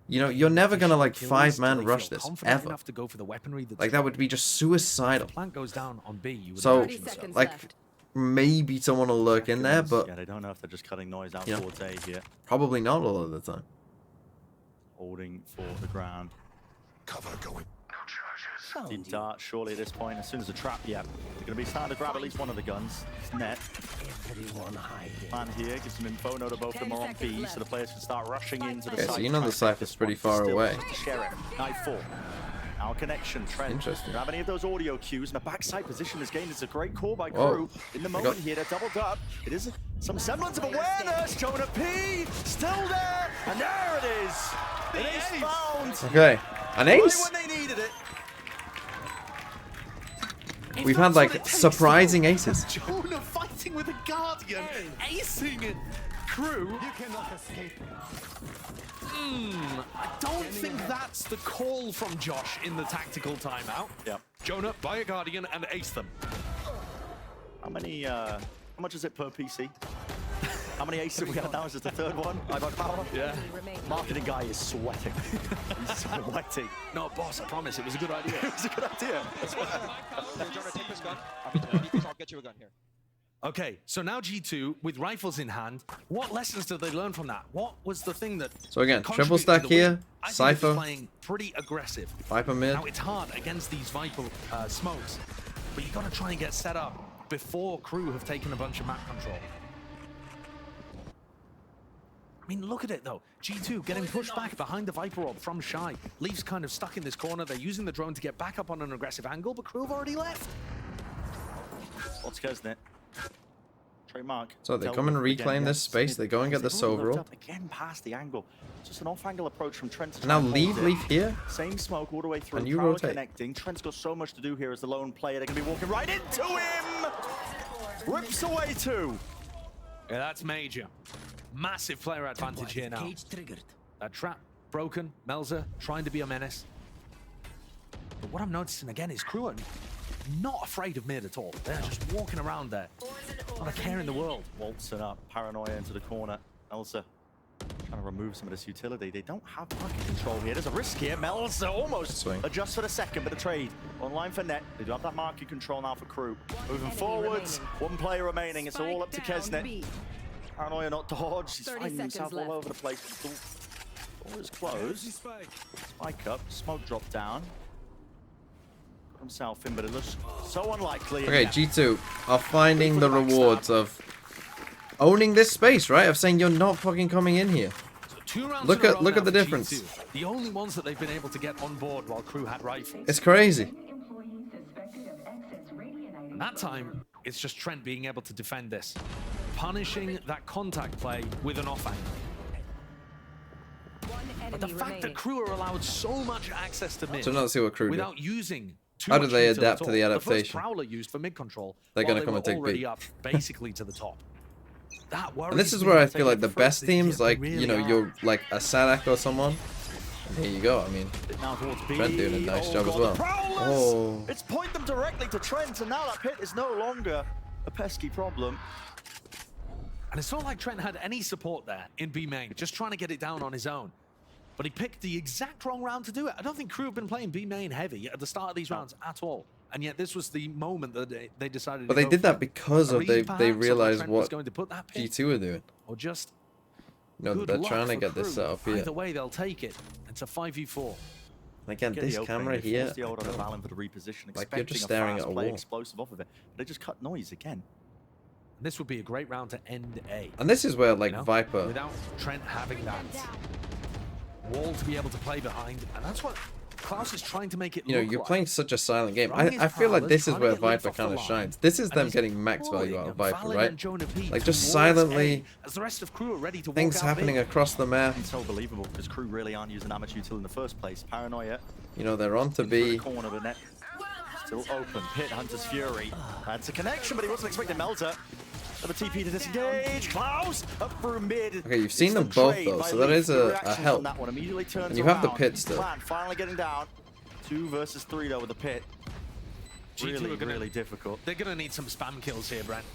You're never gonna like 5-man rush this ever. Enough to go for the weaponry like that would be just suicidal. The plant goes down on B. You would so like maybe someone will lurk in there, but yeah, they don't know if they're just cutting noise out towards A here. Probably not all of the time. Holding for the ground. Cover going. Deep dart, surely at this point, as soon as the trap, they're going to be starting to grab at least one of the guns. It's net. Plan here, gives some info, note that both of them are on B, so the players can start rushing into the site. So the Cypher's pretty far away. Sheriff, knife 4. Our connection, Trent. Interesting. Grab any of those audio cues, and a backside position this game is a great call by Crew. In the moment here, they're doubled up. It is some semblance of awareness. Jonah P still there, and there it is. An ace found. Okay, an ace? When they needed it. We've had like surprising aces. Jonah fighting with a Guardian, acing it. Crew. You cannot escape. I don't think that's the call from Josh in the tactical timeout. Yep. Jonah, buy a Guardian and ace them. How much is it per PC? How many aces have we had now? Is this the third one? I got power. Yeah. Marketing guy is sweating. He's sweating. No, boss, I promise it was a good idea. It was a good idea. Jonah, take this gun. I'll get you a gun here. Okay, so now G2 with rifles in hand. What lessons did they learn from that? What was the thing that? So again, triple stack here. Cypher playing pretty aggressive. Viper mid. Now it's hard against these Viper smokes, but you got to try and get set up before Crew have taken a bunch of map control. I mean, look at it, though. G2 getting pushed back behind the Viper Orb from Shy. Leaf's kind of stuck in this corner. They're using the drone to get back up on an aggressive angle, but Crew have already left. What's Kesnet? Trademark. So they come and reclaim this space. They go and get the Sovereign. Again past the angle. Just an off-angle approach from Trent. And now leave here. Same smoke all the way through. And you Power rotate. Connecting. Trent's got so much to do here as the lone player. They're going to be walking right into him. Rips away 2. Yeah, that's major. Massive player advantage here now. That trap broken. Melzer trying to be a menace. But what I'm noticing again is Crew are not afraid of mid at all. They're just walking around there. Not a care in the world. Waltzing up. Paranoia into the corner. Elsa trying to remove some of this utility. They don't have market control here. There's a risk here. Melzer almost adjusts for the second, but the trade online for Net. They do have that market control now for Crew. Moving forwards. 1 player remaining. It's all up to Kesnet. Paranoia not dodged. He's finding himself all over the place. Door is closed. Spike up. Smoke drop down. Got himself in, but it looks so unlikely. Okay, G2 are finding the rewards of owning this space, right? Of saying you're not fucking coming in here. So look at the difference. G2. The only ones that they've been able to get on board while Crew had rifles. It's crazy. And that time, it's just Trent being able to defend this. Punishing that contact play with an off angle. But the fact that Crew are allowed so much access to mid so let's see what Crew without using how do they adapt to the adaptation? The first Prowler used for mid control. They're going to come and take already B. up basically to the top. That and this is where I feel like the best teams, like, you know, you're like a Sadak or someone. And here you go. I mean, Trent doing a nice job as well. Oh. It's point them directly to Trent, and now that pit is no longer a pesky problem. And it's not like Trent had any support there in B main, just trying to get it down on his own. But he picked the exact wrong round to do it. I don't think Crew have been playing B main heavy at the start of these rounds at all. And yet this was the moment that they decided but to they did that because of they realized what G2 are doing. Or just they're trying to get this set up here. Either way, they'll take it. It's a 5v4. And again, this camera here, the old for the reposition, like you're just staring at a wall. Explosive off of it. They just cut noise again. This would be a great round to end A. And this is where, like, Viper, without Trent having that wall to be able to play behind, and that's what Klaus is trying to make it. You know, you're playing such a silent game. I feel like this is where Viper kind of shines. This is them getting max value out of Viper, right? Like just silently, as the rest of Crew are ready to things happening across the map. It's so believable because Crew really aren't using that much util in the first place. Paranoia. You know, they're on to B. Corner of the net. Still open. Pit Hunter's Fury. That's a connection, but he wasn't expecting Melzer. The TP to disengage. Klaus up through mid. Okay, you've seen them both though, so that is a help. And you have the pit still. Finally getting down. 2 versus 3 though with the pit. Really difficult. They're gonna need some spam kills here, Brent.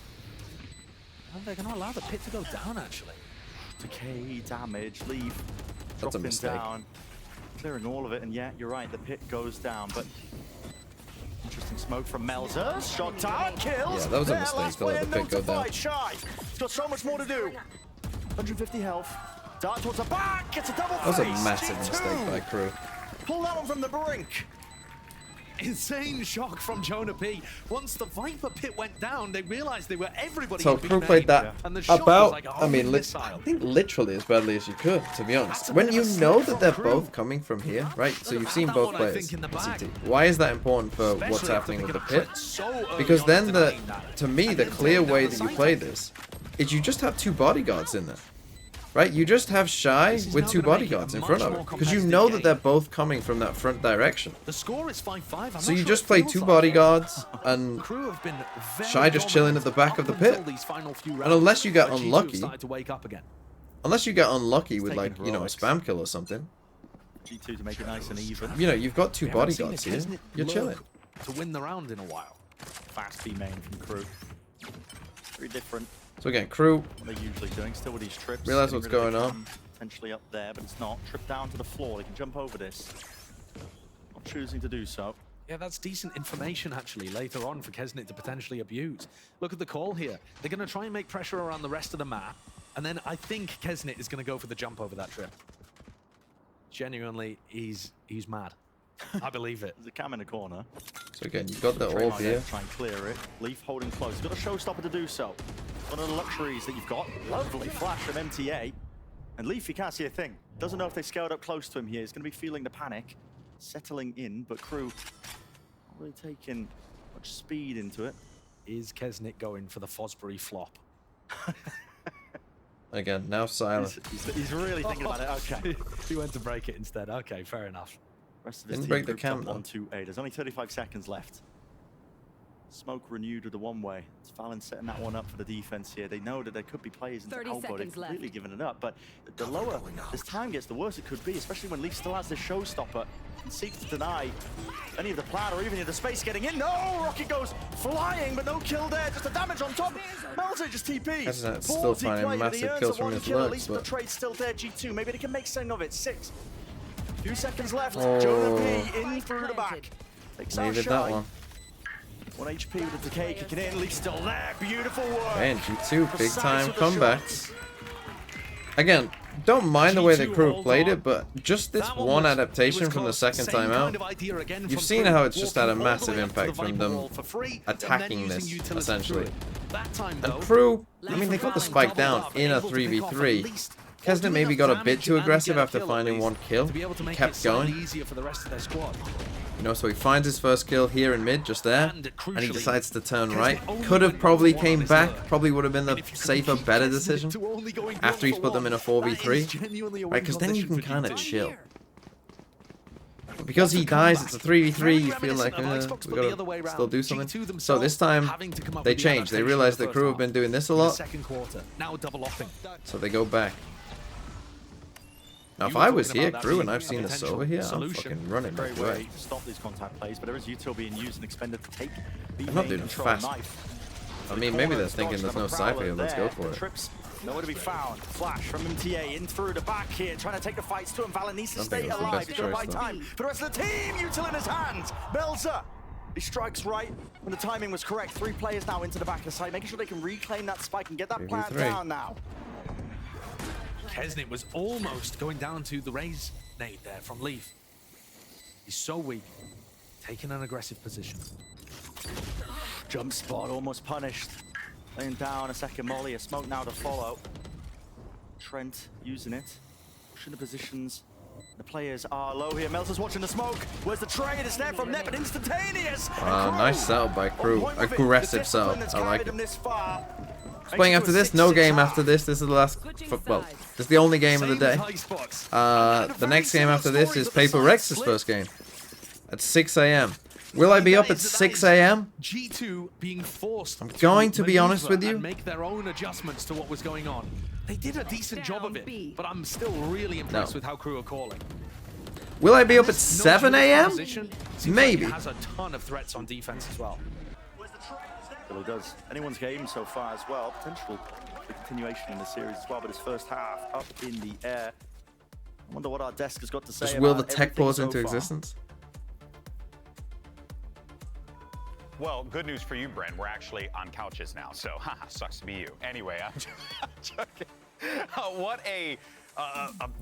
And they're gonna allow the pit to go down actually. Decay, damage, leave. That's a mistake. Down. Clearing all of it, and yeah, you're right, the pit goes down, but interesting smoke from Melzer. Shot down, kills. Yeah, that was a mistake to let the pit go down. Shy. He's got so much more to do. 150 health. Dart towards the back. It's a double That was a face. massive G2. mistake by Crew. Pull that one from the brink. Insane shock from Jonah P. Once the Viper pit went down, they realized they were everybody. So Crew played that about, like I mean, I think literally as badly as you could, to be honest. When you know that they're both coming from here, right? So you've seen both players in CT. Why is that important for what's happening with the pit? Because then to me, the clear way that you play this is you just have 2 bodyguards in there. Right, you just have Shy with 2 bodyguards in front of it, because you know that they're both coming from that front direction. The score is 5-5. So you just play 2 bodyguards, and Shy just chilling at the back of the pit. And unless you get unlucky, with, like, you know, a spam kill or something, G2 to make it nice and even. You know, you've got 2 bodyguards here. You're chilling. To win the round in a while. Fast B main from Crew. Very different. So again, Crew, what they're usually doing, still with these trips. Realize what's going on. Potentially up there, but it's not. Trip down to the floor. They can jump over this. Not choosing to do so. Yeah, that's decent information actually later on for Kesnet to potentially abuse. Look at the call here. They're going to try and make pressure around the rest of the map, and then I think Kesnet is going to go for the jump over that trip. Genuinely, he's mad. I believe it. There's a cam in the corner. So again, you've got the orb here. Try and clear it. Leaf holding close. You've got a showstopper to do so. One of the luxuries that you've got. Lovely flash from MTA. And Leaf, he can't see a thing. Doesn't know if they scaled up close to him here. He's going to be feeling the panic, settling in, but Crew not really taking much speed into it. Is Kesnit going for the Fosbury flop? Again, now silent. He's really thinking about it. Okay. He went to break it instead. Okay, fair enough. Rest of his Didn't team break the grouped up cam, though. 1-2-8. There's only 35 seconds left. Smoke renewed with the one-way. It's Valen setting that one up for the defense here. They know that there could be players in the elbow. They've completely given it up. But the lower this time gets, the worse it could be, especially when Leaf still has this showstopper and seeks to deny any of the plan or even of the space getting in. No! Rocket goes flying, but no kill there. Just the damage on top. Melzer just TP. That's still finding massive kills from his legs, but the trade's still there, G2. Maybe they can make something of it. 6. 2 seconds left. Jonah P in through the back. Takes out Needed Shy. that one. 1 HP with the decay kicking in. Leaf still there. Beautiful work. And G2, big time comebacks. Again, don't mind the way the Crew played it, but just this one adaptation from the second time out, you've seen how it's just had a massive impact from them attacking this, essentially. And Crew, I mean, they got the spike down in a 3v3. Kesnit maybe got a bit too aggressive after finding one kill, kept going. You know, so he finds his first kill here in mid, just there, and he decides to turn right. Could have probably came back, probably would have been the safer, better decision after he's put them in a 4v3, right? Because then you can kind of chill. But because he dies, it's a 3v3, you feel like, we gotta still do something. So this time, they change. They realize the Crew have been doing this a lot, so they go back. Now, if I was here, Crew, and I've seen this over here, I'm fucking running right away. Stop these contact plays, but there is util being used and expended to take the I'm not doing it fast. I mean, maybe they're thinking there's no cypher here, let's go for it. Trips nowhere to be found. Flash from MTA in through the back here, trying to take the fights to him. Valen needs to stay alive. He's going to buy time for the rest of the team. Util in his hands. Belzer. He strikes right when the timing was correct. 3 players now into the back of the site, making sure they can reclaim that spike and get that plant down now. Kesnit was almost going down to the raise nade there from Leaf. He's so weak, taking an aggressive position. Jump spot almost punished. Laying down a second molly, a smoke now to follow. Trent using it, pushing the positions. The players are low here. Melzer's watching the smoke. Where's the trade? It's there from Net, but instantaneous. Nice setup by Crew. Aggressive setup. I like it. Playing after this, no game after this. This is the last, well, this is the only game of the day. The next game after this is Paper Rex's first game at 6 AM. Will I be up at 6 AM? G2 being forced. I'm going to be honest with you. Make their own adjustments to what was going on. They did a decent job of it, but I'm still really impressed with how Crew are calling. Will I be up at 7 AM? Maybe. He has a ton of threats on defense as well. It does. Anyone's game so far as well. Potential for continuation in the series as well, but his first half up in the air. I wonder what our desk has got to say. Just will the tech pause into existence? Well, good news for you, Brent. We're actually on couches now, so haha, sucks to be you. Anyway, I'm joking. What a...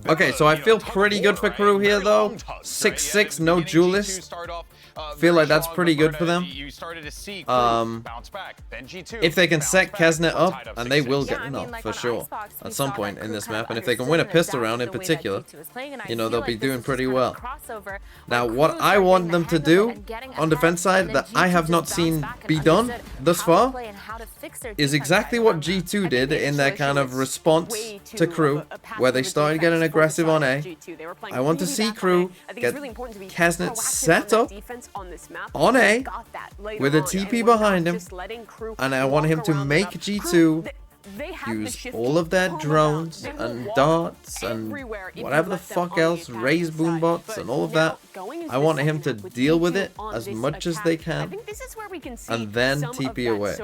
Okay, so I feel pretty good for Crew here, though. 6-6, no duelist. Feel like that's pretty good for them. If they can set Kesnit up, and they will get enough for sure at some point in this map, and if they can win a pistol round in particular, you know, they'll be doing pretty well. Now, what I want them to do on defense side that I have not seen be done thus far is exactly what G2 did in their kind of response to Crew, where they started getting aggressive on A. I want to see Crew get Kesnit set up on A with a TP behind him, and I want him to make G2 use all of their drones and darts and whatever the fuck else, raise boombots and all of that. I want him to deal with it as much as they can, and then TP away.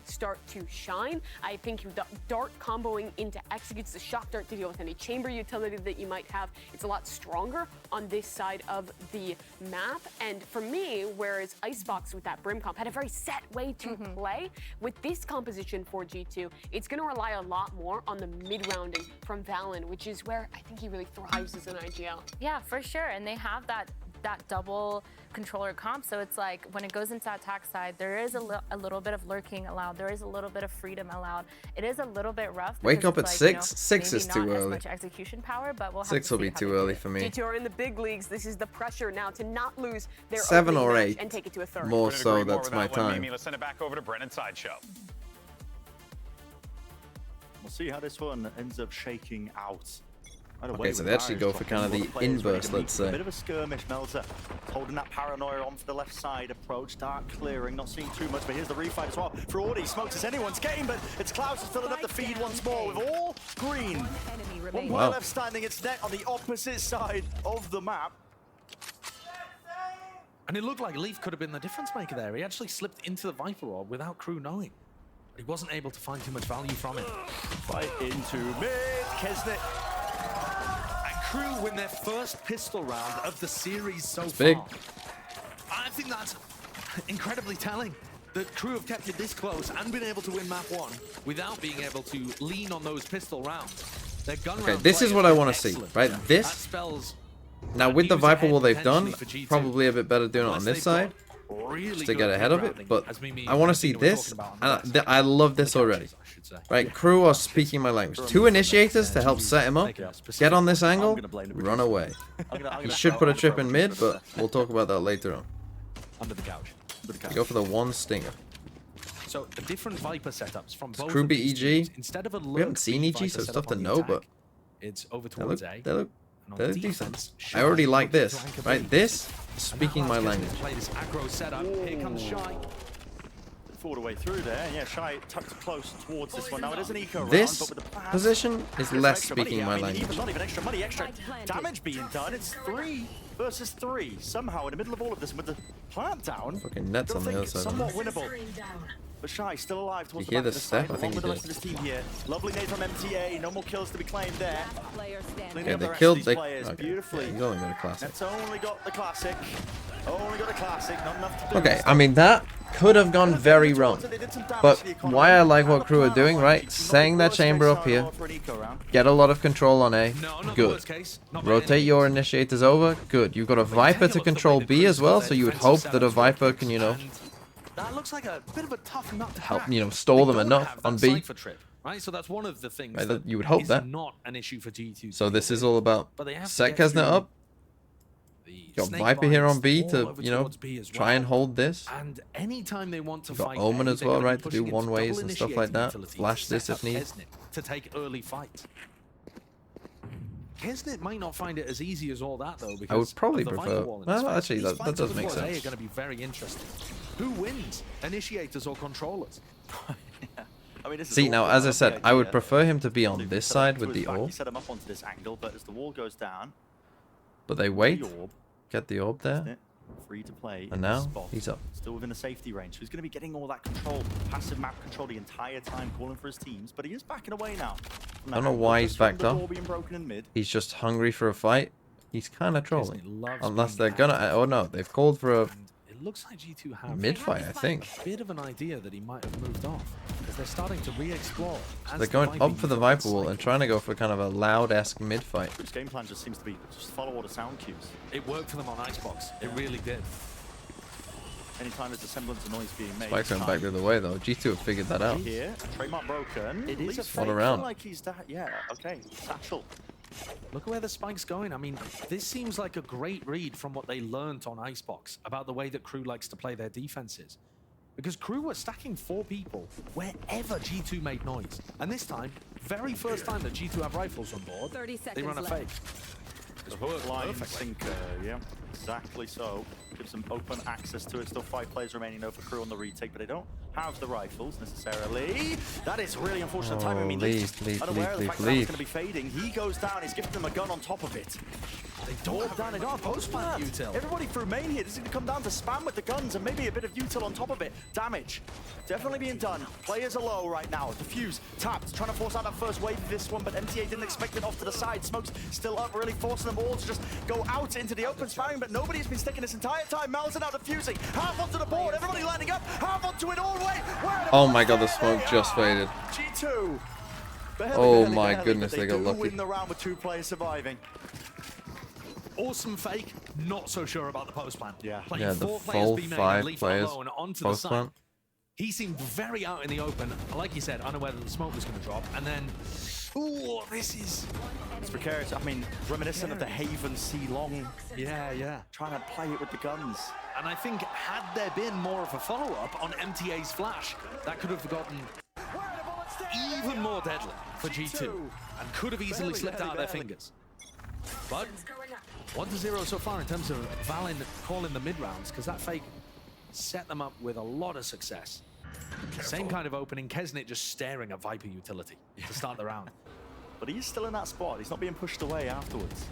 Start to shine. I think dart comboing into executes the shock dart to deal with any chamber utility that you might have. It's a lot stronger on this side of the map. And for me, whereas Icebox with that Brim comp had a very set way to play, with this composition for G2, it's going to rely a lot more on the mid-rounding from Valen, which is where I think he really thrives as an IGL. Yeah, for sure. And they have that that double controller comp, so it's like when it goes into attack side, there is a little bit of lurking allowed. There is a little bit of freedom allowed. It is a little bit rough. Wake up at like, 6. You know, 6 is too not early. As much execution power, but we'll have 6 to will see be how too they do early it. for me. G2 are in the big leagues. This is the pressure now to not lose their 7 opening or match 8. and take it to a third. More so, that's my time. Let's send it back over to Brennan Sideshow. We'll see how this one ends up shaking out. Okay, so they actually go for kind of the inverse, let's say. A bit of a skirmish, Melzer. Holding that paranoia on for the left side approach. Dark clearing, not seeing too much, but here's the refight as well. Fraudi smokes as anyone's game, but it's Klaus who's filling up the feed once more with all green. One player left standing, it's Net on the opposite side of the map. And it looked like Leaf could have been the difference maker there. He actually slipped into the Viper Orb without Crew knowing. But he wasn't able to find too much value from it. Fight into mid, Kesnet. Crew win their first pistol round of the series so far. Big. I think that's incredibly telling. that Crew have kept it this close and been able to win map 1 without being able to lean on those pistol rounds. Their gun Okay, round this is play what I has want been to see, excellent. right? That This, spells now with the news Viper ahead wall they've done, potentially for G2. probably a bit better doing it on this side, Really just to good get ahead of grounding, it, but as Mimi I want to see Martino were this, talking about on and I love this already. Right, Crew are speaking my language. 2 initiators to help set him up, get on this angle, run away. He should put a trip in mid, but we'll talk about that later on. Under the couch. Go for the one stinger. So the different Viper setups from both Crew of these beat teams, EG. instead of a We haven't seen Viper EG, so it's setup tough to on the know, attack, but it's over they towards look, A. they look, And on they're defense, decent. Shy I already like looking this, to anchor right? B. This is And speaking now my Lars gets language. to play this aggro setup. Here comes Shy. All the way through there, and yeah, Shy tucked close towards this one. Now it is an eco round, This but with the pass, position is there's less extra money speaking here. my I mean, language. even not even extra money, extra damage being done. It's 3 versus 3 somehow in the middle of all of this with the plant down. Fucking nets on the other side. Somewhat winnable. But Shy still alive towards You the hear back the of step? side, I think along with you the rest did. of his team here. Lovely nade from MTA. No more kills to be claimed there. Okay, they killed. They, players okay, beautifully. yeah, he's only got a classic. That's only got the classic. Only got a classic. Not enough to do. Okay, I mean that could have gone very wrong. But why I like what Crew are doing, right? Setting their chamber up here, get a lot of control on A, good. Rotate your initiators over, good. You've got a Viper to control B as well, so you would hope that a Viper can, you know, That looks like a bit of a tough nut to help, crack. you know, stall They them don't enough have on that B. cipher trip, right? So that's one of the things Right, that you would hope is that. not an issue for G2. So this is all about But they have to set get Kesnet through up. Got snake Viper here on lines B all to, over you know, towards B as try and well. hold this. And anytime they want to You've got fight Omen A, as they're well, gonna be right, to do pushing into one ways double and stuff like initiating that. utility Flash to this set if up need. Kesnet to take early fights. Kesnet might not find it as easy as all that though, because I would probably of the prefer. Viper wall in Well, this fight. actually, These that fights does over make towards A sense. are going to be very interesting. Who wins, initiators or controllers? I mean, this is See, all now, part as I of the said, I would idea. prefer him to be So on they've this set up side to with his the back, orb, You set him up onto this angle, but as the wall goes down, but they wait, the orb, get the orb there, free to play. and in now this spot. he's up. Still within the safety range. So he's going to be getting all that control, passive map control the entire time, calling for his teams. But he is backing away now. I don't know why he's backed up. Being broken in mid. He's just hungry for a fight. He's kind of trolling. loves Unless being they're gonna. Oh no, they've called for a It looks like G2 have mid-fight, I think. a bit of an idea that he might have moved off, because they're starting to re-explore. They're going up for the Viper wall and trying to go for kind of a loud-esque mid-fight. His game plan just seems to be just follow all the sound cues. It worked for them on Icebox. It really did. Anytime there's a semblance of noise being made. Spikes went back the other way though. G2 have figured that out. Here, trademark broken. It is a fake, around. like he's that. Yeah, okay. Satchel. Look at where the spike's going. I mean, this seems like a great read from what they learnt on Icebox about the way that Crew likes to play their defenses. Because Crew were stacking 4 people wherever G2 made noise. And this time, very first time that G2 have rifles on board, 30 they seconds run a left. fake. The hook line sinker, yeah, exactly so. Gives them open access to it. Still 5 players remaining though for Crew on the retake, but they don't have the rifles necessarily. That is really unfortunate timing. I mean, leave, unaware of the leave, fact that that was leave. going to be fading. He goes down. He's gifting them a gun on top of it. They don't have down. They don't have post plant. util. Everybody through main here. This is going to come down to spam with the guns and maybe a bit of util on top of it. Damage definitely being done. Players are low right now. Diffuse tapped, trying to force out that first wave of this one, but MTA didn't expect it off to the side. Smoke's still up, really forcing them all to just go out into the open spamming, but nobody's been sticking this entire time. Mal's now defusing. Half onto the board. Everybody lining up. Half onto it all the way. Oh my god, the smoke just faded. G2. Oh my goodness, they got do lucky. win the round with 2 players surviving. Awesome fake, not so sure about the post plant. Yeah. Playing Yeah, the 4 players full B main 5 and Leaf players alone onto the post side. plant. He seemed very out in the open, like you said, unaware that the smoke was going to drop, and then, ooh, this is... It's precarious. I mean, reminiscent of the Haven C long. Yeah. Trying to play it with the guns. And I think had there been more of a follow-up on MTA's flash, that could have gotten even more deadly for G2 and could have easily slipped out of their fingers. But 1-0 so far in terms of Valen calling the mid-rounds, because that fake set them up with a lot of success. Same kind of opening, Kesnit just staring at Viper utility to start the round. But he's still in that spot. He's not being pushed away afterwards.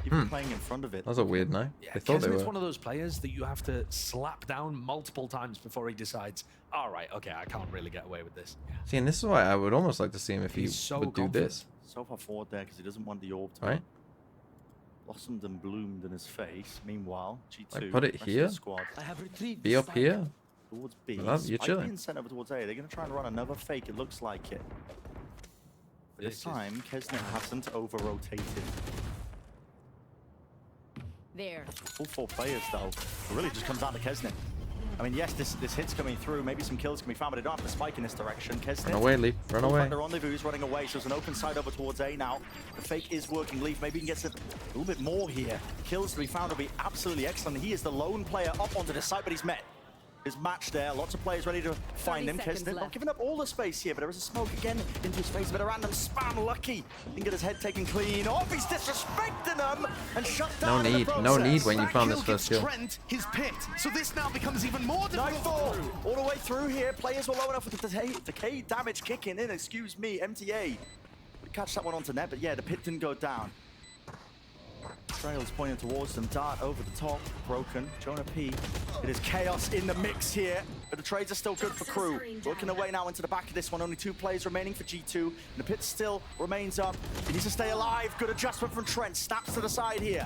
Even playing in front of it. That was a weird night. Yeah, They thought they Kesnit's were. one of those players that you have to slap down multiple times before he decides, all right, okay, I can't really get away with this. See, and this is why I would almost like to see him if he He's so would do confident. this. So far forward there because he doesn't want the orb to Right? blossomed and bloomed in his face. Meanwhile, G2 Like, put it rest of here? the squad Be up here? towards B. Well, you're Spike chilling. being sent over towards A. They're going to try and run another fake. It looks like it. But this time, Kesnit hasn't over-rotated. There. All 4 players, though. It really just comes down to Kesnit. I mean, yes, this hit's coming through. Maybe some kills can be found, but they don't have the spike in this direction. Kesnit. Run away, Leaf. Run away. The rendezvous is running away, so there's an open side over towards A now. The fake is working. Leaf maybe he can get a little bit more here. Kills to be found will be absolutely excellent. He is the lone player up onto the side, but he's met his match there. Lots of players ready to find him. Kesnit not giving up all the space here, but there is a smoke again into his face. A bit of random spam. Lucky. He can get his head taken clean off. He's disrespecting them and shut down. No need when you found this Kill first gives kill. Trent his pit, so this now becomes even more difficult. Nightfall all the way through here. Players were low enough with the decay damage kicking in. Excuse me, MTA. We catch that one onto net, but yeah, the pit didn't go down. Trail is pointing towards them. Dart over the top, broken. Jonah P. It is chaos in the mix here, but the trades are still good for KRU. Working away now into the back of this one. Only 2 players remaining for G2. And the pit still remains up. He needs to stay alive. Good adjustment from Trent. Snaps to the side here.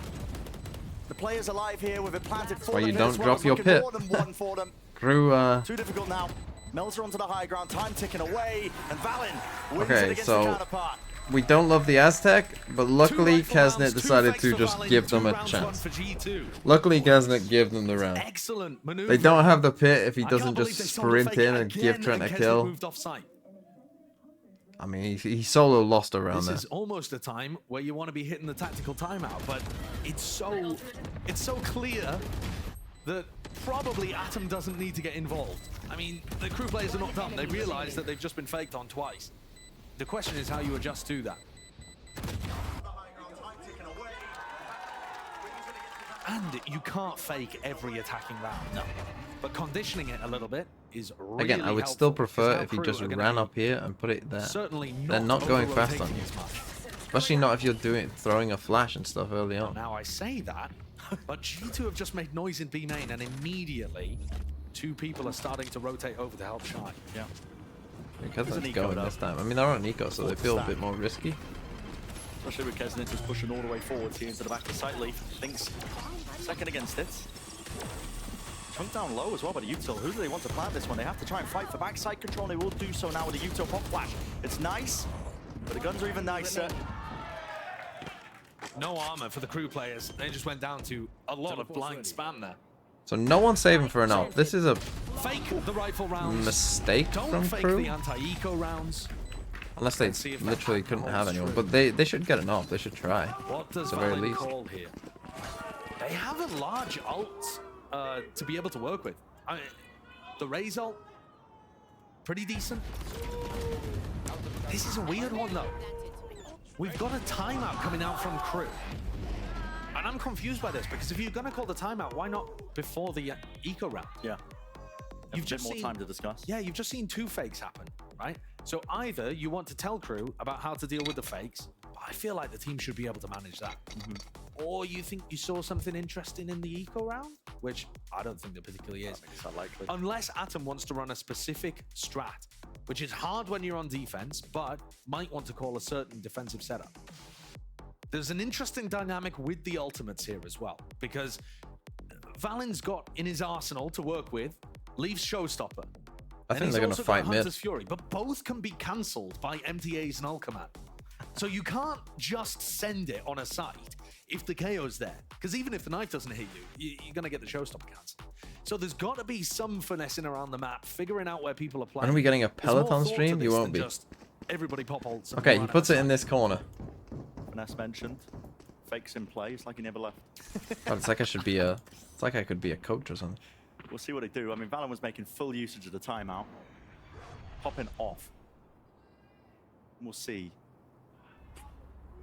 The player's alive here with it planted for Well, them. you don't drop your pit. More than one for them. KRU, Too difficult now. Melzer onto the high ground. Time ticking away. And Valen wins Okay, it against so the counterpart. we don't love the Aztec, but luckily Kesnit decided to just give them a chance. Luckily Kesnit gave them the round. Excellent maneuver. They don't have the pit if he doesn't believe just they saw the sprint fake in and again, give Trent a Kesnit kill. moved off site. I mean, he solo lost around This there. is almost a time where you want to be hitting the tactical timeout, but it's so clear that probably Atom doesn't need to get involved. I mean, the KRU players are not dumb. They realize that they've just been faked on twice. The question is how you adjust to that. And you can't fake every attacking round. No. But conditioning it a little bit is really Again, I would helpful, still because prefer now if he KRU just are gonna ran be up here and put it there. certainly They're not going fast on over-rotating you. as much. Especially not if you're throwing a flash and stuff early on. Now I say that, but G2 have just made noise in B main, and immediately 2 people are starting to rotate over to help Shy. Yeah. Because There's it's an eco, going though. this time. I mean, they're on Eco, so they feel a bit more risky. Especially with Kesnit just pushing all the way forwards here into the back of the site. Leaf thinks second against it. Chunk down low as well by the Util. Who do they want to plant this one? They have to try and fight for backside control. They will do so now with the Util pop flash. It's nice, but the guns are even nicer. No armor for the KRU players. They just went down to a lot of blind spam there. So no one's saving for an ult. This is a Fake the rifle rounds. mistake Don't from fake the KRU. anti-eco rounds. Unless they See if that literally couldn't have holds anyone. true. But they should get an ult. They should try. What does At the very Valen least. call here? They have a large ult to be able to work with. The Raze ult, pretty decent. This is a weird one though. We've got a timeout coming out from KRU. And I'm confused by this, because if you're going to call the timeout, why not before the eco round? Yeah. You've just more seen time to discuss. Yeah, you've just seen 2 fakes happen, right? So either you want to tell KRU about how to deal with the fakes, but I feel like the team should be able to manage that. Or you think you saw something interesting in the eco round, which I don't think there particularly is. It's unlikely. Unless Atom wants to run a specific strat, which is hard when you're on defense, but might want to call a certain defensive setup. There's an interesting dynamic with the ultimates here as well, because Valen's got in his arsenal to work with Leaf's Showstopper. I think they're going to fight mid. Hunter's Fury, but both can be cancelled by MTA's Null Command. So you can't just send it on a site if the KO's there. Because even if the knife doesn't hit you, you're going to get the showstopper cancel. So there's got to be some finessing around the map, figuring out where people are playing. When are we getting a Peloton stream? You won't be. Everybody pop holds. Okay, he puts it in this corner. Finesse mentioned. Fakes in play. It's like he never left. God, it's like I should be a... It's like I could be a coach or something. We'll see what they do. I mean, Valen was making full usage of the timeout. Popping off. We'll see.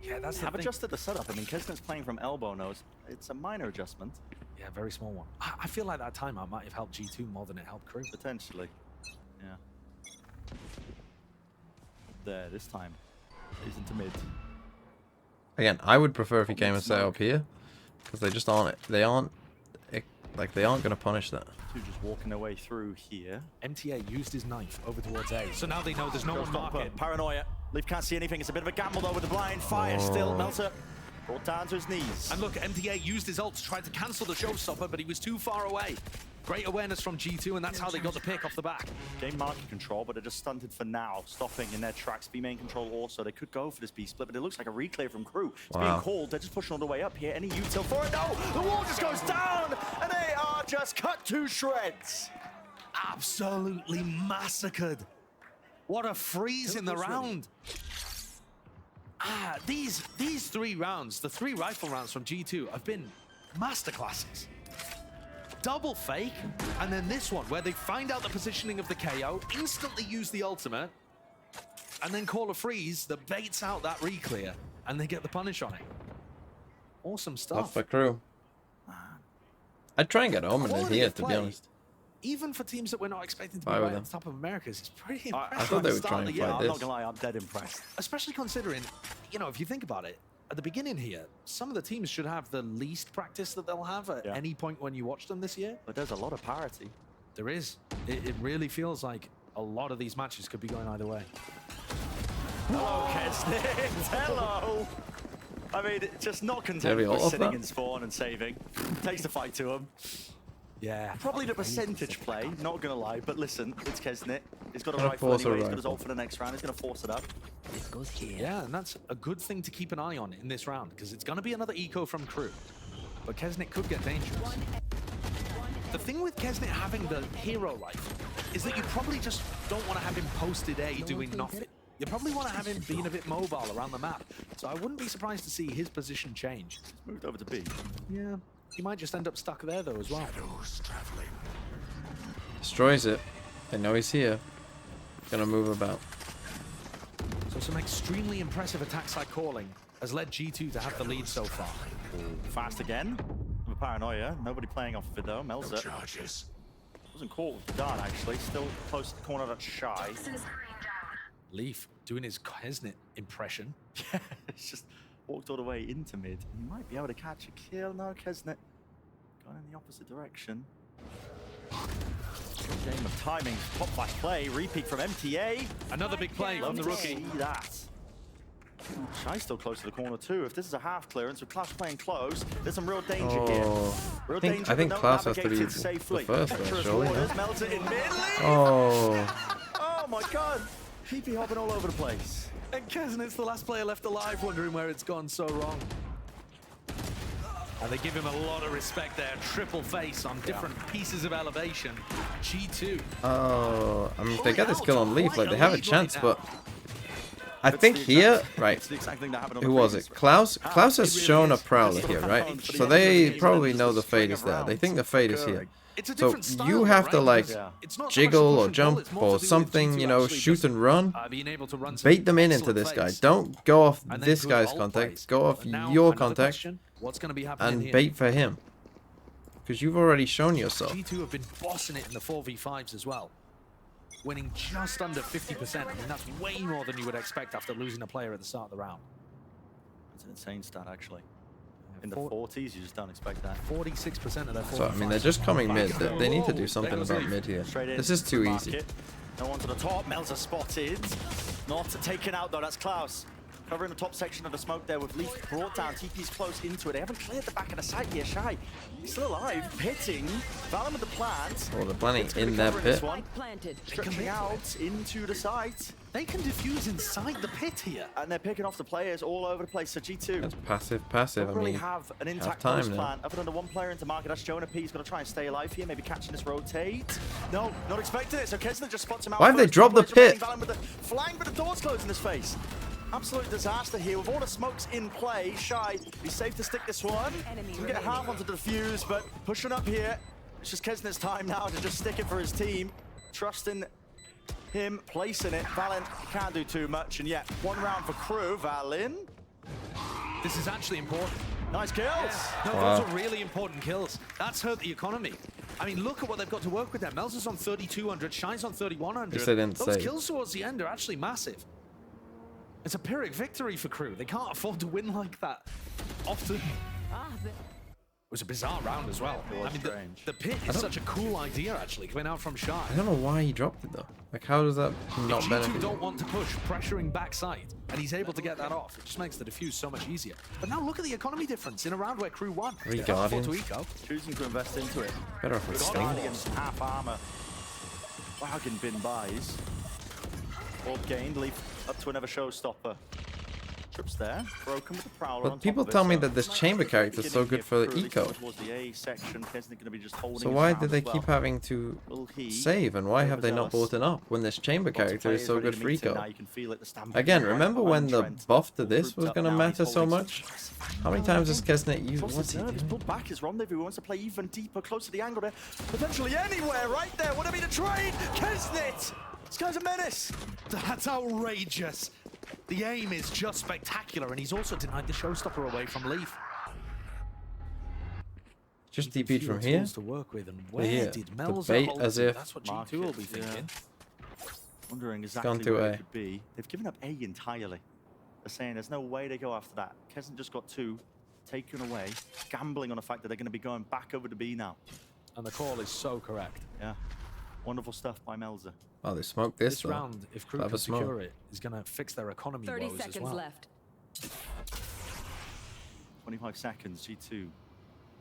Yeah, that's the Have thing. adjusted the setup. I mean, Kesnet's playing from elbow nose. It's a minor adjustment. Yeah, very small one. I feel like that timeout might have helped G2 more than it helped Crew. Potentially. Yeah. There, this time. He's into mid. Again, I would prefer if he came and set up here. Because they just aren't... They aren't... Like, they aren't going to punish that. Two just walking their way through here. MTA used his knife over towards A. So now they know there's no one marking. Paranoia. Leaf can't see anything. It's a bit of a gamble though with the blind. Fire still. Melter brought down to his knees. And look, MTA used his ult to try to cancel the showstopper, but he was too far away. Great awareness from G2, and that's how they got the pick off the back. Game market control, but they're just stunted for now. Stopping in their tracks. B main control also. They could go for this B split, but it looks like a reclear from Crew. It's being called. They're just pushing all the way up here. Any util for it? No! The wall just goes down, and they are just cut to shreds. Absolutely massacred. What a freeze in the round. These 3 rounds, the 3 rifle rounds from G2 have been masterclasses. Double fake, and then this one where they find out the positioning of the KO, instantly use the ultimate, and then call a freeze that baits out that reclear, and they get the punish on it. Awesome stuff. Off for Crew. I'd try and get Omen in here, to be honest. Even for teams that we're not expecting to be right on top of Americas, it's pretty impressive. I thought they would try and fight I'm this. not gonna lie, I'm dead impressed. Especially considering, you know, if you think about it, at the beginning here, some of the teams should have the least practice that they'll have at any point when you watch them this year. But there's a lot of parity. There is. It really feels like a lot of these matches could be going either way. Hello, Kesnet. Hello. I mean, just not content with sitting in spawn and saving. Takes the fight to him. Yeah. Probably the percentage play, not gonna lie, but listen, it's Kesnet. He's got a rifle anyway, he's got his ult for the next round, he's gonna force it up. This goes here. Yeah, and that's a good thing to keep an eye on in this round, because it's gonna be another eco from Crew. But Kesnet could get dangerous. The thing with Kesnet having the hero rifle is that you probably just don't want to have him posted A doing nothing. You probably want to have him being a bit mobile around the map. So I wouldn't be surprised to see his position change. He's moved over to B. Yeah. He might just end up stuck there, though, as well. Destroys it. They know he's here. Gonna move about. So some extremely impressive attack side calling has led G2 to have the lead so far. Fast again. The paranoia. Nobody playing off of it, though. Melzer. No charges. Wasn't caught with the dart, actually. Still close to the corner, that's Shy. Leaf doing his Kesnet impression. Yeah, it's just walked all the way into mid. He might be able to catch a kill. No, Kesnet going in the opposite direction. Game of timing. Pop flash play. Repeat from MTA. Another big play from the rookie. See that. Shy's still close to the corner too. If this is a half clearance with Klaus playing close, there's some real danger here. Real danger, I think Klaus has to be the first there, surely. Melts it in mid. Oh my god. PP hopping all over the place. And Kesnet's the last player left alive, wondering where it's gone so wrong. And they give him a lot of respect there. Triple face on different pieces of elevation. G2. Oh, I mean, if they get this kill on Leaf, like, they have a chance, but I think here, right, who was it? Klaus? Klaus has shown a Prowler here, right? So they probably know the fade is there. They think the fade is here. So you have to, like, jiggle or jump or something, you know, shoot and run. Bait them into this guy. Don't go off this guy's contact. Go off your contact and bait for him. Because you've already shown yourself. G2 have been bossing it in the 4v5s as well. Winning just under 50%. I mean, that's way more than you would expect after losing a player at the start of the round. It's an insane stat, actually. In the 40s, you just don't expect that. 46% of their 4v5s. So, I mean, they're just coming mid. They need to do something about mid here. This is too easy. No one to the top. Melzer spotted. Not taken out, though. That's Klaus. Covering the top section of the smoke there with Leaf brought down. TP's close into it. They haven't cleared the back of the site here. Shy, he's still alive. Pitting. Valen with the plant. Oh, they're planning in their pit. Stretching out into the site. They can defuse inside the pit here. And they're picking off the players all over the place. So G2. That's passive. Don't I really mean, have an intact time post plan other than the one player into market. That's Jonah P. He's going to try and stay alive here. Maybe catching this rotate. No, not expecting it. So Kesner just spots him out. Why have they dropped the pit? Valen with the flying, but the door's closed in his face. Absolute disaster here with all the smokes in play. Shy, he's safe to stick this one. He's gonna get a half onto the defuse, but pushing up here. It's just Kesner's time now to just stick it for his team. Trusting him, placing it. Valen can't do too much, and yet one round for KRU. Valen. This is actually important. Nice kills. Yeah. No, Wow. those are really important kills. That's hurt the economy. I mean, look at what they've got to work with there. Mel's is on 3,200, Shy's on 3,100. Yes, they didn't Those say. kills towards the end are actually massive. It's a Pyrrhic victory for KRU. They can't afford to win like that often. It was a bizarre round as well. I mean, the pit is such a cool idea, actually, coming out from Shy. I don't know why he dropped it, though. Like, how does that not benefit? G2 don't want to push, pressuring backside, and he's able to get that off. It just makes the defuse so much easier. But now look at the economy difference in a round where KRU won. Three Guardians. Choosing to invest into it. Better off with Sting. Guardians, half armor. Bargain bin buys. Orb gained, Leaf up to another showstopper. Trips there, broken with the Prowler. But people tell me that this chamber character is so good for the eco. So why did they keep having to save, and why have they not bought it up when this chamber character is so good for eco? Again, remember when the buff to this was going to matter so much? How many times has Kesnet used? What's he doing? He's pulled back his rendezvous. He wants to play even deeper, close to the angle there. Potentially anywhere right there. Would it be the trade? Kesnet! This guy's a menace. That's outrageous. The aim is just spectacular, and he's also denied the showstopper away from Leaf. Just DP'd from here. To work with, and where did Melza bait hold as to? if That's what G2 will be thinking. Wondering exactly where it could be. They've given up A entirely. They're saying there's no way they go after that. Kesn just got 2 taken away, gambling on the fact that they're going to be going back over to B now. And the call is so correct. Yeah. Wonderful stuff by Melza. Oh, they smoked this round, if KRU can secure it, is going to fix their economy 30 woes seconds as well. left. 25 seconds, G2.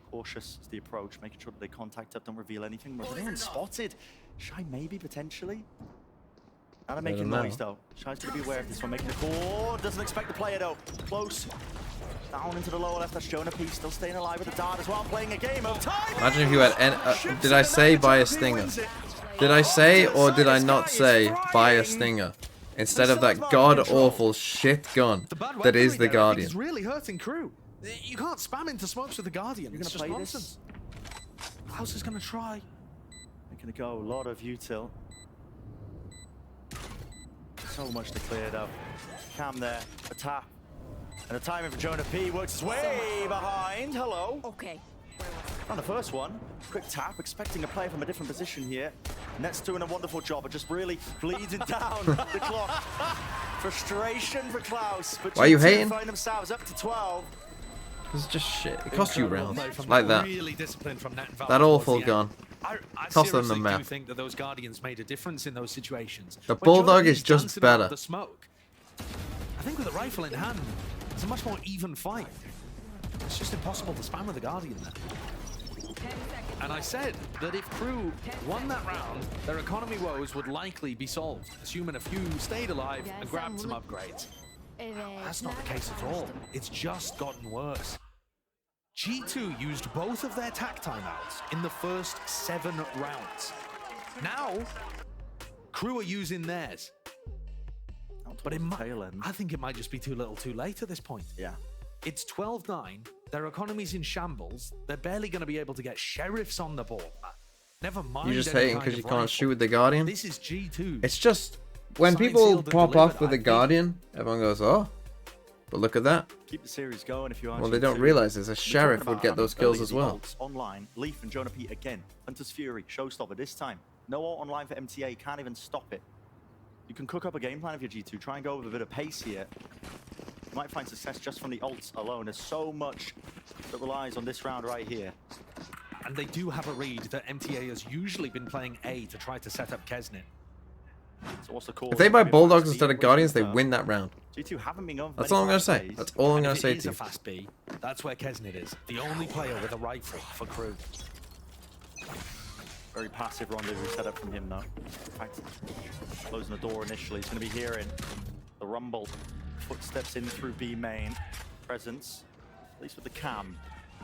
Cautious is the approach, making sure that they contact up, don't reveal anything. We're spotted. Shy maybe, potentially. Now they're making noise, though. Shy's going to be aware of this one, making a call. Doesn't expect the player, though. Close. Down into the lower left, that's Jonah P. Still staying alive with the dart as well, playing a game of time. Imagine if you had... did I say buy a stinger? Did I say or did I not say buy a stinger? Instead of that god-awful shit gun that is the Guardian. It's really hurting KRU. You can't spam into smokes with the Guardian. You're going to play nonsense. Klaus is going to try. They're going to go a lot of util. So much to clear though. Cam there, a tap. And the timing for Jonah P works his way behind. Hello. Okay. On the first one, quick tap, expecting a player from a different position here. Net's doing a wonderful job of just really bleeding down the clock. Frustration for Klaus. But why are you hating? Find themselves up to 12. It's just shit. It costs you rounds. Like that. Really disciplined from Net and That awful gun. I Cost them the seriously map. do think that those Guardians made a difference in those situations. The When Bulldog Jonah is P's just dancing around better. The smoke. I think with a rifle in hand, it's a much more even fight. It's just impossible to spam with the Guardian there. And I said that if KRU won that round, their economy woes would likely be solved, assuming a few stayed alive and grabbed some upgrades. That's not the case at all. It's just gotten worse. G2 used both of their tack timeouts in the first 7 rounds. Now, KRU are using theirs. But I think it might just be too little too late at this point. Yeah. It's 12-9, their economy's in shambles, they're barely going to be able to get sheriffs on the board. Never mind. You're just any hating kind because you of can't rifle. shoot with the Guardian? This is G2. It's just... When Signed, people sealed, and pop off delivered, with the I think. Guardian, everyone goes, oh. But look at that. Keep the series going if you are. Well, they don't realize this. A sheriff would get those kills as well. Online, Leaf and Jonah P again. Hunter's Fury, showstopper this time. No ult online for MTA, can't even stop it. You can cook up a game plan if you're G2. Try and go with a bit of pace here. You might find success just from the ults alone. There's so much that relies on this round right here. And they do have a read that MTA has usually been playing A to try to set up Kesnet. So what's the call? If they buy Bulldogs instead of Guardians, they win that round. G2 haven't been going for That's many all I'm gonna fast say. plays. That's all I'm gonna If say it is to a you. fast B, that's where Kesnit is. The only player with a rifle for crew. Very passive rendezvous setup from him, though. In fact, closing the door initially. He's going to be hearing the rumble. Footsteps in through B main. Presence, at least with the cam.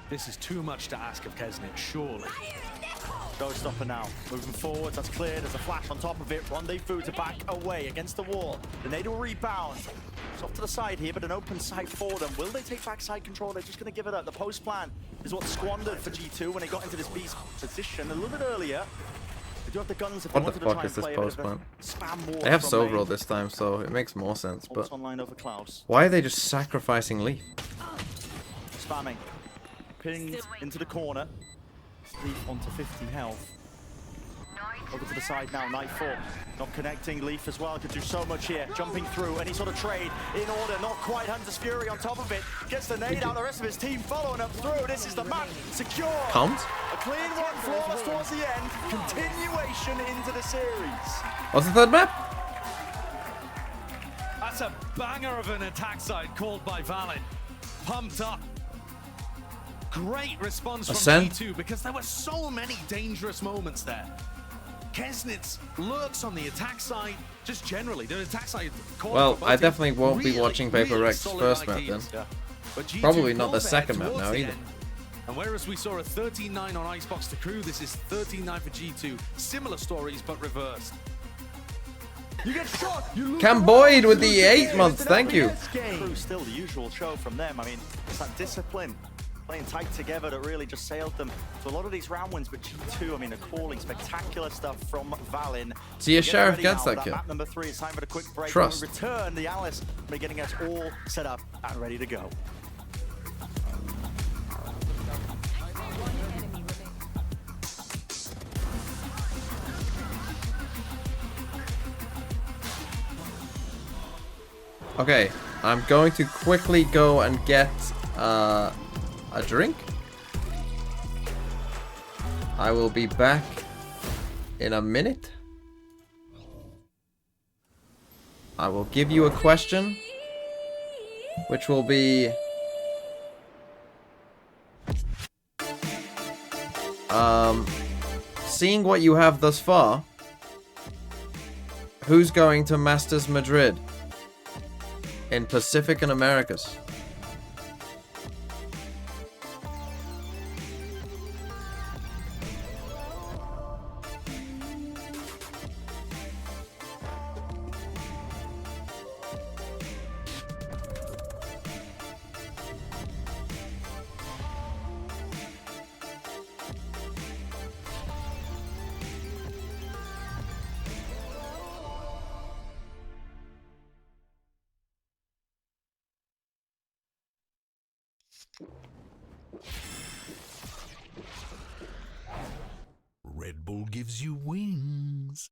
This is too much to ask of Kesnit, surely. Showstopper now. Moving forward, that's clear. There's a flash on top of it. Rendezvous to back away against the wall. The nade will rebound. It's off to the side here, but an open site for them. Will they take backside control? They're just going to give it up. The post plan is what's squandered for G2 when they got into this B's position a little bit earlier. They do have the guns if they What wanted the to fuck try is and this play a bit post of a plan? spam war They have from main. Sovereign this time, so it makes more sense. But Ults online over Klaus. why are they just sacrificing Leaf? Spamming. Pinged into the corner. Leaf onto 50 health. Over to the side now, Nightfall. Not connecting, Leaf as well, could do so much here. Jumping through, any sort of trade in order, not quite. Hunter's Fury on top of it. Gets the nade out, the rest of his team following up through. This is the map, secure. Count? A clean one, flawless towards the end. Continuation into the series. What's the third map? That's a banger of an attack side called by Valin. Pumped up. Great response from Ascent. G2 because there were so many dangerous moments there. Kesnitz lurks on the attack side, just generally. The attack side. Well, I definitely won't be watching Paper Rec's first map then. Probably not the second map now either. And whereas we saw a 13-9 on Icebox to Crew, this is 13-9 for G2. Similar stories, but reversed. You get shot. You Cam Boyd with the 8 months, thank you. Crew still the usual show from them. I mean, it's that discipline. Playing tight together that really just sailed them to a lot of these round wins, but G2, I mean, are calling spectacular stuff from Valin. See, a Sheriff gets that kill. Map number 3, it's time for the quick break. Trust. When we return, the Alice will be getting us all set up and ready to go. Okay, I'm going to quickly go and get a drink. I will be back in a minute. I will give you a question, which will be seeing what you have thus far, who's going to Masters Madrid in Pacific and Americas? Red Bull gives you wings.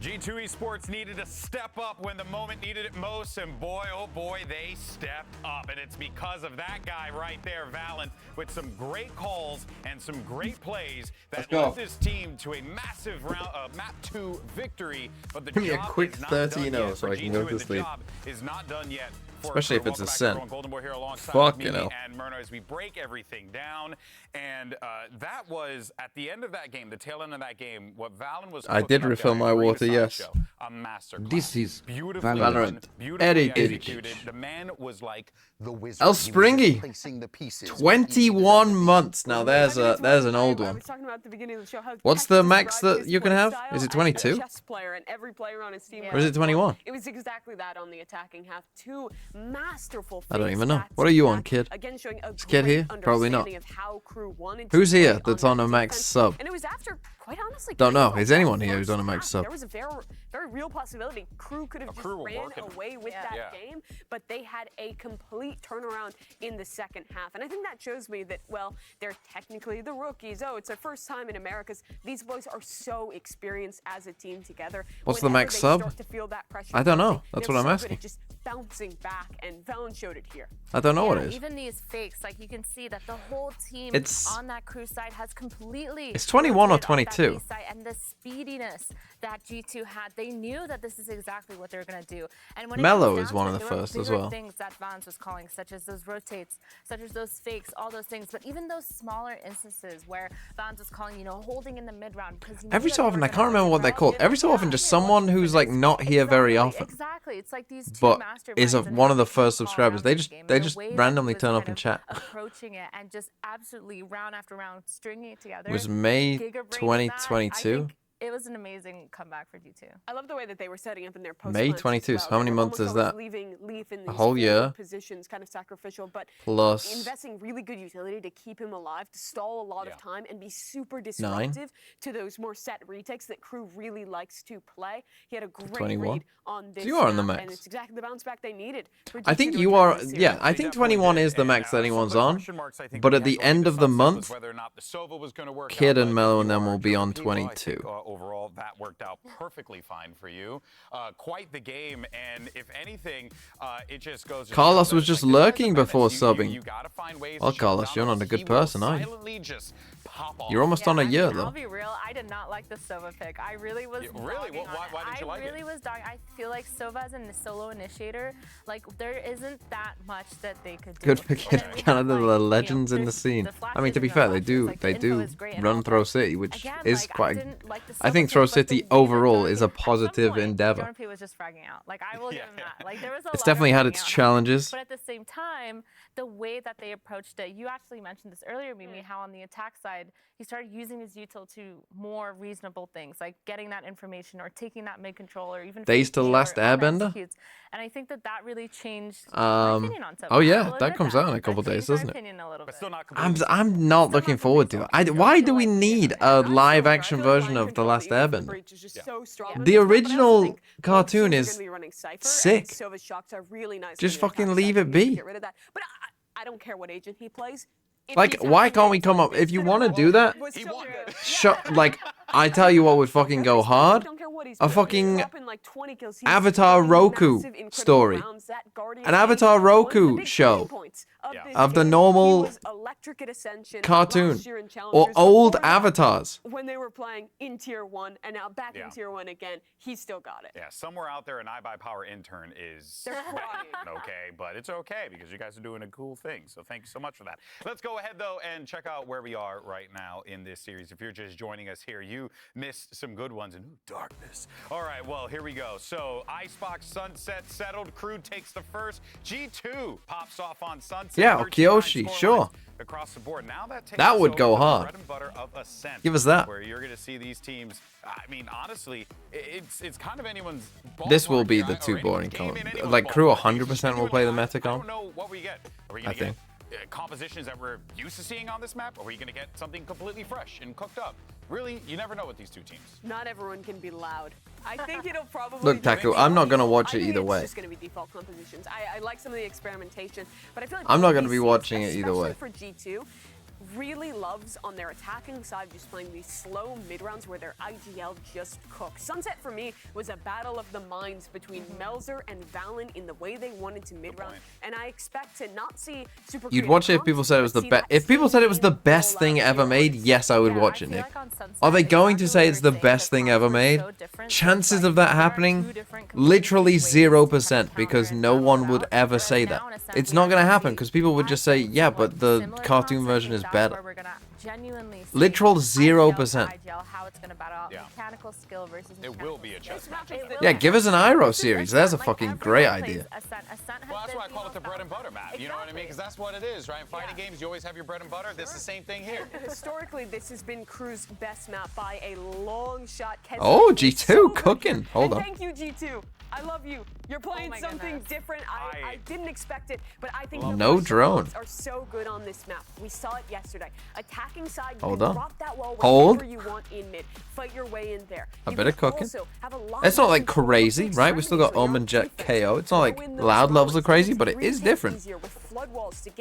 G2 Esports needed to step up when the moment needed it most, and boy, oh boy, they stepped up. And it's because of that guy right there, Valen, with some great calls and some great plays that led this team to a massive round, map 2 victory. But the Give me a job quick is not 30 done yet so I for can go G2, to and the sleep. job is not done yet. Especially if it's a sin. Fuck, you know. And Myrna, as we break everything down, and that was at the end of that game, the tail end of that game. What Valen was. I did refill my water, yes. A master. This is Valorant. Beautifully Eddie. executed. The man was like the wizard. El Springy. 21 months. Now there's an old one. What's the max that you can have? Is it 22? Or is it 21? It was exactly that on the attacking half. Two masterful. I don't even know. What are you on, kid? Is kid here? Probably not. Who's here that's on a max sub? And it was after, quite honestly, Don't know. Is anyone here who's on a max sub? There was a very real possibility Crew could have just ran away with that game, but they had a complete turnaround in the second half. And I think that shows me that, well, they're technically the rookies. Oh, it's their first time in Americas. These boys are so experienced as a team together. What's the max sub? I don't know. That's what I'm asking. Just bouncing back, and Valen showed it here. I don't know what it is. Even these fakes, like you can see that the whole team on that Crew side has completely. It's 21 or 22. And the speediness that G2 had, they knew that this is exactly what they were going to do. And when Mellow is one of the first as well. Things that Vans was calling, such as those rotates, such as those fakes, all those things. But even those smaller instances where Vans was calling, you know, holding in the mid round. Every so often, I can't remember what they're called. Every so often, just someone who's like not here very often. Exactly. It's like these two but master is one of the first subscribers. They just randomly turn up and chat. Approaching it and just absolutely round after round stringing it together. It was May 2022. It was an amazing comeback for G2. I love the way that they were setting up in their post. May 22. So how many months is that? Leaving Leaf in a whole year. Positions, kind of sacrificial, but plus investing really good utility to keep him alive, to stall a lot of time, and be super disruptive to those more set retakes that Crew really likes to play. He had a great read on this. So you are in the max. And it's exactly the bounce back they needed. I think you are. Yeah, I think 21 is the max that anyone's on. But at the end of the month, Kid and Mellow and them will be on 22. Overall, that worked out perfectly fine for you. Quite the game, and if anything, it just goes. Carlos was just lurking before subbing. Well, Carlos, you're not a good person, are you? You're almost on a year, though. I'll be real, I did not like the Sova pick. I really was. Really? Why didn't you like it? I really was dogging. I feel like Sova as a solo initiator, like there isn't that much that they could do. Good for Kid Canada, the legends in the scene. I mean, to be fair, they do run Throw City, which is quite. I think Throw City overall is a positive endeavor. Jordan was just fragging out. Like I will give him that. Like there was a it's definitely had its challenges. But at the same time, the way that they approached it, you actually mentioned this earlier, Mimi, how on the attack side, he started using his util to more reasonable things, like getting that information or taking that mid control or even Days to the Last Airbender. And I think that really changed my opinion on Sova. Oh yeah, that comes out in a couple days, doesn't it? I'm not looking forward to it. Why do we need a live action version of The Last Airbender? The original cartoon is sick. Just fucking leave it be. But I don't care what agent he plays. Like, why can't we come up? If you want to do that, like, I tell you what would fucking go hard. A fucking Avatar Roku story. An Avatar Roku show of the normal cartoon or old avatars. When they were playing in Tier 1 and now back in Tier 1 again, he still got it. Yeah, somewhere out there an iBuyPower intern is okay, but it's okay because you guys are doing a cool thing. So thank you so much for that. Let's go ahead though and check out where we are right now in this series. If you're just joining us here, you missed some good ones in darkness. All right, well, here we go. So Icebox Sunset settled. Crew takes the first. G2 pops off on Sunset. Yeah, Kyoshi, sure. Across the board. Now that would go hard. Bread and butter of Ascent, give us that. Where you're going to see these teams. I mean, honestly, it's kind of anyone's. This will be the too boring comp. Like Crew 100% will play the meta comp. I don't know what we get. Are we going to get compositions that we're used to seeing on this map? Or are we going to get something completely fresh and cooked up? Really, you never know with these two teams. Not everyone can be loud. I think it'll probably. Look, Taku, I'm not gonna watch it either way. It's just gonna be default compositions. I like some of the experimentation, but I feel like I'm not gonna be watching it either way. For G2, really loves on their attacking side just playing these slow mid-rounds where their IGL just cooks. Sunset for me was a battle of the minds between Melzer and Valen in the way they wanted to mid-round, and I expect to not see super. You'd watch it if people said it was the best. If people said it was the best thing ever made, yes, I would watch it, Nick. Are they going to say it's the best thing ever made? Chances of that happening, literally 0%, because no one would ever say that. It's not going to happen because people would just say, yeah, but the cartoon version is better. Literal 0%. It will be a chess match. Yeah, give us an Iroh series. That's a fucking great idea. Well, that's why I call it the bread and butter map. You know what I mean? Because that's what it is, right? In fighting games, you always have your bread and butter. This is the same thing here. Historically, this has been KRU's best map by a long shot. Oh, G2 cooking. Hold on. Thank you, G2. I love you. You're playing something different. I didn't expect it, but I think no drone are so good on this map. We saw it yesterday. Attacking side, hold you on. drop that wall Hold. you want in mid. Fight your way in there. A bit of cooking. It's not like crazy, right? We still got and Jet KO. It's not like loud levels are crazy, but it is different.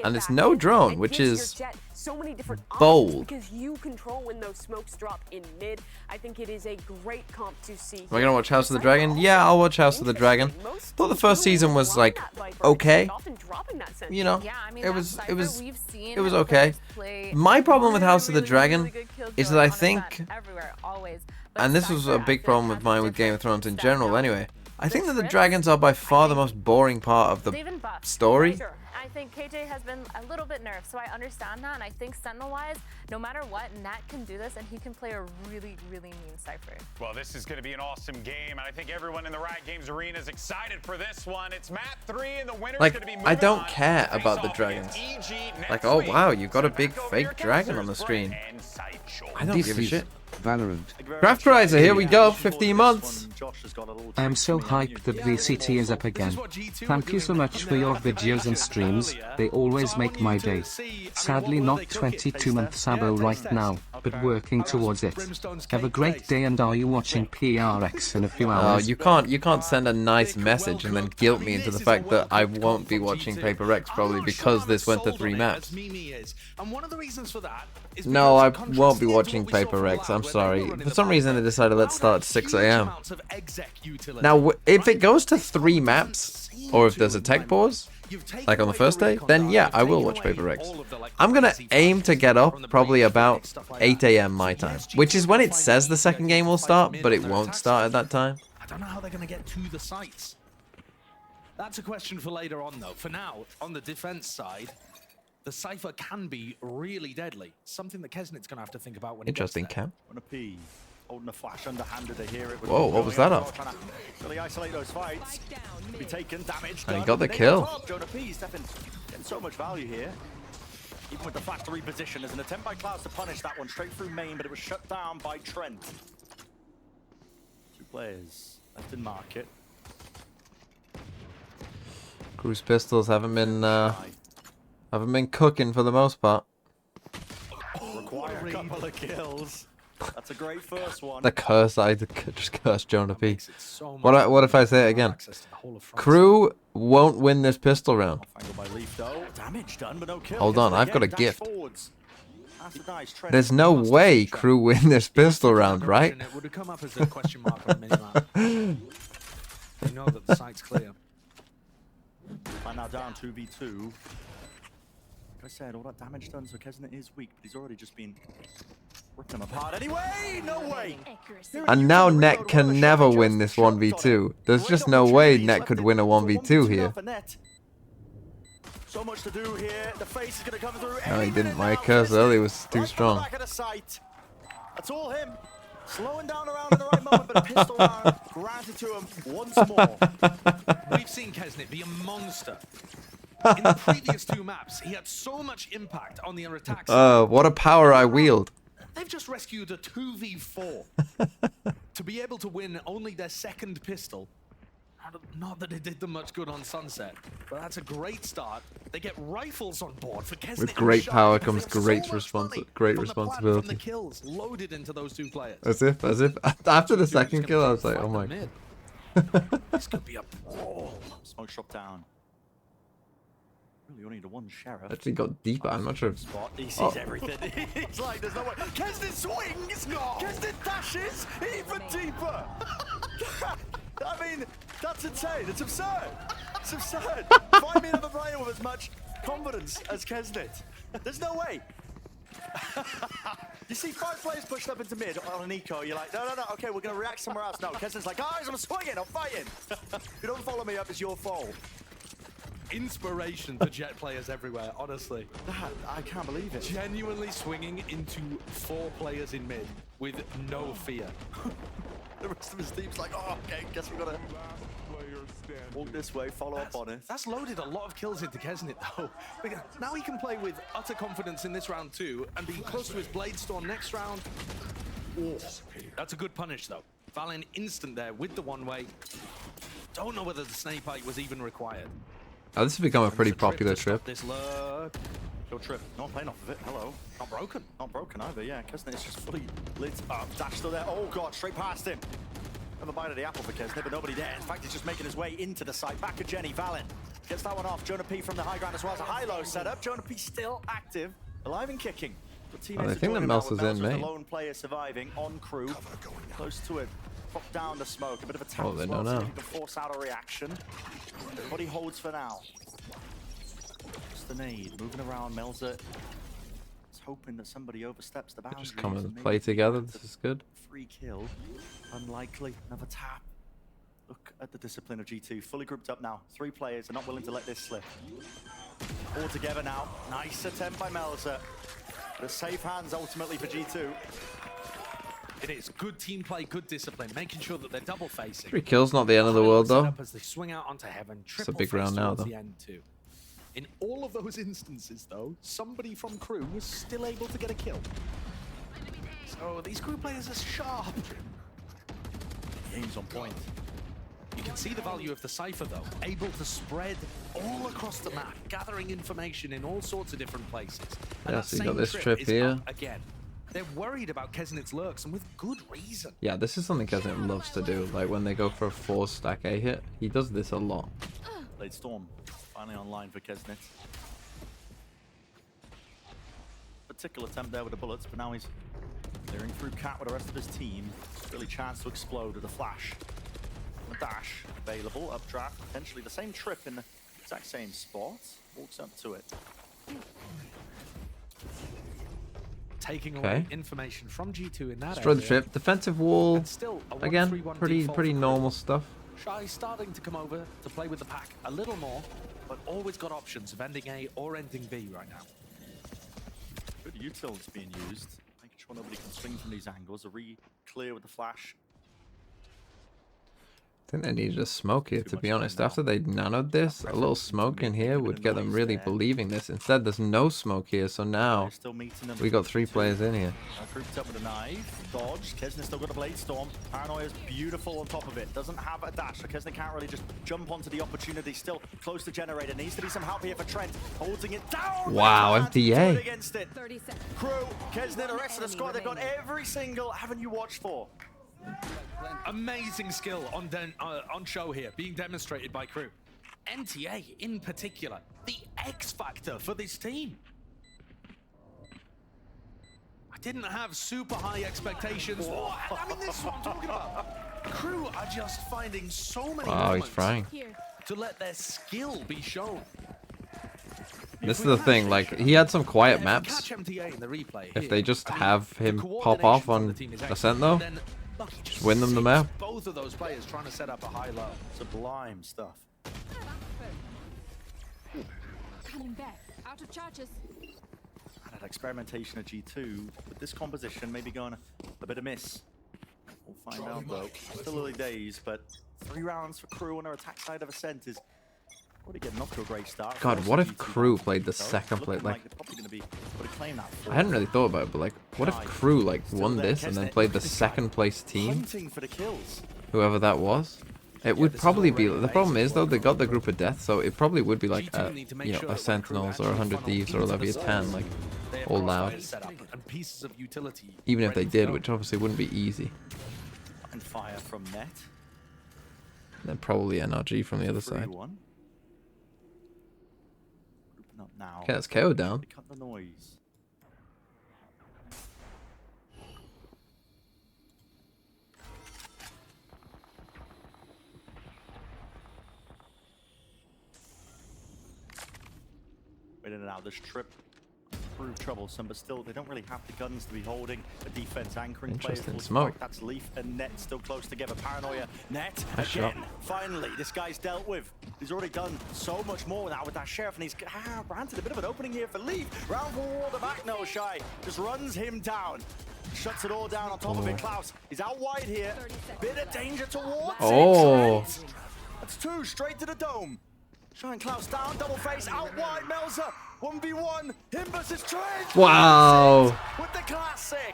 And it's no drone, which is bold. Because you control when those smokes drop in mid. I think it is a great comp to see. Am I gonna watch House of the Dragon? Yeah, I'll watch House of the Dragon. Thought the first season was like okay. You know, it was okay. My problem with House of the Dragon is that I think, and this was a big problem with mine with Game of Thrones in general anyway, I think that the dragons are by far the most boring part of the story. I think KJ has been a little bit nerfed, so I understand that, and I think Sentinel-wise, no matter what, Nat can do this, and he can play a really, really mean Cypher. Well, this is going to be an awesome game, and I think everyone in the Riot Games arena is excited for this one. It's map 3, and the winner is going to be I don't care about the dragons. Like, oh wow, you've got a big fake dragon on the screen. I don't give a shit. Valorant. Craft Riser, here we go, 15 months. I am so hyped that VCT is up again. Thank you so much for your videos and streams, they always make my day. Sadly not 22-month Sabo right now, but working towards it. Have a great day, and are you watching PRX in a few hours? Oh, you can't send a nice message and then guilt me into the fact that I won't be watching Paper Rex probably because this went to 3 maps. No, I won't be watching Paper Rex, I'm sorry. For some reason they decided let's start at 6 AM. Now, if it goes to 3 maps, or if there's a tech pause, like on the first day, then yeah, I will watch Paper Rex. I'm gonna aim to get up probably about 8 AM my time, which is when it says the second game will start, but it won't start at that time. I don't know how they're gonna get to the sites. That's a question for later on, though. For now, on the defense side, the Cypher can be really deadly. Something that Kesnit's going to have to think about when interesting he gets there. Holding the flash underhanded to hear it. Whoa, what was that up? Really isolate those fights. Be taken damage. And he got the kill. Jonah P, Stefan, getting so much value here. Even with the flash to reposition, there's an attempt by Clouds to punish that one straight through main, but it was shut down by Trent. 2 players left in market. KRU's pistols haven't been cooking for the most part. Require a couple of kills. That's a great first one. The curse, I just cursed Jonah P. What if I say it again? KRU won't win this pistol round. Hold on, I've got a gift. There's no way KRU win this pistol round, right? It would have come up as a question mark on the minimap. They know that the site's clear. Right now down 2v2. Like I said, all that damage done, so Kesnet is weak, but he's already just been ripping them apart anyway. No way. And now Net can never win this 1v2. There's just no way Net could win a 1v2 here. So much to do here. The face is going to come through. No, he didn't. My curse earlier was too strong. That's all him. Slowing down around in the right moment, but a pistol round granted to him once more. We've seen Kesnet be a monster. In the previous 2 maps, he had so much impact on the attacks. What a power I wield. They've just rescued a 2v4 to be able to win only their 2nd pistol. Not that it did them much good on Sunset, but that's a great start. They get rifles on board for Kesnet. With great power comes great responsibility. From the kills loaded into those 2 players. As if after the 2nd kill, I was like, oh my. This could be a brawl. Smoke shot down. You only need one sheriff. Actually got deeper. I'm not sure if... He sees everything. He's like, there's no way. Kesnet swings! No! Kesnet dashes even deeper! I mean, that's insane. It's absurd. It's absurd. Find me another player with as much confidence as Kesnet. There's no way. You see 5 players pushed up into mid on an eco, you're like, no, okay, we're going to react somewhere else. No, Kesnet's like, guys, I'm swinging, I'm fighting. If you don't follow me up, it's your fault. Inspiration for Jet players everywhere, honestly. I can't believe it. Genuinely swinging into 4 players in mid with no fear. The rest of his team's like, oh, okay, guess we're going to walk this way, follow up on it. That's loaded a lot of kills into Kesnet, though. Now he can play with utter confidence in this round too, and be close to his Blade Storm next round. Oh, that's a good punish, though. Valen instant there with the one-way. Don't know whether the snake bite was even required. Oh, this has become a pretty popular trip. This lurk. Your trip. Not playing off of it. Hello. Not broken. Not broken either, yeah. Kesnet is just fully lit up. Dash still there. Oh, God, straight past him. Have a bite of the apple for Kesnet, but nobody there. In fact, he's just making his way into the site. Back at Jenny. Valen gets that one off. Jonah P from the high ground as well as a high-low setup. Jonah P still active, alive and kicking. Oh, I think that Mel's in, mate. The lone player surviving on crew. Close to it. Pop down the smoke. A bit of a tap. Oh, they don't know. To force out a reaction. Everybody holds for now. Just the nade. Moving around. Melza is hoping that somebody oversteps the boundary. Just coming and play together. This is good. Free kill. Unlikely. Another tap. Look at the discipline of G2. Fully grouped up now. 3 players are not willing to let this slip. All together now. Nice attempt by Melza. The safe hands ultimately for G2. It is good team play, good discipline, making sure that they're double facing. 3 kills, not the end of the world though. As they swing out onto heaven, it's a big round now though. The end too. In all of those instances though, somebody from crew was still able to get a kill. So these crew players are sharp. Game's on point. You can see the value of the Cypher though, able to spread all across the map, gathering information in all sorts of different places. And yeah, so you got this trip here. Again. They're worried about Kesnet's lurks, and with good reason. Yeah, this is something Kesnet loves to do. Like when they go for a 4-stack A hit, he does this a lot. Blade Storm finally online for Kesnet. Particular attempt there with the bullets, but now he's clearing through Cat with the rest of his team. Really chance to explode with a flash. And a dash available, updraft, potentially the same trip in the exact same spot. Walks up to it. Taking away information from G2 in that Destroy the trip. Defensive wall. Still again, pretty normal stuff. Shy starting to come over to play with the pack a little more, but always got options of ending A or ending B right now. Good utils being used. Making sure nobody can swing from these angles. A re-clear with the flash. I think they needed a smoke here, to be honest. After they nanoed this, a little smoke in here would get them really believing this. Instead, there's no smoke here, so now we got 3 players in here. Grouped up with a knife, dodge. Kesnet still got a Blade Storm. Paranoia is beautiful on top of it. Doesn't have a dash, so Kesnet can't really just jump onto the opportunity. Still close to Generator. Needs to be some help here for Trent. Holding it down. Wow, MTA. Against it. Crew, Kesnet, the rest of the squad, they've got every single avenue watched for. Amazing skill on show here, being demonstrated by crew. NTA in particular, the X factor for this team. I didn't have super high expectations. I mean, this is what I'm talking about. Crew are just finding so many moments to let their skill be shown. This is the thing, like, he had some quiet maps. If they just have him pop off on Ascent though, just win them the map. Both of those players trying to set up a high-low. Sublime stuff. Coming back. Out of charges. And that experimentation at G2 with this composition maybe going a bit amiss. We'll find out though. Still early days, but 3 rounds for crew on our attack side of Ascent is already getting off to a great start. God, what if crew played the second play? Like, I hadn't really thought about it, but like, what if crew like won this and then played the second place team? Whoever that was. It would probably be. The problem is though, they got the group of death, so it probably would be like a, you know, a Sentinels or 100 Thieves or a Levy of 10, like all loud. Even if they did, which obviously wouldn't be easy. And fire from net. And then probably NRG from the other side. up now. Okay, that's KO down. Pick up the noise. In and out this trip proved troublesome, but still they don't really have the guns to be holding a defense anchoring player. Interesting smoke. That's Leaf and Net still close together. Paranoia. Net Nice again. shot. Finally, this guy's dealt with. He's already done so much more now with that Sheriff, and he's granted a bit of an opening here for Leaf. Round for the back, no Shy. Just runs him down. Shuts it all down on top of it. Klaus, he's out wide here. Bit of danger towards it. That's 2 straight to the dome. Shy and Klaus down, double face, out wide, Melzer, 1v1, him versus Trent. Wow. With the classic.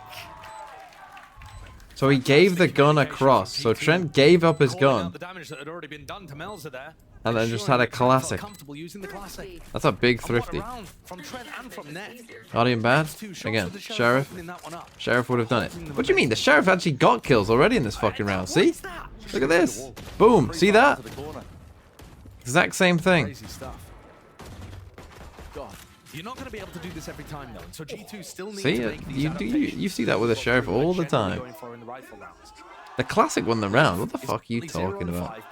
So he gave the gun across. So Trent gave up his gun. The damage that had already been done to Melzer there. And then just had a classic. Comfortable using the classic. That's a big thrifty. From Trent and from Net. Guardian bad. Again, Sheriff. Sheriff would have done it. What do you mean? The Sheriff actually got kills already in this fucking round. See? Look at this. Boom. See that? Exact same thing. Crazy stuff. God, you're not going to be able to do this every time, though. So G2 still needs See, to make these you see that with the Sheriff all the time. The classic won the round. What the fuck are you talking about?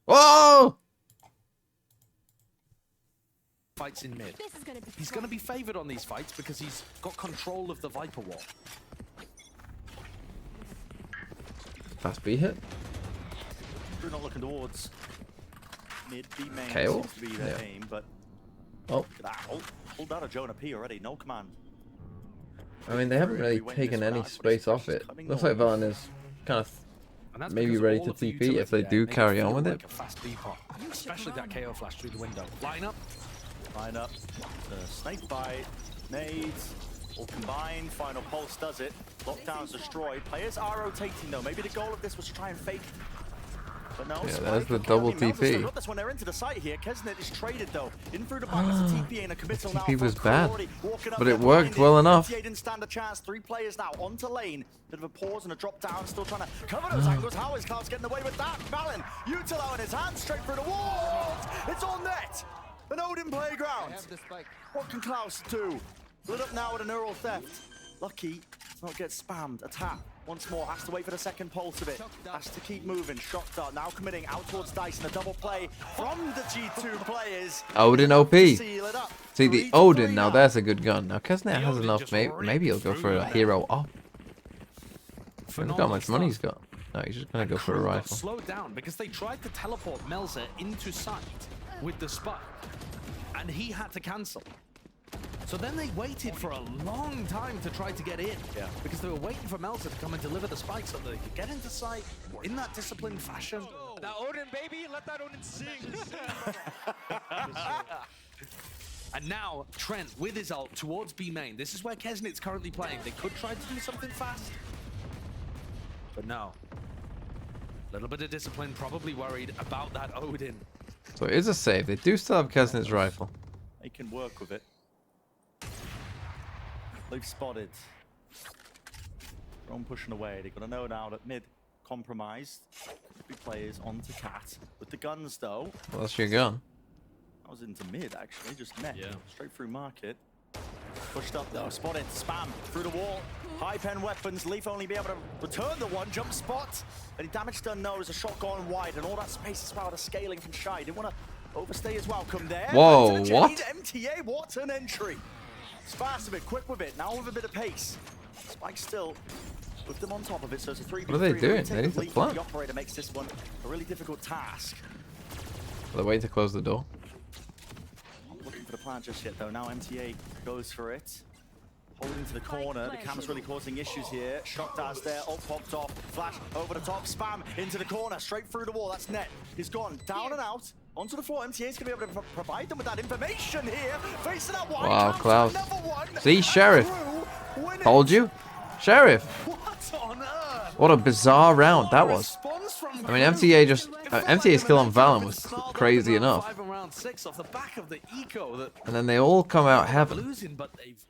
Whoa! Fights in mid. He's going to be favored on these fights because he's got control of the Viper wall. Fast B hit. We're not looking towards mid B main. KO? Seems to be their aim, but look at that. Hold out of Jonah P already. No command. I mean, they haven't really taken any space off it. Looks like Vaughn is kind of maybe ready to TP if they do carry on with it. Especially that KO flash through the window. Line up. The snake bite, nades, all combined. Final pulse does it. Lockdown's destroyed. Players are rotating though. Maybe the goal of this was to try and fake. But no, yeah, there's the double TP. Got this one. They're into the site here. Kesnet is traded though. In through the back. There's a TP and a committal now. TP was bad, but it worked well enough. Didn't stand a chance. 3 players now onto lane. Bit of a pause and a drop down. Still trying to cover those angles. How is Klaus getting away with that? Valen, Utilo in his hand, straight through the wall. It's on net. An Odin playground. What can Klaus do? Lit up now with a neural theft. Lucky to not get spammed. A tap. Once more, has to wait for the second pulse of it. Has to keep moving. Shot dart now committing out towards Dice and a double play from the G2 players. Odin OP. See, the Odin, now there's a good gun. Now, Kesnet has enough. Maybe he'll go for a hero up. Look how much money he's got. No, he's just going to go for a rifle. Slowed down because they tried to teleport Melzer into sight with the spike, and he had to cancel. So then they waited for a long time to try to get in, because they were waiting for Melzer to come and deliver the spike so that they could get into sight in that disciplined fashion. That Odin, baby, let that Odin sing. And now Trent with his ult towards B main. This is where Kesnit's currently playing. They could try to do something fast, but no. A little bit of discipline, probably worried about that Odin. So it is a save. They do still have Kesnit's rifle. They can work with it. They've spotted. Drone pushing away. They've got to know now that mid compromised. 3 players onto Cat. With the guns though. Well, that's your gun. That was into mid actually, just net. Straight through market. Pushed up though, spotted, spam through the wall. High pen weapons, Leaf only be able to return the one jump spot. Any damage done? No, there's a shot gone wide and all that space as well, the scaling from Shy. Didn't want to overstay his welcome there. Whoa, what? MTA, what an entry. It's fast a bit, quick with it, now with a bit of pace. Spike still with them on top of it, so it's a 3v3. What are they doing? They need to plant. The operator makes this one a really difficult task. They're waiting to close the door. Not looking for the plant just yet though, now MTA goes for it. Holding to the corner, the cam's really causing issues here. Shock dash there, ult popped off, flash over the top, spam into the corner, straight through the wall, that's net. He's gone down and out. Onto the floor, MTA's going to be able to provide them with that information here. Facing that wide. Wow, Klaus. See, Sheriff. Told you. Sheriff. What on earth? What a bizarre round that was. I mean, MTA just... MTA's kill on Valen was crazy enough. And then they all come out heaven. Losing, but they've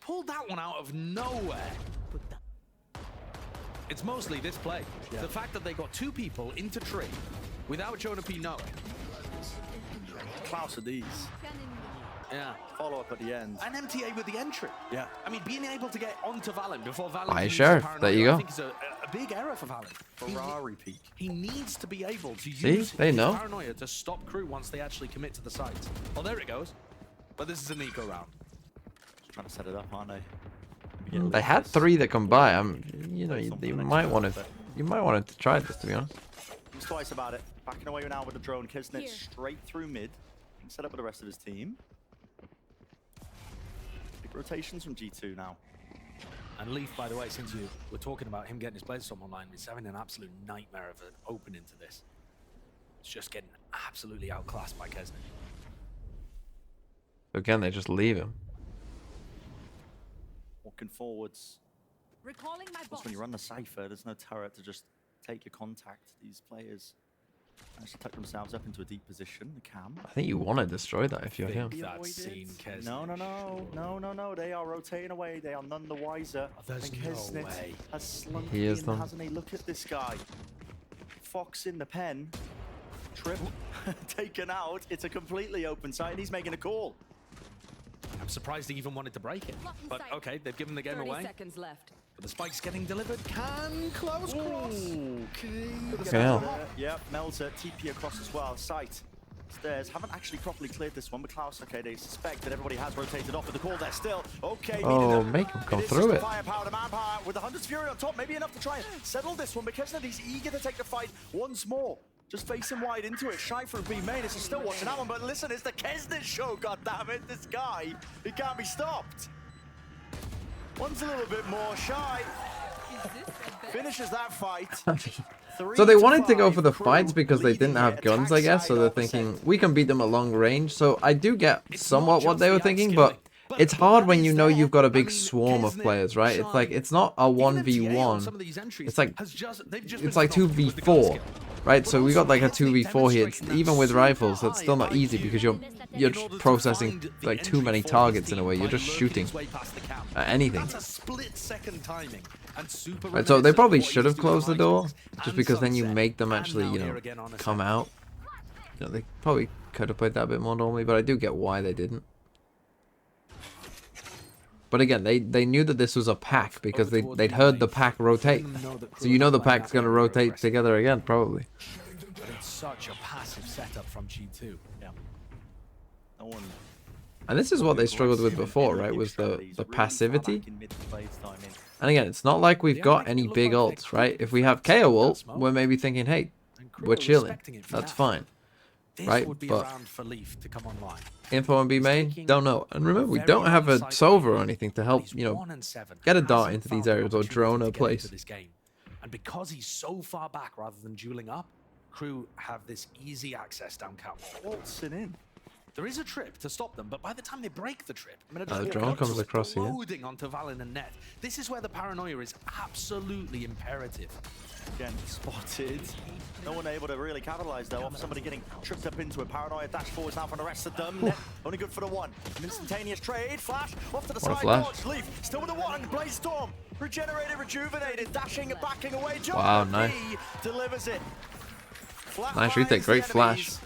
pulled that one out of nowhere. It's mostly this play. The fact that they got 2 people into tree without Jonah P knowing. Klaus of these. Yeah. Follow up at the end. An MTA with the entry. Yeah. I mean, being able to get onto Valen before Valen. Aye, sure. There you go. I think is a big error for Valen. Ferrari peak. He needs to be able to See? use They know. paranoia to stop crew once they actually commit to the site. Oh, there it goes. But this is an eco round. Trying to set it up, aren't they? They had 3 that come by. You know, you might want to try this, to be honest. Thinks twice about it. Backing away now with the drone. Kisnet straight through mid. Set up with the rest of his team. Big rotations from G2 now. And Leaf, by the way, since you were talking about him getting his Blazestorm online, he's having an absolute nightmare of an opening to this. It's just getting absolutely outclassed by Kesnet. Again, they just leave him. Walking forwards. Recalling my boss. When you run the Cypher, there's no turret to just take your contact. These players actually tuck themselves up into a deep position. The cam. I think you want to destroy that if you're him. No. They are rotating away. They are none the wiser. There's no way. Has slunk He is in, them. hasn't he? Look at this guy. Fox in the pen. Trip taken out. It's a completely open site, and he's making a call. I'm surprised he even wanted to break it. But okay, they've given the game 30 away. seconds left. But the spike's getting delivered. Can close cross. Okay. Yep, Melter, TP across as well. Sight. Stairs haven't actually properly cleared this one, but Klaus, okay, they suspect that everybody has rotated off with the call there still. Okay, oh, make him come through it. Firepower to manpower with the Hunter's Fury on top, maybe enough to try and settle this one because he's eager to take the fight once more. Just facing wide into it. Shy for B main. This is still watching that one, but listen, it's the Kesnet show, goddammit. This guy, he can't be stopped. One's a little bit more. Shy finishes that fight. So they wanted to go for the fights because they didn't have guns, I guess. So they're thinking, we can beat them at long range. So I do get somewhat what they were thinking, but it's hard when you know you've got a big swarm of players, right? It's like, it's not a 1v1. It's like 2v4. Right, so we got like a 2v4 here. Even with rifles, that's still not easy because you're processing like too many targets in a way. You're just shooting at anything. Right, so they probably should have closed the door, just because then you make them actually, you know, come out. You know, they probably could have played that a bit more normally, but I do get why they didn't. But again, they knew that this was a pack because they'd heard the pack rotate. So you know the pack's going to rotate together again, probably. But it's such a passive setup from G2. Yeah. No one. And this is what they struggled with before, right? Was the passivity. And again, it's not like we've got any big ults, right? If we have KO ult, we're maybe thinking, hey, we're chilling. That's fine. Right? But info on B main, don't know. And remember, we don't have a Sova or anything to help, you know, get a dart into these areas or drone a place. And because he's so far back rather than dueling up, crew have this easy access down cap. Waltzing in. There is a trip to stop them, but by the time they break the trip, the drone comes across here. Loading onto Valen and Net. This is where the paranoia is absolutely imperative. Again, spotted. No one able to really capitalize though off somebody getting tripped up into a paranoia. Dash forwards now from the rest of them. Net, only good for the one. An instantaneous trade. Flash off to the side. Dodge. Leaf still with the one. Blaze Storm. Regenerated, rejuvenated. Dashing and backing away. Wow, nice. Delivers it. Nice retake. Great flash.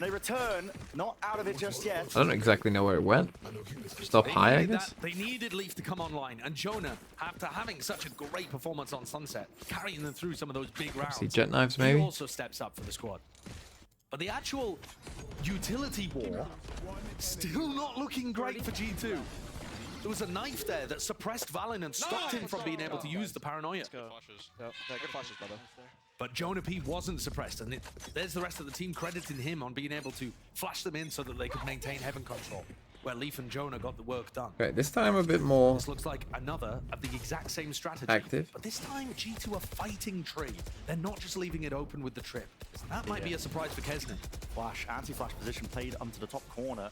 They return, not out of it just yet. I don't exactly know where it went. Just up high, I guess. They needed Leaf to come online, and Jonah, after having such a great performance on Sunset, carrying them through some of those big rounds. See jet knives, maybe? He also steps up for the squad. But the actual utility war, still not looking great for G2. There was a knife there that suppressed Valen and stopped him from being able to use the paranoia. Good flashes, brother. But Jonah P wasn't suppressed, and there's the rest of the team crediting him on being able to flash them in so that they could maintain heaven control, where Leaf and Jonah got the work done. Okay, this time a bit more. This looks like another of the exact same strategy. Active. But this time G2 are fighting tree. They're not just leaving it open with the trip. That might be a surprise for Kesnet. Flash, anti-flash position played onto the top corner.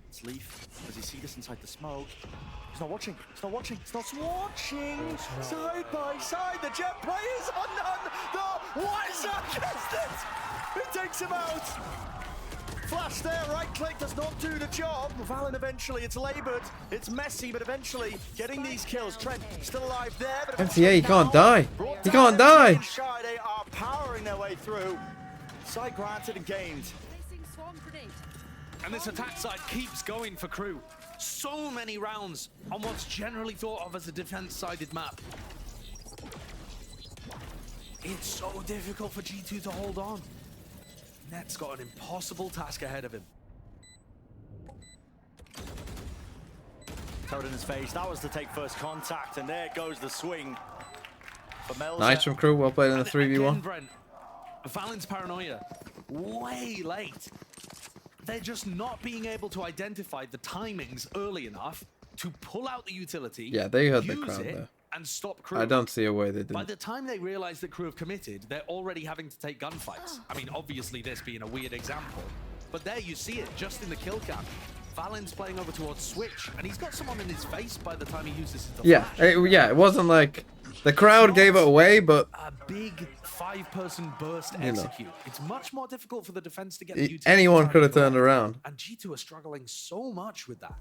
It's Leaf. Does he see this inside the smoke? He's not watching. He's not watching. He's not watching. Side by side, the jet players are none. The wiser Kesnet. It takes him out. Flash there, right click does not do the job. Valen eventually, it's labored. It's messy, but eventually getting these kills. Trent still alive there. But MTA, he can't die. He can't die. They are powering their way through. Side granted and gained. And this attack side keeps going for KRU. So many rounds on what's generally thought of as a defense-sided map. It's so difficult for G2 to hold on. Net's got an impossible task ahead of him. Toad in his face. That was to take first contact, and there goes the swing. Nice from KRU. Well played in the 3v1. Brent, Valen's paranoia. Way late. They're just not being able to identify the timings early enough to pull out the utility. Yeah, they heard the crowd there. And stop KRU. I don't see a way they didn't. By the time they realize that KRU have committed, they're already having to take gunfights. I mean, obviously this being a weird example, but there you see it, just in the kill cam. Valen's playing over towards Switch, and he's got someone in his face by the time he uses his yeah, it wasn't like the crowd gave it away, but a big 5-person burst execute. It's much more difficult for the defense to get the utility. Anyone could have turned around. And G2 are struggling so much with that.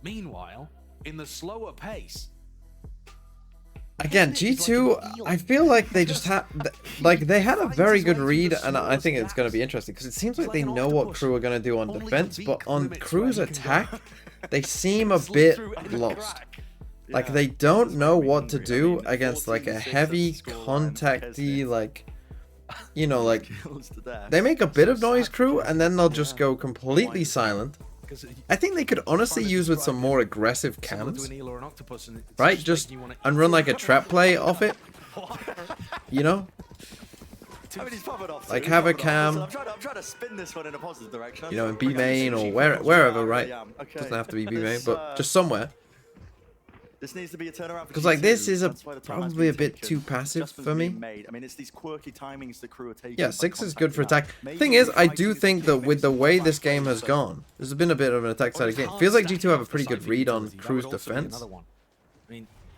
Meanwhile, in the slower pace, again, G2, I feel like they just had, they had a very good read, and I think it's going to be interesting, because it seems like they know what KRU are going to do on defense, but on KRU's attack, they seem a bit lost. Like, they don't know what to do against, like, a heavy, contacty, like, you know, like, they make a bit of noise, KRU, and then they'll just go completely silent. I think they could honestly use with some more aggressive cams, right? Just and run like a trap play off it, you know? Like have a cam, I'm trying to spin this one in a positive direction. You know, in B main or wherever, right? Doesn't have to be B main, but just somewhere. This needs to be a turnaround because like this is probably a bit too passive for me. I mean, it's these quirky timings the KRU are taking. Yeah, 6 is good for attack. Thing is, I do think that with the way this game has gone, there's been a bit of an attack-sided game. Feels like G2 have a pretty good read on KRU's defense,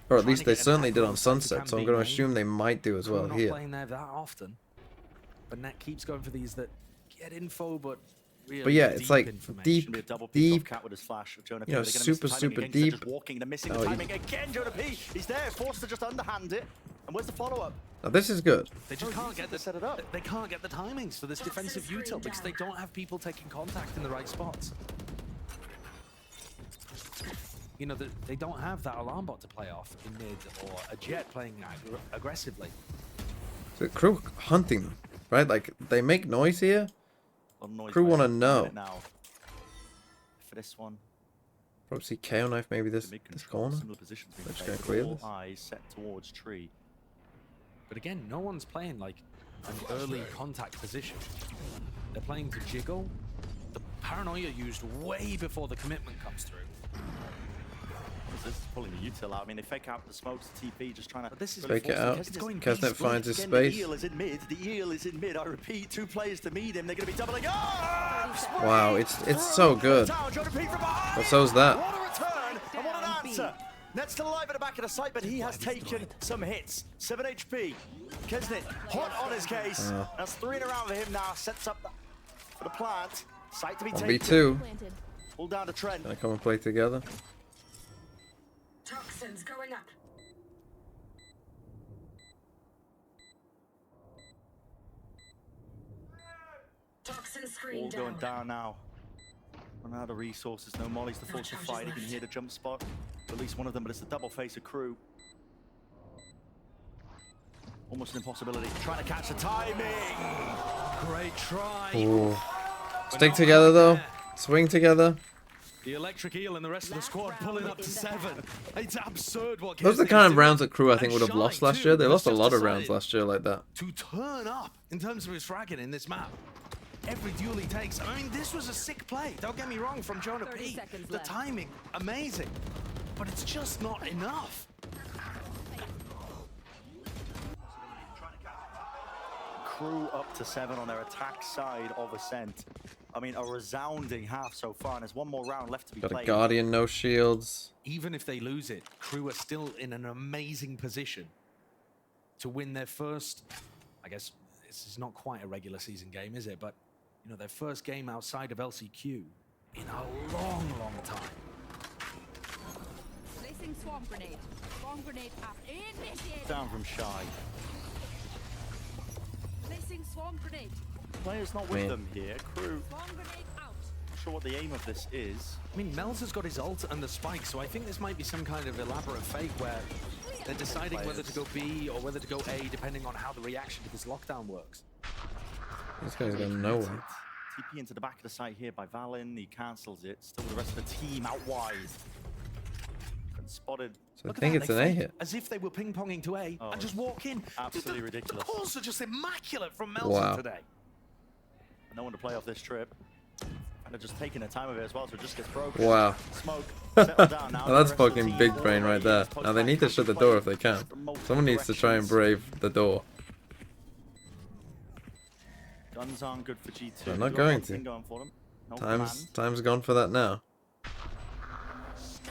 or at least they certainly did on Sunset. So I'm going to assume they might do as well here. Playing there that often, but Net keeps going for these that get info, but yeah, it's like deep, you know, super deep. Again, Jonah P. He's there, forced to just underhand it. And where's the follow-up? Now this is good. They just can't get set it up. They can't get the timings for this defensive util because they don't have people taking contact in the right spots. You know, they don't have that alarm bot to play off in mid or a Jet playing aggressively. So KRU hunting them, right? Like they make noise here. KRU want to know. For this one, probably see KO knife maybe this corner. They're just gonna clear this. Eyes set towards tree. But again, no one's playing like an early contact position. They're playing to jiggle. The paranoia used way before the commitment comes through. This is pulling the util out. I mean, they fake out the smokes, the TP, just trying to fake it out. Kesnet finds his space. The eel is in mid. The eel is in mid. I repeat, 2 players to meet him. They're going to be doubling. Oh! Wow, it's so good. But so's that. What a return and what an answer. Net's still alive at the back of the site, but he has taken some hits. 7 HP. Kesnet hot on his case. That's 3 in a round for him now. Sets up for the plant. Site to be taken. B2. Pull down to Trent. Gonna come and play together. Toxins going up. Toxin screen all down. Going down now. Run out of resources. No mollies to force the fight. You can hear the jump spot. At least one of them, but it's the double face of KRU. Almost an impossibility. Trying to catch the timing. Great try. Ooh. Stick together though. Swing together. The electric eel and the rest of the squad pulling up to 7. It's absurd what those are the kind of rounds that KRU I think would have lost last year. They lost a lot of rounds last year like that. To turn up in terms of his fragging in this map. Every duel he takes. I mean, this was a sick play. Don't get me wrong from Jonah P. The timing, amazing. But it's just not enough. KRU up to 7 on their attack side of Ascent. I mean, a resounding half so far, and there's one more round left to be played. Got a Guardian, no shields. Even if they lose it, KRU are still in an amazing position to win their first, I guess this is not quite a regular season game, is it? But, you know, their first game outside of LCQ in a long, long time. Placing swarm grenade. Swarm grenade up. Initiate. Down from Shy. Placing swarm grenade. Players not with them here. KRU sure what the aim of this is. I mean, Mel's has got his ult and the spike, so I think this might be some kind of elaborate fake where they're deciding whether to go B or whether to go A, depending on how the reaction to this lockdown works. This guy's got nowhere. TP into the back of the site here by Valen. He cancels it. Still the rest of the team out wide. And spotted. So I think it's an A hit. As if they were ping-ponging to A and just walk in. Absolutely ridiculous. The calls are just immaculate from Melson today. No one to play off this trip. And they're just taking their time of it as well, so it just gets broken. Wow. Smoke. Settle down now. Well, that's fucking big brain right there. Now they need to shut the door if they can. Someone needs to try and brave the door. Guns aren't good for G2. They're not going to. Time's gone for that now.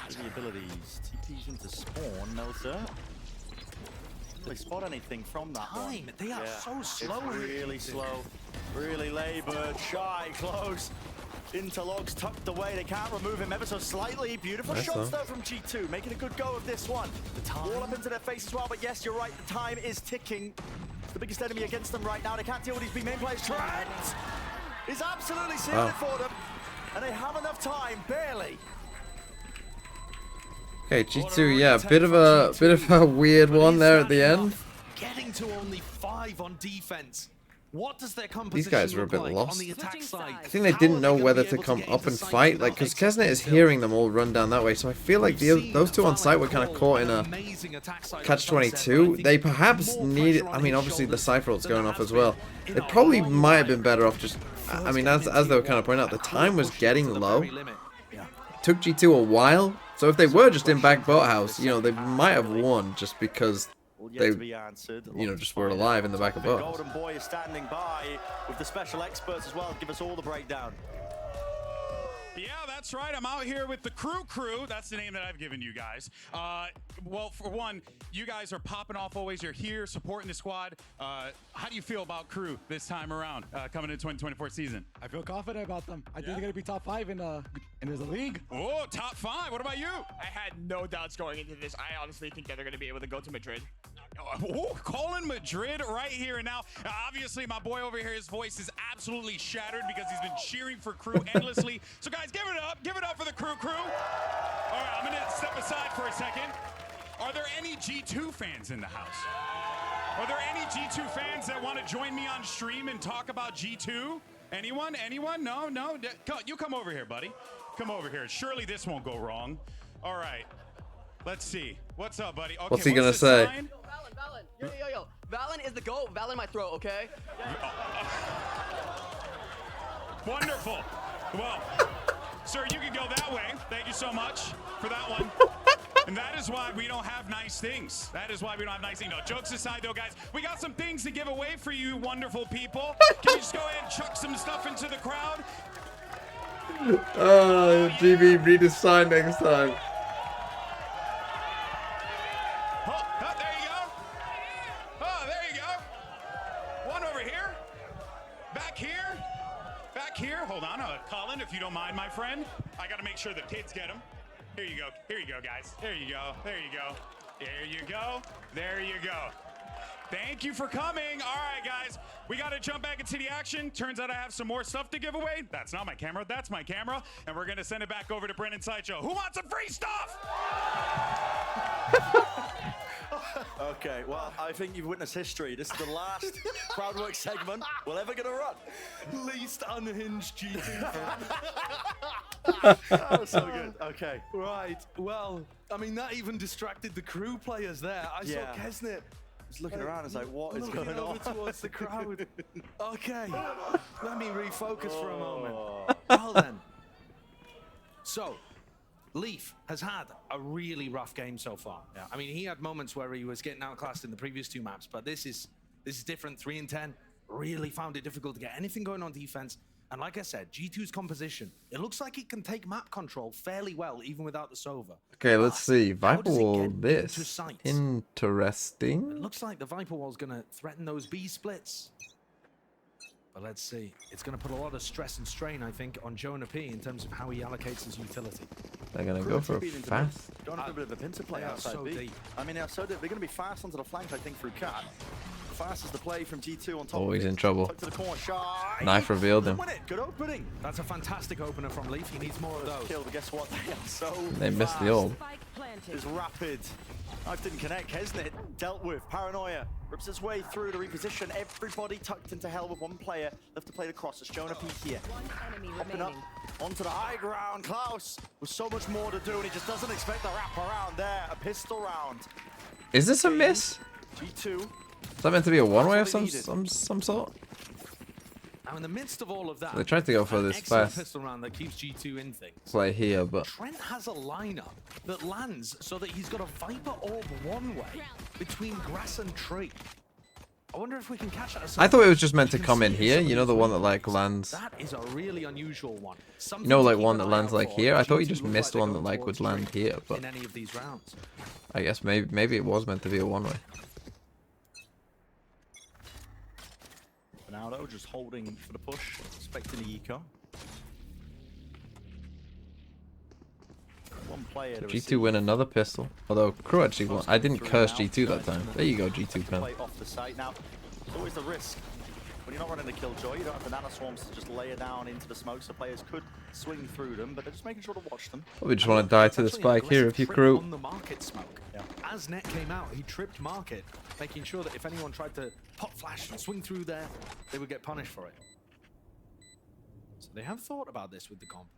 The abilities. TP's into spawn. Melzer. They spot anything from that one. They are so slow. It's really slow. Really labored. Shy. Close. Interlogs tucked away. They can't remove him ever so slightly. Beautiful shots though from G2. Making a good go of this one. All up into their face as well. But yes, you're right. The time is ticking. The biggest enemy against them right now. They can't deal with these big main players. Trent is absolutely sealed it for them. And they have enough time. Barely. Okay, G2, yeah, bit of a weird one there at the end. Getting to only 5 on defense. What does their composition These guys were a bit look like lost. on the attack side? I think they didn't know whether to come up and fight, like, because Kesnet is hearing them all run down that way, so I feel like those two on site were kind of caught in a catch-22. They perhaps needed, I mean, obviously the Cypher ult's going off as well. They probably might have been better off just, I mean, as they were kind of pointing out, the time was getting low. It took G2 a while, so if they were just in back boathouse, you know, they might have won just because they, you know, just were alive in the back of boat. Golden Boy is standing by with the special experts as well. Give us all the breakdown. Yeah, that's right. I'm out here with the crew. That's the name that I've given you guys. Well, for one, you guys are popping off always. You're here supporting the squad. How do you feel about crew this time around, coming into 2024 season? I feel confident about them. I think they're going to be top 5 in the league. Oh, top 5. What about you? I had no doubts going into this. I honestly think that they're going to be able to go to Madrid. Oh, calling Madrid right here and now. Obviously, my boy over here, his voice is absolutely shattered because he's been cheering for crew endlessly. So, guys, give it up. Give it up for the crew. All right, I'm going to step aside for a second. Are there any G2 fans in the house? Are there any G2 fans that want to join me on stream and talk about G2? Anyone? Anyone? No? You come over here, buddy. Come over here. Surely this won't go wrong. All right. Let's see. What's up, buddy? Okay, what's he gonna say? Valen. Yo. Valen is the GOAT. Valen my throat, okay? Wonderful. Well, sir, you can go that way. Thank you so much for that one. And that is why we don't have nice things. That is why we don't have nice things. No, jokes aside, though, guys, we got some things to give away for you wonderful people. Can you just go ahead and chuck some stuff into the crowd? GB, read his sign next time. Hold on, Colin, if you don't mind, my friend. I got to make sure the kids get them. Here you go. Here you go, guys. There you go. There you go. There you go. There you go. Thank you for coming. All right, guys. We got to jump back into the action. Turns out I have some more stuff to give away. That's not my camera. That's my camera. And we're going to send it back over to Brennan Sideshow. Who wants some free stuff? Okay, well, I think you've witnessed history. This is the last crowd work segment we're ever going to run. Least unhinged G2. That was so good. Okay. Right. Well, I mean, that even distracted the crew players there. I saw Kesnet was looking around. It's like, what is going on? Towards the crowd. Okay. Let me refocus for a moment. Well then. So, Leaf has had a really rough game so far. Yeah. I mean, he had moments where he was getting outclassed in the previous 2 maps, but this is different. 3 and 10 really found it difficult to get anything going on defense. And like I said, G2's composition, it looks like it can take map control fairly well, even without the Sova. Okay, let's see. Viper Wall, this. Interesting. It looks like the Viper Wall's going to threaten those B splits. But let's see. It's going to put a lot of stress and strain, I think, on Jonah P in terms of how he allocates his utility. They're going to go for a fast. Don't have a bit of a pincer play outside B. I mean, they're going to be fast onto the flank, I think, through Cat. fast as the play from G2 on top. Oh, he's in trouble. To the corner, Shy. Knife revealed him. Good opening. That's a fantastic opener from Leaf. He needs more of those. Kill, but guess what? They are so They missed the fast. ult. Is rapid. Knife didn't connect. Kesnet dealt with. Paranoia rips his way through to reposition. Everybody tucked into hell with one player left to play the cross. It's Jonah Peak here. Hopping up onto the high ground. Klaus with so much more to do, and he just doesn't expect the wrap around there. A pistol round. Is this a miss? G2. Is that meant to be a one-way of some sort? Now, in the midst of all of that, They tried to go for this fast pistol round that keeps G2 in things. play here, but Trent has a lineup that lands so that he's got a Viper orb one way between grass and tree. I wonder if we can catch that. I thought it was just meant to come in here. You know, the one that like lands. That is a really unusual one. You know, like one that lands like here. I thought you just missed one that like would land here, but in any of these rounds, I guess maybe it was meant to be a one-way. Ronaldo just holding for the push, expecting the eco. One player to G2 win another pistol. Although KRU actually won. I didn't curse G2 that time. There you go, G2 pen. Play off the site. Now, there's always the risk. When you're not running the killjoy, you don't have banana swarms to just layer down into the smoke, so players could swing through them, but they're just making sure to watch them. Probably just want to die to the spike here if you KRU. on the market smoke. As Net came out, he tripped market, making sure that if anyone tried to pop flash and swing through there, they would get punished for it. So they have thought about this with the comp.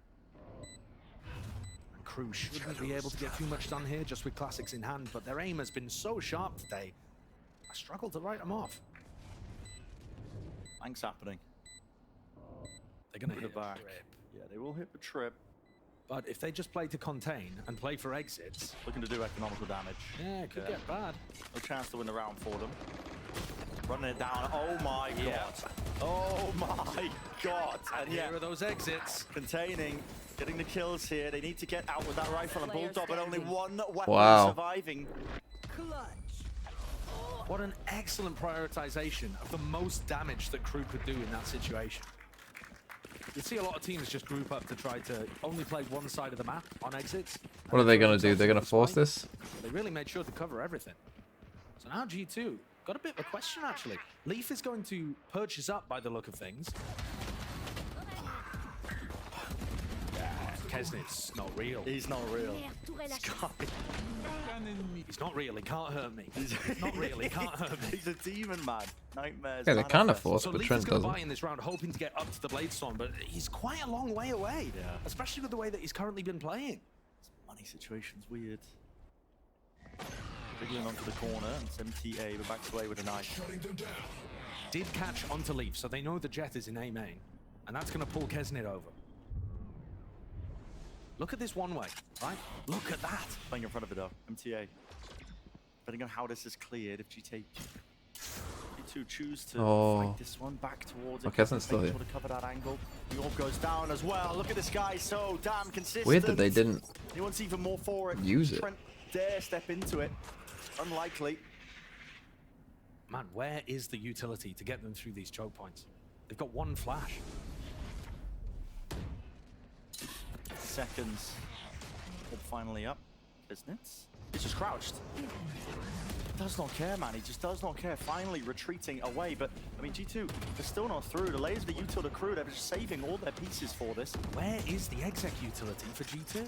And KRU shouldn't be able to get too much done here just with classics in hand, but their aim has been so sharp today, I struggle to write them off. Thanks happening. They're going to hit the back. Yeah, they will hit the trip. But if they just play to contain and play for exits, looking to do economical damage. Yeah, it could get bad. No chance to win the round for them. Running it down. Oh my god. Oh my god. And here are those exits. Containing, getting the kills here. They need to get out with that rifle and bulldog, but only one weapon surviving. What an excellent prioritization of the most damage that KRU could do in that situation. You see a lot of teams just group up to try to only play one side of the map on exits. What are they going to do? They're going to force this? They really made sure to cover everything. So now G2 got a bit of a question, actually. Leaf is going to purchase up by the look of things. Kesnit's not real. He's not real. He's not real. He can't hurt me. He's not real. He can't hurt me. He's a demon, man. Nightmares. Yeah, they kind of force, so but Leaf Trent is going to doesn't. buy in this round, hoping to get up to the Bladestorm, but he's quite a long way away. Yeah. Especially with the way that he's currently been playing. Money situation's weird. Wriggling onto the corner, and it's MTA, but backs away with a knife. Did catch onto Leaf, so they know the Jet is in A main, and that's going to pull Kesnit over. Look at this one way, right? Look at that. Playing in front of it though, MTA. Depending on how this is cleared, if G2 choose to fight this one back towards it. Kesnit's still here. To cover that angle. The orb goes down as well. Look at this guy, so damn consistent. Weird that they didn't He wants even more for it. use it. Trent dare step into it. Unlikely. Man, where is the utility to get them through these choke points? They've got one flash. Seconds. Orb finally up. Isn't it? He's just crouched. Does not care, man. He just does not care. Finally retreating away. But, I mean, G2, they're still not through. The layers of the util to KRU, they're just saving all their pieces for this. Where is the exec utility for G2?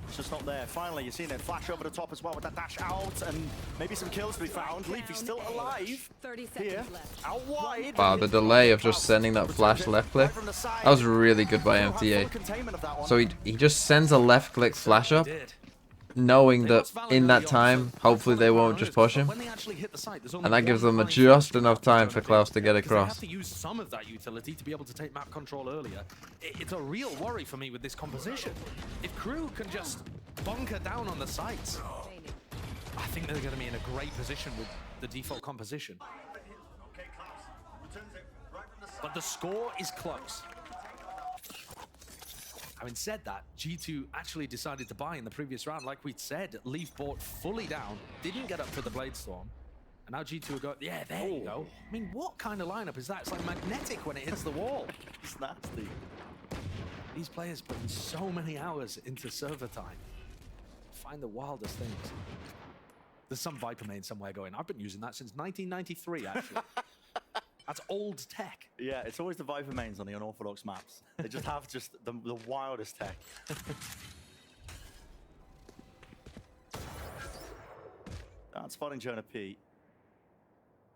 It's just not there. Finally, you're seeing it flash over the top as well with that dash out, and maybe some kills to be found. Leafy's still alive. 30 Here, seconds left. out wide. Wow, the delay of just sending that flash left click. That was really good by MTA. So he just sends a left click flash up, knowing that in that time, hopefully they won't just push him. And that gives them just enough time for Klaus to get They across. have to use some of that utility to be able to take map control earlier. It's a real worry for me with this composition. If KRU can just bunker down on the sites, I think they're going to be in a great position with the default composition. But the score is close. Having said that, G2 actually decided to buy in the previous round. Like we'd said, Leaf bought fully down, didn't get up for the Bladestorm. And now G2 go, yeah, there you go. I mean, what kind of lineup is that? It's like magnetic when it hits the wall. It's nasty. These players put so many hours into server time. Find the wildest things. There's some Viper main somewhere going, I've been using that since 1993, actually. That's old tech. Yeah, it's always the Viper mains on the unorthodox maps. They just have the wildest tech. That's spotting Jonah P.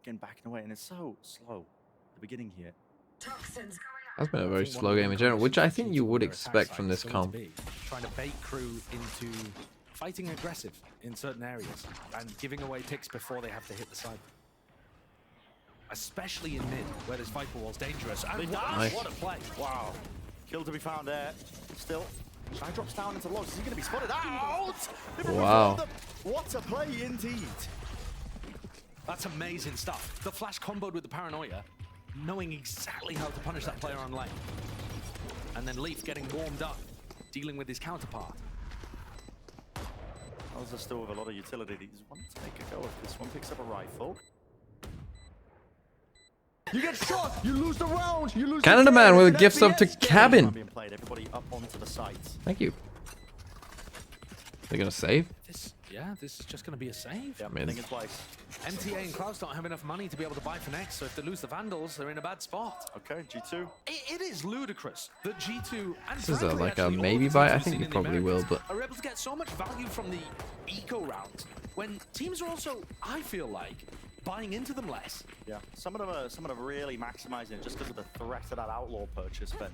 Getting backing away, and it's so slow at the beginning here. That's been a very slow game in general, which I think you would expect from this comp. Trying to bait crew into fighting aggressive in certain areas and giving away picks before they have to hit the side. Especially in mid, where this Viper wall's dangerous. And nice. What a play. Wow. Kill to be found there. Still. Shy drops down into logs. Is he going to be spotted out? Wow. What a play indeed. That's amazing stuff. The flash comboed with the paranoia, knowing exactly how to punish that player on lane. And then Leaf getting warmed up, dealing with his counterpart. Those are still with a lot of utility. He's wanting to make a go of this one. Picks up a rifle. You get shot. You lose the round. You lose. Canada man with a gift sub to Cabin. Being played. Everybody up onto the sites. Thank you. They're gonna save. This is just going to be a save. Yeah, I think it's twice. MTA and Klaus don't have enough money to be able to buy for next, so if they lose the Vandals, they're in a bad spot. Okay, G2. It is ludicrous that G2 and This is like a maybe buy. I think you probably will, but are able to get so much value from the eco round when teams are also, I feel like, buying into them less. Yeah, some of them are really maximizing it just because of the threat of that outlaw purchase, but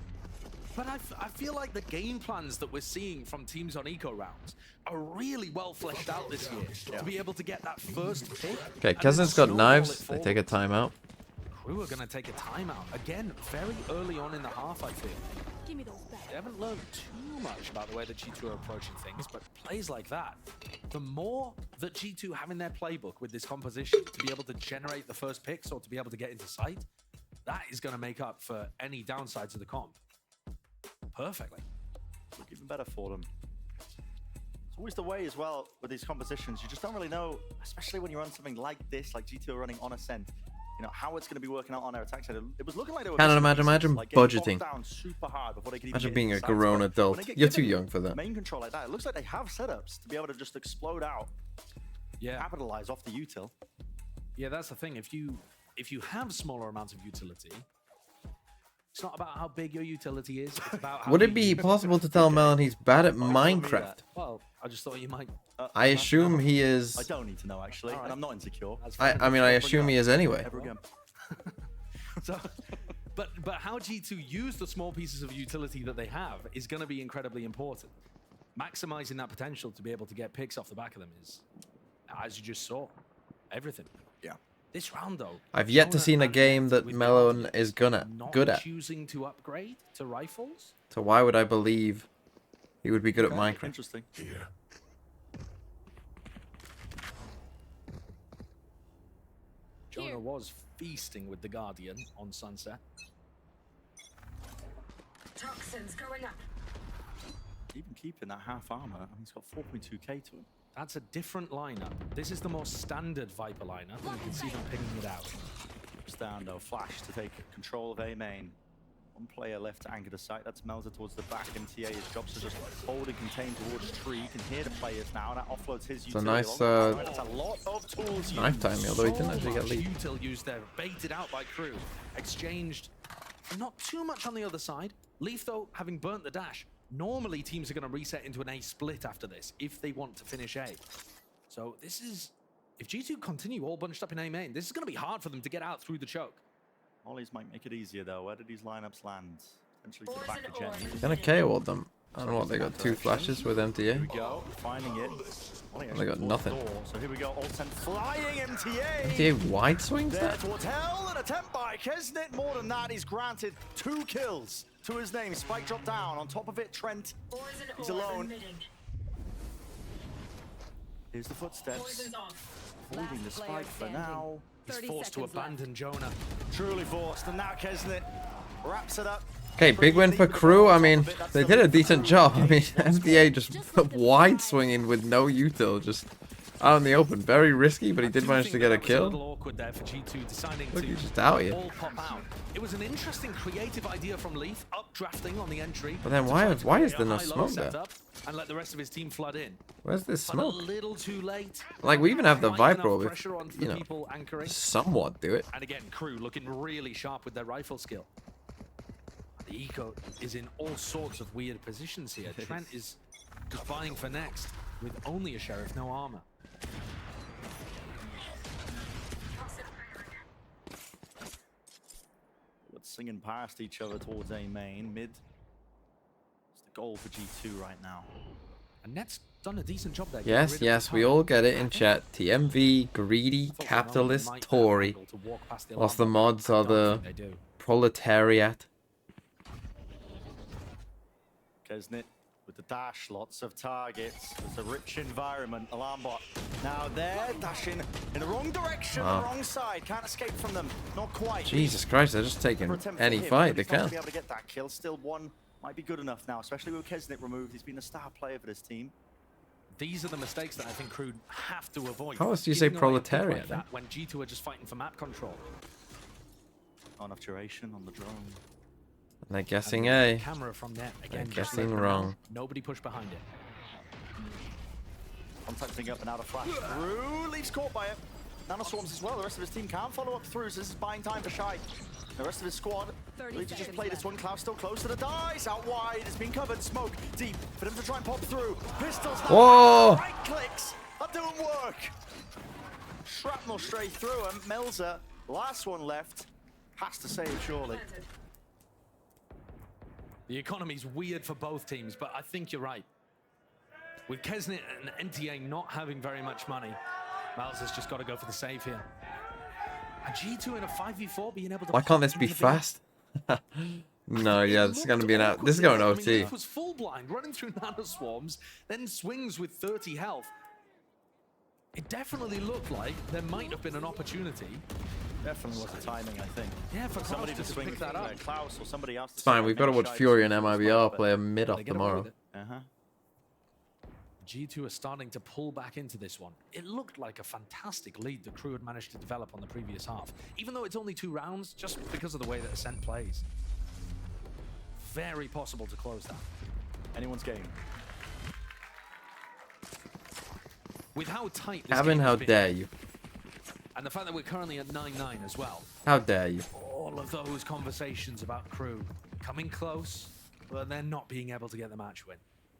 I feel like the game plans that we're seeing from teams on eco rounds are really well fleshed out this year to be able to get that first pick. Okay, Kesnet's got knives. They take a timeout. Crew are going to take a timeout. Again, very early on in the half, I feel. Give me those back. They haven't learned too much about the way that G2 are approaching things, but plays like that, the more that G2 have in their playbook with this composition to be able to generate the first picks or to be able to get into sight, that is going to make up for any downsides of the comp. Perfectly. Look even better for them. It's always the way as well with these compositions. You just don't really know, especially when you run something like this, like G2 are running on Ascent, you know, how it's going to be working out on their attack side. It was looking like they were imagine like budgeting. Down super hard before they could even Imagine get being a into grown sides. adult. You're too young for that. Main control like that. It looks like they have setups to be able to just explode out. Yeah. Capitalize off the util. Yeah, that's the thing. If you have smaller amounts of utility, it's not about how big your utility is. It's about how Would it be possible to tell Melon he's bad at Minecraft? Well, I just thought you might. I assume he is. I don't need to know actually, and I'm not insecure. I mean, I assume he is anyway. Never again. So, but how G2 use the small pieces of utility that they have is going to be incredibly important. Maximizing that potential to be able to get picks off the back of them is, as you just saw, everything. Yeah. This round though, I've yet to see a game that Melon is good at. Choosing to upgrade to rifles. So why would I believe he would be good at Minecraft? Interesting. Here. Jonah was feasting with the Guardian on Sunset. Toxins going up. Even keeping that half armor, I mean, he's got 4.2k to him. That's a different lineup. This is the more standard Viper lineup, and you can see them picking it out. Stand though, Flash to take control of A main. One player left to anchor the site. That's melted towards the back. MTA, his job's to just hold and contain towards tree. You can hear the players now, and that offloads his utility. It's a nice That's a lot of tools knife timing, although he didn't actually get lead. Util used there, baited out by crew, exchanged. Not too much on the other side. Leaf though, having burnt the dash. Normally teams are going to reset into an A split after this if they want to finish A. So this is, if G2 continue all bunched up in A main, this is going to be hard for them to get out through the choke. Mollies might make it easier though. Where did these lineups land? Potentially to the back of Gen. Gonna KO them. I don't know what they got. 2 flashes with MTA. Here we go, finding it. They got nothing. So here we go, Ulten flying MTA. MTA wide swings there that? towards hell, an attempt by Kesnet. More than that, he's granted 2 kills to his name. Spike drop down. On top of it, Trent. He's alone. Here's the footsteps. Holding the spike for now. He's forced to abandon Jonah. Truly forced, and now Kesnet wraps it up. Okay, big win for crew. I mean, they did a decent job. I mean, MTA just wide swinging with no util, just out in the open. Very risky, but he did manage to get a kill. A little awkward there for G2 deciding Look, to he's just out here. all pop out. It was an interesting creative idea from Leaf, updrafting on the entry. But then why is there no smoke there? And let the rest of his team flood in. Where's this smoke? But a little too late. Like, we even have the Viper orb, You know, somewhat do it. And again, KRU looking really sharp with their rifle skill. The Eco is in all sorts of weird positions here. Trent is vying for next with only a Sheriff, no armor. Singing past each other towards A main. Mid. It's the goal for G2 right now. And Net's done a decent job there. Yes, we all get it in chat. TMV, greedy, capitalist, Tory. Whilst the mods are the proletariat. Kesnit with the dash, lots of targets. It's a rich environment. Alarm bot. Now they're dashing in the wrong direction, the wrong side. Can't escape from them. Not quite. Jesus Christ, they're just taking any fight they can. Be able to get that kill. Still one might be good enough now, especially with Kesnit removed. He's been a star player for this team. These are the mistakes that I think KRU have to avoid. How else do you say proletariat? Like that when G2 are just fighting for map control. Not enough duration on the drone. They're guessing A. Camera from Net again. They're guessing wrong. Nobody push behind it. Contacting up and out of flash. KRU leaves caught by it. Nano swarms as well. The rest of his team can't follow up through, so this is buying time for Shy. The rest of his squad need to just play this one. Klaus still close to the dice. Out wide. It's been covered. Smoke deep for them to try and pop through. Pistols. Whoa! Right clicks. That didn't work. Shrapnel straight through him. Melzer, last one left. Has to save, surely. The economy's weird for both teams, but I think you're right. With Kesnit and NTA not having very much money, Miles has just got to go for the save here. And G2 in a 5v4 being able to... Why can't this be fast? No, yeah, this is going to be an this is going OT. I mean, Leaf was full blind, running through nano swarms, then swings with 30 health. It definitely looked like there might have been an opportunity. Definitely was the timing, I think. Yeah, for somebody to swing pick that up. Klaus or somebody else. It's fine, we've got to watch Fury and MIBR play a mid-off tomorrow. G2 are starting to pull back into this one. It looked like a fantastic lead the KRU had managed to develop on the previous half, even though it's only 2 rounds, just because of the way that Ascent plays. Very possible to close that. Anyone's game. With how tight this Gavin, game how has been, dare you? and the fact that we're currently at 9-9 as well. How dare you? All of those conversations about KRU coming close, but then not being able to get the match win.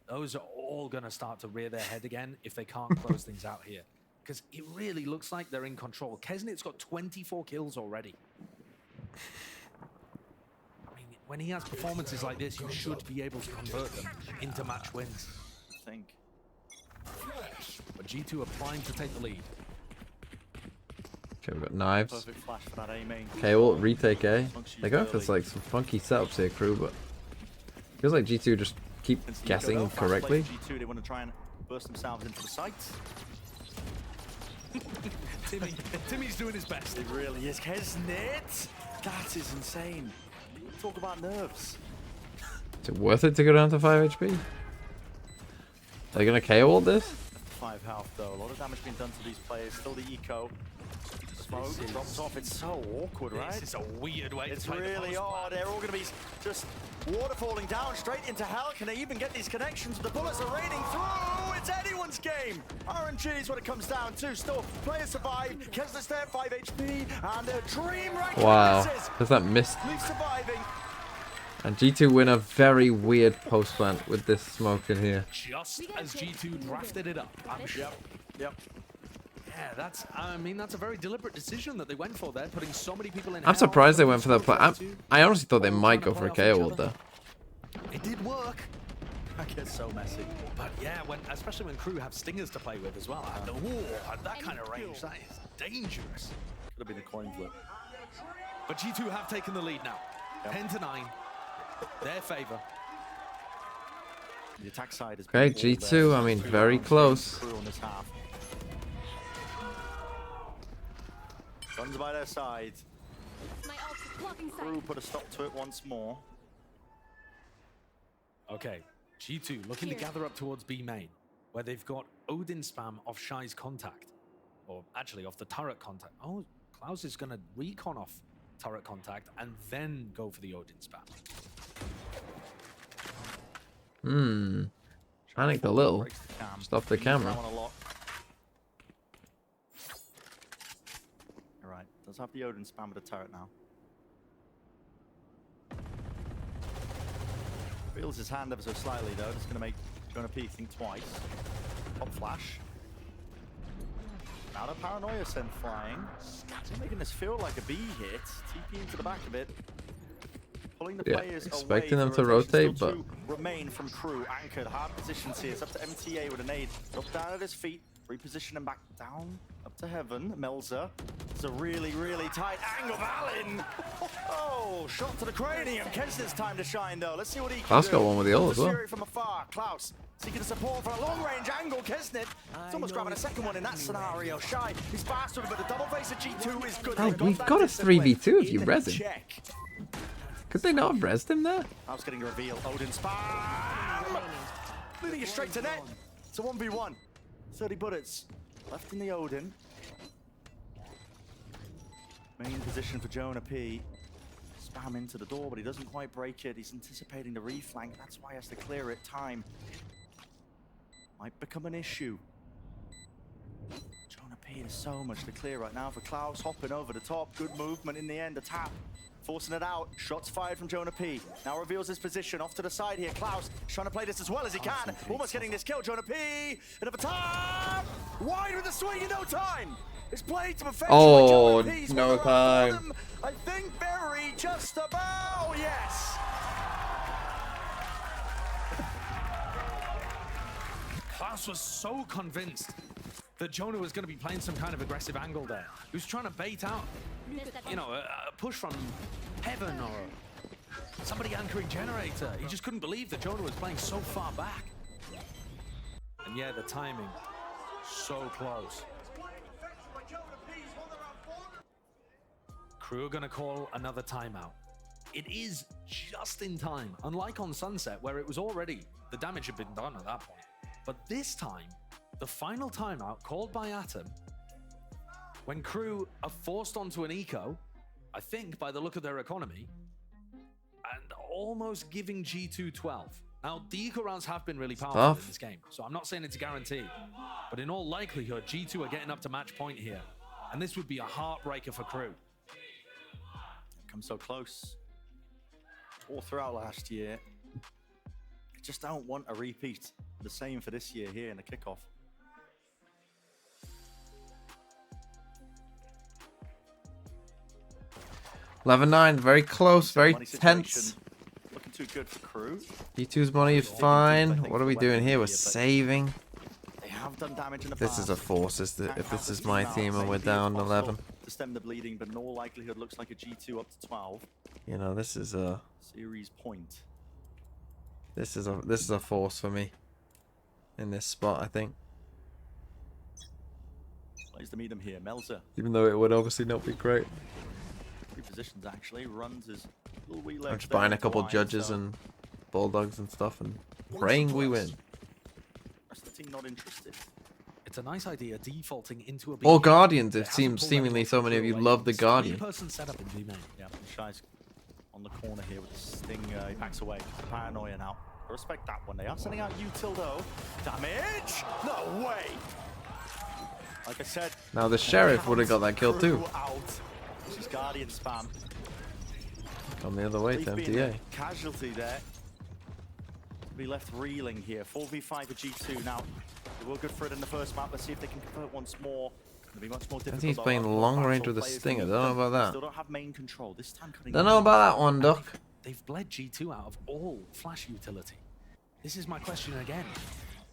Those are all going to start to rear their head again if they can't close things out here. Because it really looks like they're in control. Kesnit's got 24 kills already. I mean, when he has performances like this, you should be able to convert them into match wins. I think. But G2 are primed to take the lead. Okay, we've got knives. Perfect flash for that A main. Okay, we'll retake A. They're going for like some funky setups here, KRU, but feels like G2 just keep guessing correctly. G2, they want to try and burst themselves into the sights. Timmy's doing his best. It really is. Kesnit! That is insane. Talk about nerves. Is it worth it to go down to 5 HP? Are they going to KO all this? 5 health though. A lot of damage being done to these players. Still the eco. Smoke drops off. It's so awkward, right? This is a weird way it's to play really odd. They're all going to be just waterfalling down straight into hell. Can they even get these connections? The bullets are raining through. It's anyone's game. RNG is what it comes down to. Still, players survive. Kesnit's there, 5 HP, and a dream right. Wow, does that miss? Leaf surviving. And G2 win a very weird post plant with this smoke in here. Just as G2 drafted it up. I'm sure. Yep. Yeah, I mean, that's a very deliberate decision that they went for there, putting so many people in. I'm surprised they went for that plan. I honestly thought they might go for a KO ult there. It did work. That gets so messy. But yeah, especially when KRU have stingers to play with as well. At that kind of range, that is dangerous. Could have been a coin flip. But G2 have taken the lead now. 10-9. Their favor. The attack side is okay, G2, I mean, very close. On this half. Guns by their side. KRU put a stop to it once more. Okay, G2 looking to gather up towards B main. where they've got Odin spam off Shy's contact. Or actually off the turret contact. Oh, Klaus is going to recon off turret contact and then go for the Odin spam. Panicked a little. Stop the camera. Alright, does have the Odin spam with the turret now. Feels his hand ever so slightly though, just going to make Jonah P think twice. Pop flash. Now the Paranoia sent flying. Making this feel like a B hit. TP into the back of it. Pulling the players expecting away them to rotate, but remain from crew. Anchored, hard positions here. It's up to MTA with a nade. Drop down at his feet. Reposition him back down. Up to heaven. Melzer. It's a really, really tight angle. Valin! Oh, shot to the cranium. Kesner's time to shine though. Let's see what he can Klaus do. got one with the ult as well. From afar. Klaus seeking the support for a long-range angle. Kesnet. It's almost grabbing a second one in that scenario. Shy. He's faster, but the double face of G2 is good. Bro, we've got a 3v2 if you res him. Could they not have resed him there? I was getting a reveal. Odin spam! Leading it straight to net. It's a 1v1. 30 bullets left in the Odin. Main position for Jonah P. Spam into the door, but he doesn't quite break it. He's anticipating the reflank. That's why he has to clear it. Time might become an issue. Jonah P, there's so much to clear right now for Klaus. Hopping over the top. Good movement in the end. A tap. Forcing it out. Shots fired from Jonah P. Now reveals his position. Off to the side here. Klaus trying to play this as well as he can. Almost getting this kill. Jonah P. Another time. Wide with the swing in no time. It's played to perfection. Oh, no time. I think very just about. Yes. Klaus was so convinced that Jonah was going to be playing some kind of aggressive angle there. He was trying to bait out, you know, a push from heaven or somebody anchoring generator. He just couldn't believe that Jonah was playing so far back. And yeah, the timing, so close. Crew are going to call another timeout. It is just in time, unlike on Sunset, where it was already, the damage had been done at that point. But this time, the final timeout called by Atom, when Crew are forced onto an eco, I think by the look of their economy, and almost giving G2 12. Now, the eco rounds have been really powerful in this game, so I'm not saying it's a guarantee, but in all likelihood, G2 are getting up to match point here, and this would be a heartbreaker for Crew. Come so close. All throughout last year. I just don't want a repeat. The same for this year here in the kickoff. $11-9, very close, very tense. Looking too good for Crew. G2's money is fine. What are we doing here? We're saving. They have done damage in the This past. is a force. If this is my team and we're down 11. To stem the bleeding, but in all likelihood looks like a G2 up to 12. You know, this is a series point. This is a force for me in this spot, I think. Plays to meet them here, Melzer. Even though it would obviously not be great. Three positions actually, runs his little wee I'm legs. just buying a couple judges and bulldogs and stuff and praying we win. Rest of the team not interested. It's a nice idea defaulting into a Or Guardians, it seems seemingly so many of you love the Guardian. Person setup in B-main. Yeah, Shy's on the corner here with the sting. He backs away. Paranoia now. I respect that one. They are sending out Utildo. Damage? No way! Like I said. Now the Sheriff would have got that kill too. Out. She's Guardian spam. Come the other way to MTA. Casualty there. Be left reeling here. 4v5 for G2 now. They were good for it in the first map. Let's see if they can convert once more. It'll be much more difficult. I think he's playing long range with the Stinger. Don't know about that. Still don't have main control. This time cutting. Don't know about that one, Duck. They've bled G2 out of all flash utility. This is my question again.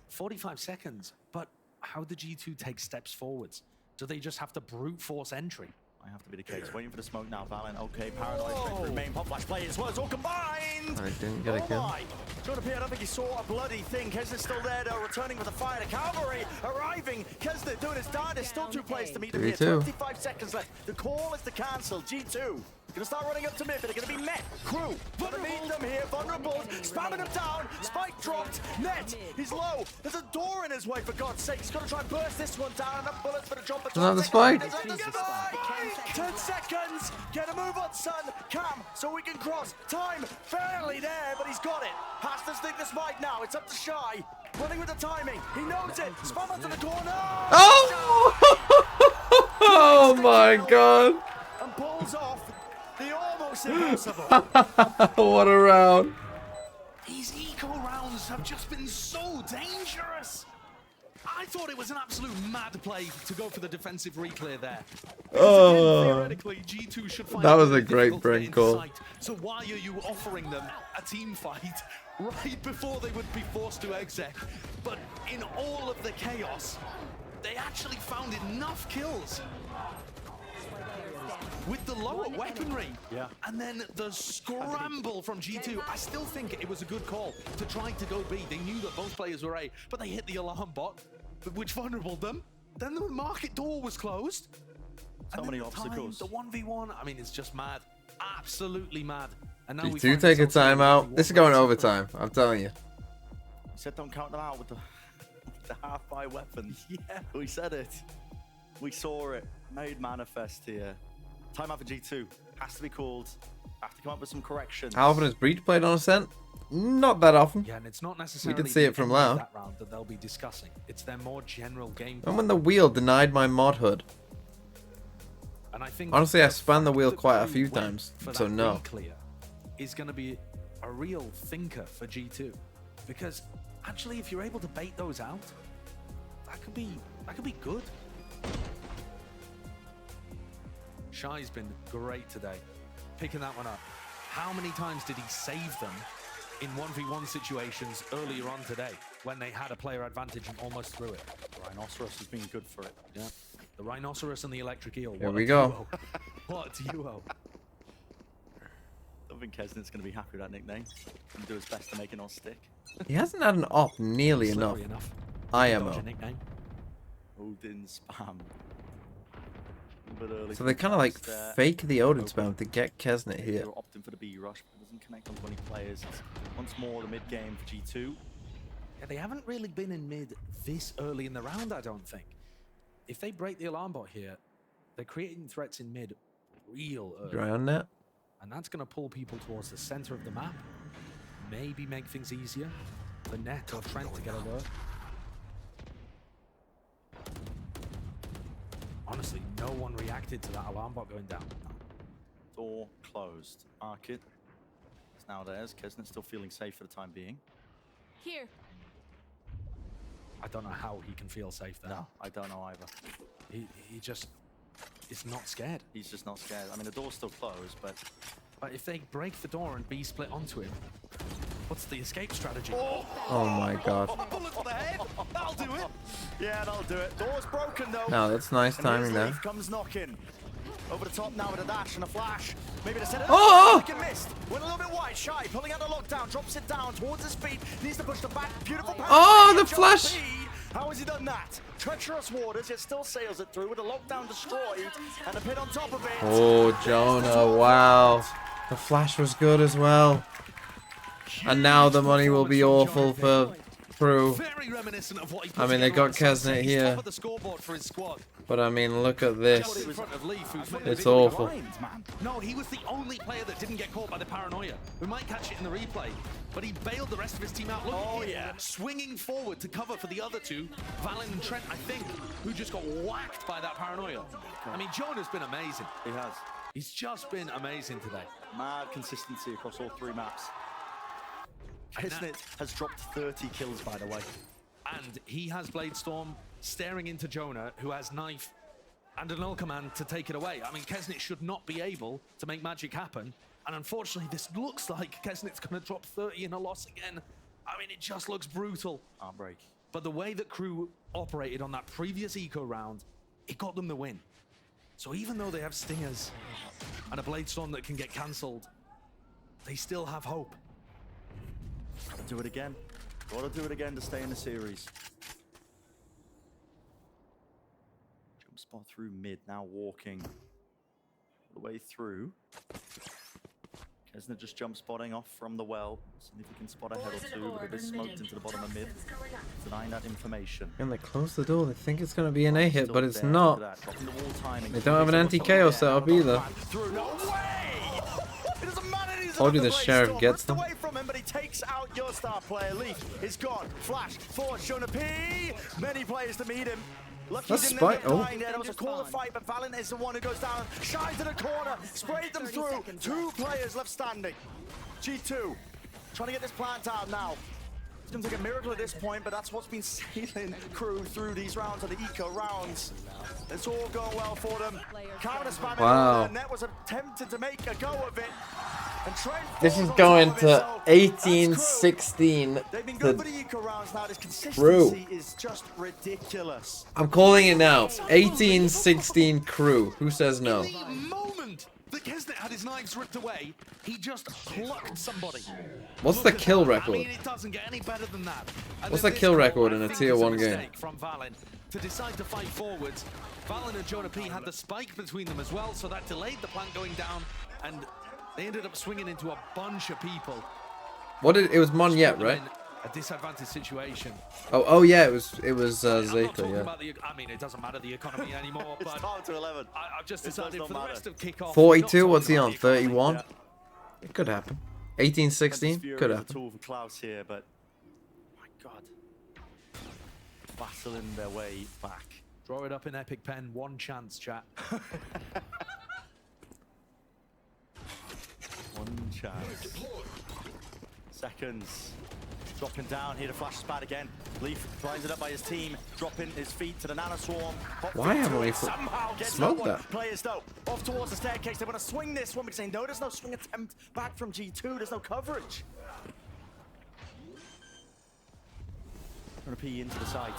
45 seconds, but how do G2 take steps forwards? Do they just have to brute force entry? Might have to be the case. Waiting for the smoke now, Valen. Okay, Paranoia straight through main. Pop flash play as well. It's all combined. I didn't get a kill. Trying to appear, I don't think he saw a bloody thing. Kesnit's still there, though, returning with the fire. The cavalry arriving. Kesnit doing his darndest. Still 2 players to meet him here. 25 seconds left. The call is to cancel. G2. Gonna start running up to mid, but they're gonna be met. Crew, gonna meet them here. Vulnerable, spamming him down. Spike dropped. Net, he's low. There's a door in his way, for God's sake. He's gonna try and burst this one down. Enough bullets for the jumper. Another spike. 10 seconds. Get a move on, son. Cam, so we can cross. Time barely there, but he's got it. Has to stick the spike now. It's up to Shy. Running with the timing. He knows it. Spam onto the corner. Oh! Oh my God. And pulls off. The almost impossible. What a round. These eco rounds have just been so dangerous. I thought it was an absolute mad play to go for the defensive reclear there. Oh, theoretically, G2 should find that was a great brain call. So why are you offering them a team fight right before they would be forced to exec? But in all of the chaos, they actually found enough kills with the lower weaponry. Yeah. And then the scramble from G2. I still think it was a good call to try to go B. They knew that both players were A, but they hit the alarm bot, which vulnerable them. Then the market door was closed. So many obstacles. The 1v1, I mean, it's just mad. Absolutely mad. And now G2 take a timeout. This is going overtime, I'm telling you. He said don't count them out with the half-by weapon. Yeah. We said it. We saw it. Made manifest here. Timeout for G2. Has to be called. Have to come up with some corrections. How often has Breach played on Ascent? Not that often. Yeah, and it's not necessarily we did see it from Loud. That round that they'll be discussing. It's their more general game. And when the wheel denied my mod hood. And I think honestly, I spanned the wheel quite a few times, so no. Clear is going to be a real thinker for G2, because actually, if you're able to bait those out, that could be good. Shy's been great today, picking that one up. How many times did he save them in 1v1 situations earlier on today when they had a player advantage and almost threw it? Rhinoceros has been good for it. Yeah. The Rhinoceros and the Electric Eel. Here we go. What a duo. I don't think Kesnit's going to be happy with that nickname. He'll do his best to make it not stick. He hasn't had an op nearly enough. IMO. Odin spam. So they kind of like fake the Odin spam to get Kesnit here. They're opting for the B rush, but it doesn't connect on 20 players. It's once more the mid game for G2. Yeah, they haven't really been in mid this early in the round, I don't think. If they break the alarm bot here, they're creating threats in mid real early. Dry on net. And that's going to pull people towards the center of the map. Maybe make things easier for Net or Trent to get alert. Honestly, no one reacted to that alarm bot going down. Door closed. Market. It's now theirs. Kesnit's still feeling safe for the time being. Here. I don't know how he can feel safe there. No, I don't know either. He just is not scared. He's just not scared. I mean, the door's still closed, but if they break the door and B split onto him, what's the escape strategy? Oh my God. Bullet for the head. That'll do it. Yeah, that'll do it. Door's broken though. No, that's nice timing there. Comes knocking. Over the top now with a dash and a flash. Maybe the center. Oh! Missed. Went a little bit wide. Shy pulling out the lockdown. Drops it down towards his feet. Needs to push the back. Beautiful pass. Oh, the flash. How has he done that? Treacherous waters, yet still sails it through with the lockdown destroyed and a pin on top of it. Oh, Jonah, wow. The flash was good as well. And now the money will be awful for KRU. I mean, they got Kesnit here. But I mean, look at this. It's awful. No, he was the only player that didn't get caught by the paranoia. We might catch it in the replay, but he bailed the rest of his team out. Look swinging forward to cover for the other two, Valen and Trent, I think, who just got whacked by that paranoia. I mean, Jonah's been amazing. He has. He's just been amazing today. Mad consistency across all three maps. Kesnit has dropped 30 kills, by the way. And he has Blade Storm staring into Jonah, who has Knife and an Null Command to take it away. I mean, Kesnit should not be able to make magic happen. And unfortunately, this looks like Kesnit's going to drop 30 in a loss again. I mean, it just looks brutal. Heartbreak. But the way that KRU operated on that previous eco round, it got them the win. So even though they have Stingers and a Blade Storm that can get cancelled, they still have hope. do it again. Gotta do it again to stay in the series. Jump spot through mid, now walking all the way through. Kesner just jump spotting off from the well. See if he can spot a head or two, but it is smoked into the bottom of mid. Denying that information. And they close the door. They think it's going to be an A hit, but it's not. They don't have an anti-KO setup either. Told you the sheriff gets them. Away from him, but he takes out your star player. Leaf is gone. Flash for Shona P. Many players to meet him. Lucky That's didn't spike. end up Oh. dying there. There was a corner fight, but Valen is the one who goes down. Shy to the corner, sprayed them through. 2 players left standing. G2 trying to get this plant out now. It's going to take a miracle at this point, but that's what's been sailing crew through these rounds of the eco rounds. It's all going well for them. Counter spamming. Wow. Net was attempted to make a go of it. And Trent This is falls on going top of it, to so 18-16. they've been good for the eco rounds now. This Crew. consistency is just ridiculous. I'm calling it now. 18-16 crew. Who says no? The moment that Kesnet had his knives ripped away, he just plucked somebody. What's the kill record? I mean, it doesn't get any better than that. And What's at the kill this record point, in a I think tier it's 1 game? mistake from Valen to decide to fight forwards. Valen and Jonah P had the spike between them as well, so that delayed the plant going down, and they ended up swinging into a bunch of people. What did it was Monyet, right? A disadvantaged situation. Oh yeah, it was I'm not Zeta, talking yeah. about the, I mean, it doesn't matter the economy anymore, but It's down to 11. I've just decided for the rest of kickoff. 42, what's he on? 31? It could happen. 18-16? Could A happen. tool for Klaus here, but my God, battling their way back. Draw it up in Epic Pen, 1 chance, chat. 1 chance. Seconds. Dropping down here to flash spat again. Leaf lines it up by his team, dropping his feet to the nano swarm. Why haven't we somehow gets smoked one. that? Players though, off towards the staircase. They want to swing this one because they know there's no swing attempt back from G2. There's no coverage. Gonna P into the site.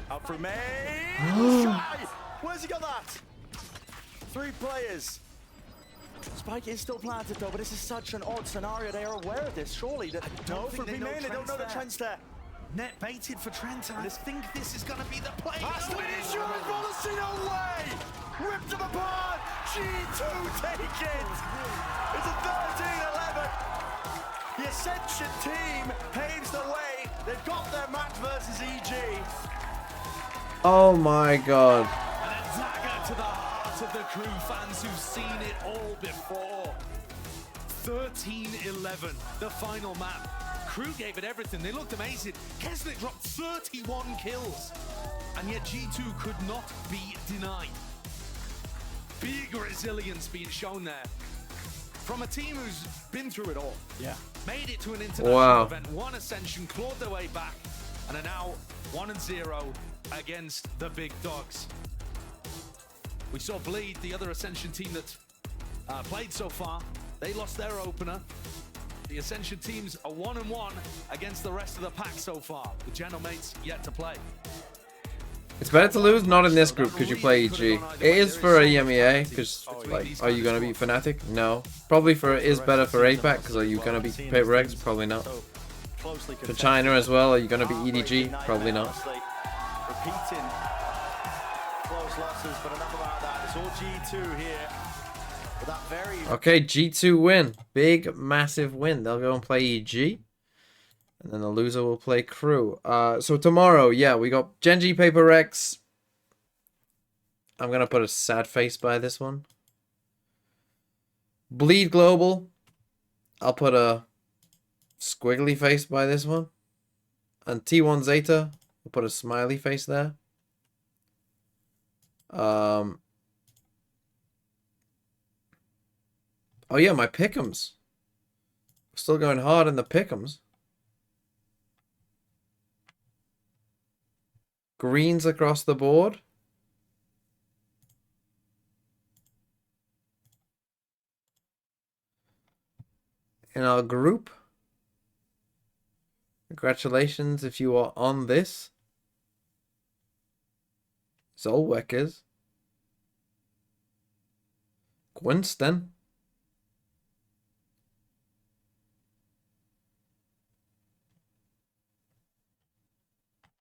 Out through May. Shy. Where's he got that? 3 players. Spike is still planted though, but this is such an odd scenario. They are aware of this, surely. That no, for B main, they don't know the Trent's there. Net baited for Trent, and I think this is going to be the play. Has to be the insurance policy, no way! Ripped them apart! G2 take it! It's a 13-11. The Ascension team paves the way. They've got their match versus EG. Oh my God. And a dagger to the heart of the crew fans who've seen it all before. 13-11, the final map. Crew gave it everything. They looked amazing. Kesnet dropped 31 kills. And yet G2 could not be denied. Big resilience being shown there. From a team who's been through it all. Yeah. Made it to an international event, won Ascension, clawed their way back, and are now 1-0 against the big dogs. We saw Bleed, the other Ascension team that played so far. They lost their opener. The Ascension teams are 1-1 against the rest of the pack so far, with Genomates yet to play. It's better to lose not in this group because you play EG. It is for a EMEA because, like, are you going to beat Fnatic? No. Probably for it is better for APAC because are you going to beat Paper X? Probably not. For China as well, are you going to beat EDG? Probably not. Repeating close losses, but enough about that. It's all G2 here. With that very Okay, G2 win. Big, massive win. They'll go and play EG. And then the loser will play Crew. So tomorrow, yeah, we got Genji, Paper X. I'm going to put a sad face by this one. Bleed Global. I'll put a squiggly face by this one. And T1 Zeta. I'll put a smiley face there. Oh yeah, my pick'ems. Still going hard in the pick'ems. Greens across the board. In our group. Congratulations if you are on this. Zolweckers. Winston.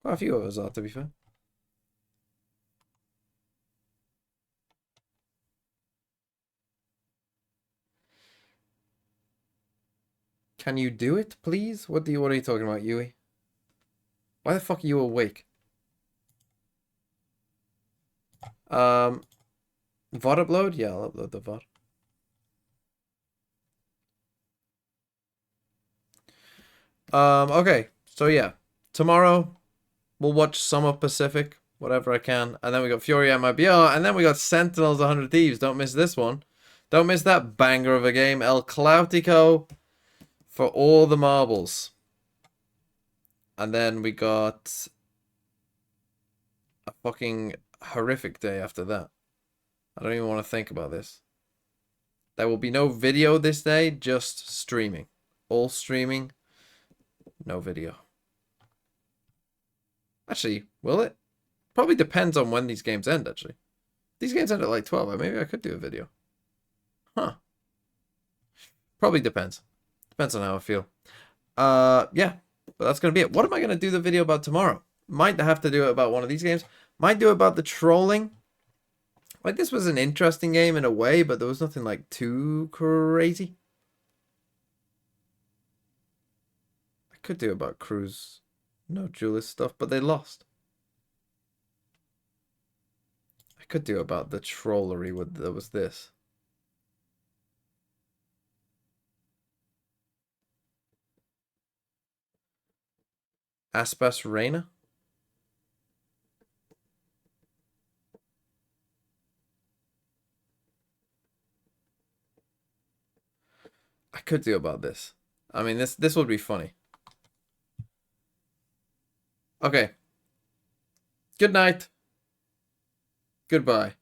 Quite a few of us are, to be fair. Can you do it, please? What are you talking about, Yui? Why the fuck are you awake? VOD upload? Yeah, I'll upload the VOD. Okay, so yeah. Tomorrow, we'll watch Sum of Pacific, whatever I can. And then we got Fury MIBR, and then we got Sentinels 100 Thieves. Don't miss this one. Don't miss that banger of a game. El Clautico for all the marbles. And then we got a fucking horrific day after that. I don't even want to think about this. There will be no video this day, just streaming. All streaming, no video. Actually, will it? Probably depends on when these games end, actually. These games end at like 12. Maybe I could do a video. Huh. Probably depends. Depends on how I feel. Yeah. But that's going to be it. What am I going to do the video about tomorrow? Might have to do it about one of these games. Might do it about the trolling. Like, this was an interesting game in a way, but there was nothing, like, too crazy. I could do about Cruz. No Julius stuff, but they lost. I could do about the trollery with there was this. Aspas Reina? I could do about this. I mean, this would be funny. Okay. Good night. Goodbye.